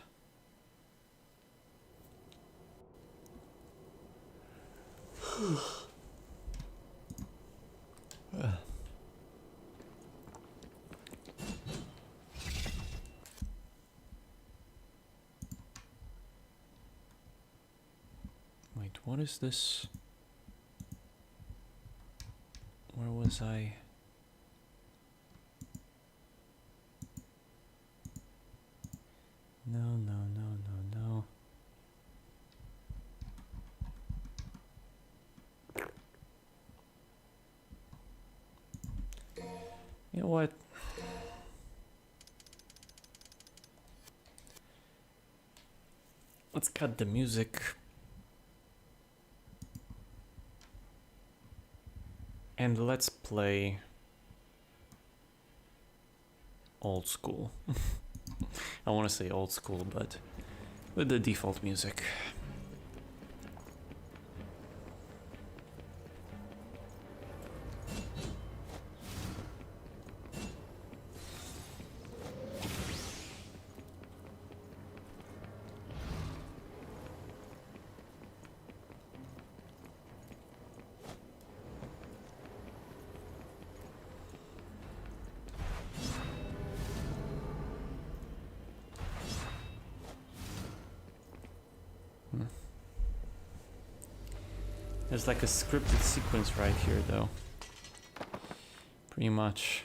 Wait, what is this? Where was I? No. You know what? Let's cut the music. And let's play old school. I want to say old school, but with the default music. There's like a scripted sequence right here though. Pretty much.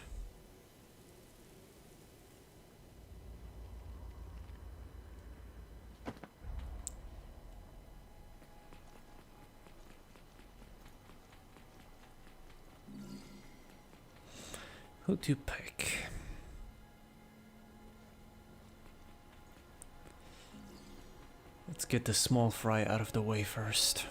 Who to pick? Let's get the small fry out of the way first.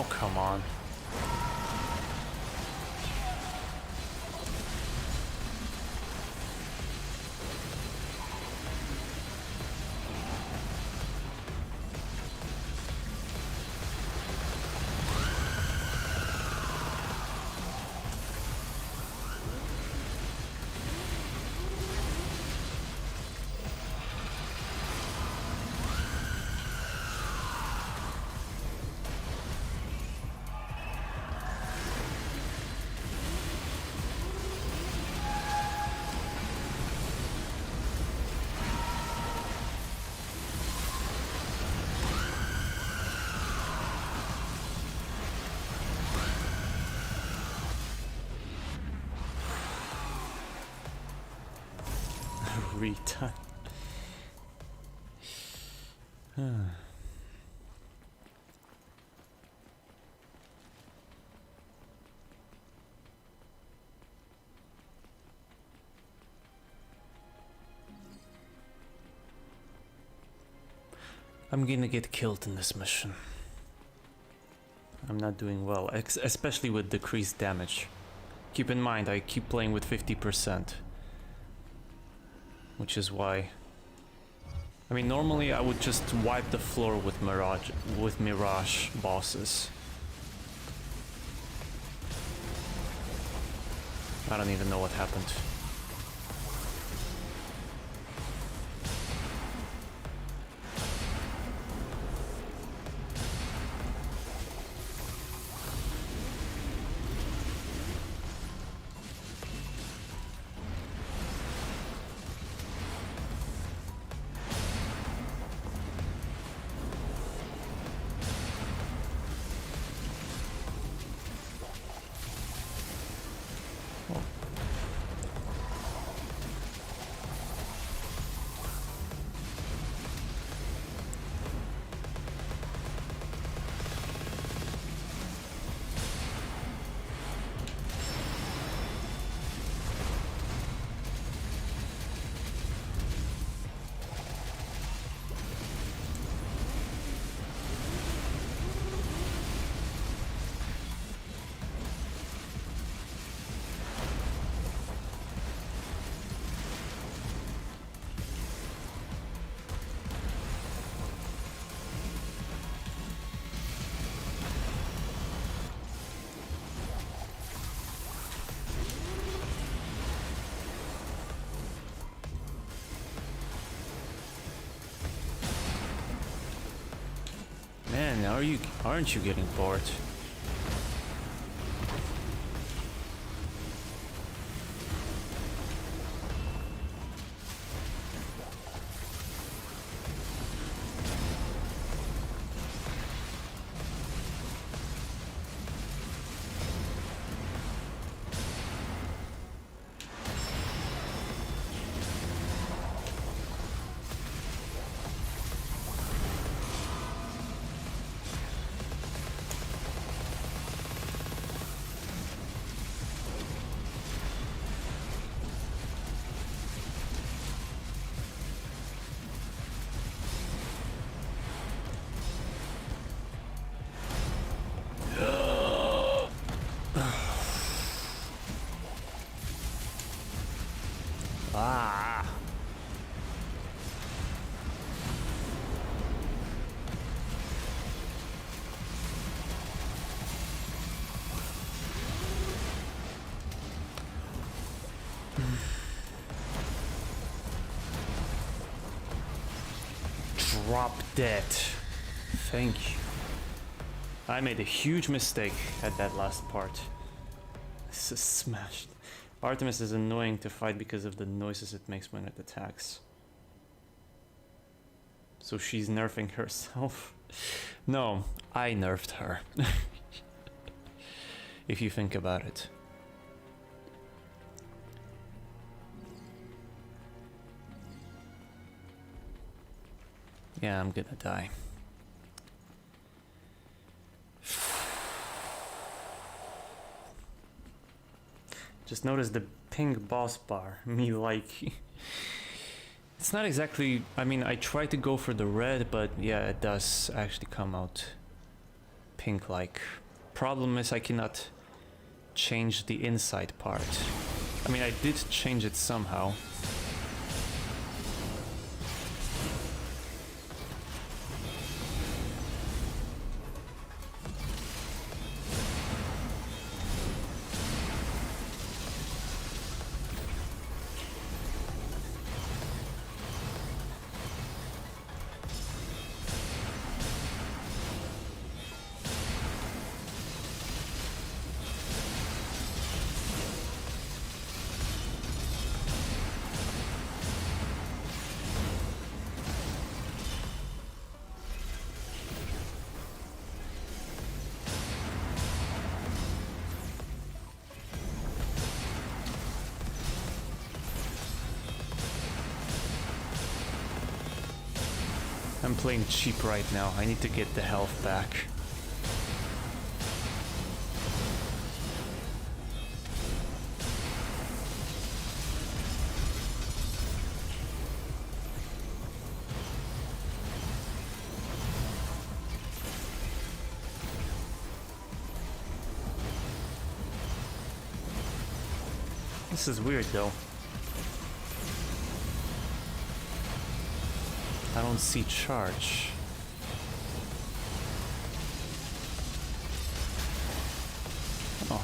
Oh, come on. Retime. I'm gonna get killed in this mission. I'm not doing well, especially with decreased damage. Keep in mind, I keep playing with 50%. Which is why... I mean, normally I would just wipe the floor with Mirage bosses. I don't even know what happened. Man, aren't you getting bored? Ah. Drop dead. Thank you. I made a huge mistake at that last part. This is smashed. Artemis is annoying to fight because of the noises it makes when it attacks. So she's nerfing herself? No, I nerfed her. If you think about it. Yeah, I'm gonna die. Just notice the pink boss bar. Me like... It's not exactly... I mean, I try to go for the red, but yeah, it does actually come out pink-like. Problem is I cannot change the inside part. I mean, I did change it somehow. I'm playing cheap right now. I need to get the health back. This is weird though. I don't see charge. Oh.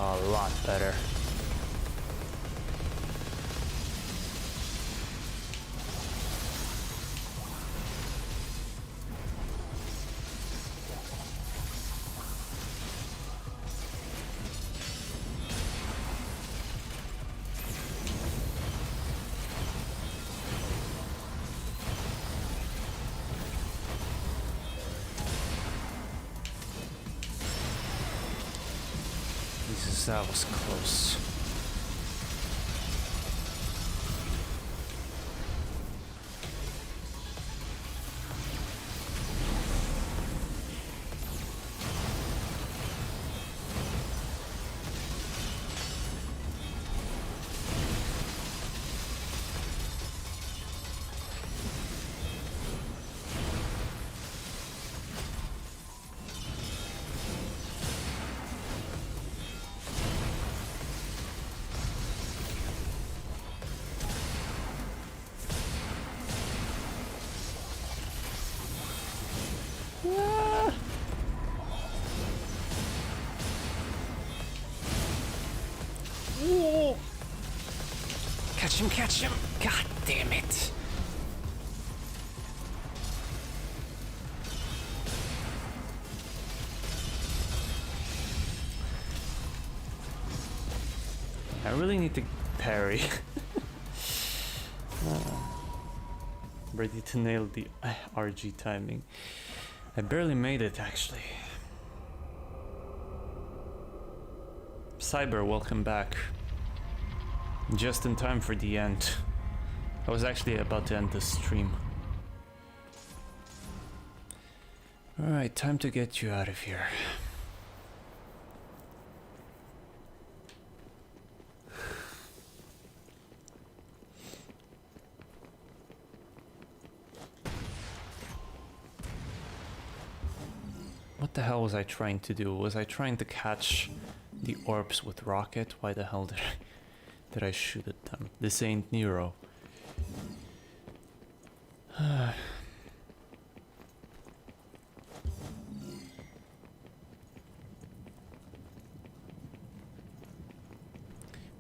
A lot better. Jesus, that was close. Whoa. Catch him, catch him! God damn it! I really need to parry. Ready to nail the RG timing. I barely made it actually. Cyber, welcome back. Just in time for the end. I was actually about to end the stream. Alright, time to get you out of here. What the hell was I trying to do? Was I trying to catch the orbs with rocket? Why the hell did I shoot at them? This ain't Nero.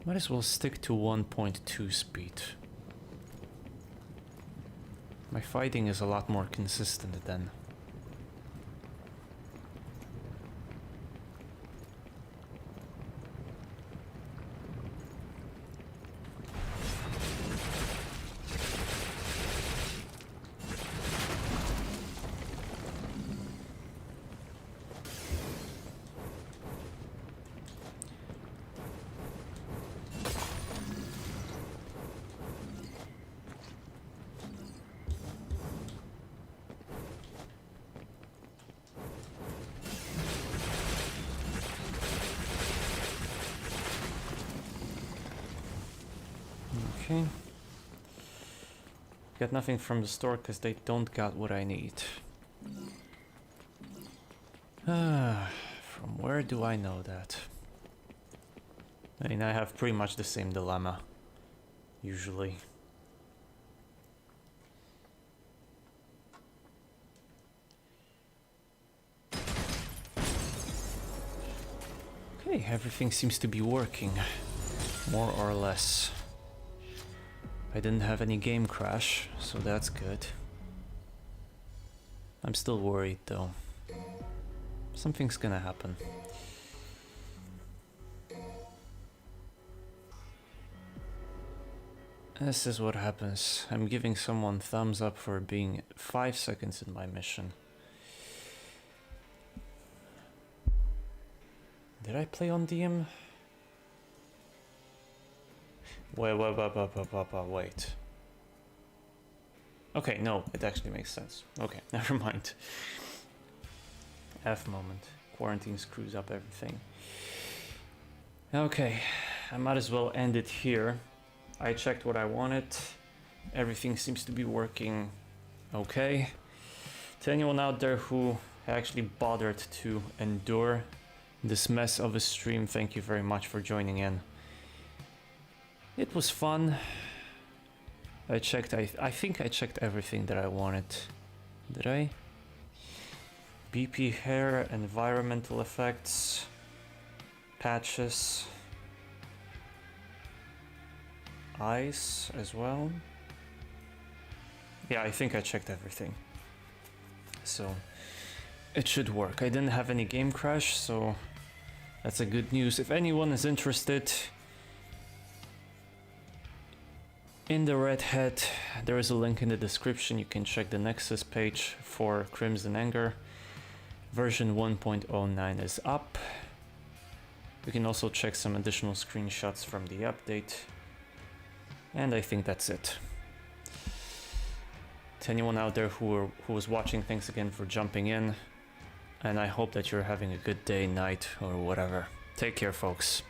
Might as well stick to 1.2 speed. My fighting is a lot more consistent then. Okay. Got nothing from the store because they don't got what I need. From where do I know that? I mean, I have pretty much the same dilemma, usually. Okay, everything seems to be working, more or less. I didn't have any game crash, so that's good. I'm still worried though. Something's gonna happen. This is what happens. I'm giving someone thumbs up for being 5 seconds in my mission. Did I play on DM? Wait. Okay, no, it actually makes sense. Okay, never mind. F moment. Quarantine screws up everything. Okay, I might as well end it here. I checked what I wanted. Everything seems to be working okay. To anyone out there who actually bothered to endure this mess of a stream, thank you very much for joining in. It was fun. I checked, I think I checked everything that I wanted. Did I? BP hair, environmental effects, patches, eyes as well. Yeah, I think I checked everything. So it should work. I didn't have any game crash, so that's a good news. If anyone is interested in the Red Hat, there is a link in the description. You can check the Nexus page for Crimson Anger. Version 1.09 is up. You can also check some additional screenshots from the update. And I think that's it. To anyone out there who was watching, thanks again for jumping in. And I hope that you're having a good day, night, or whatever. Take care, folks.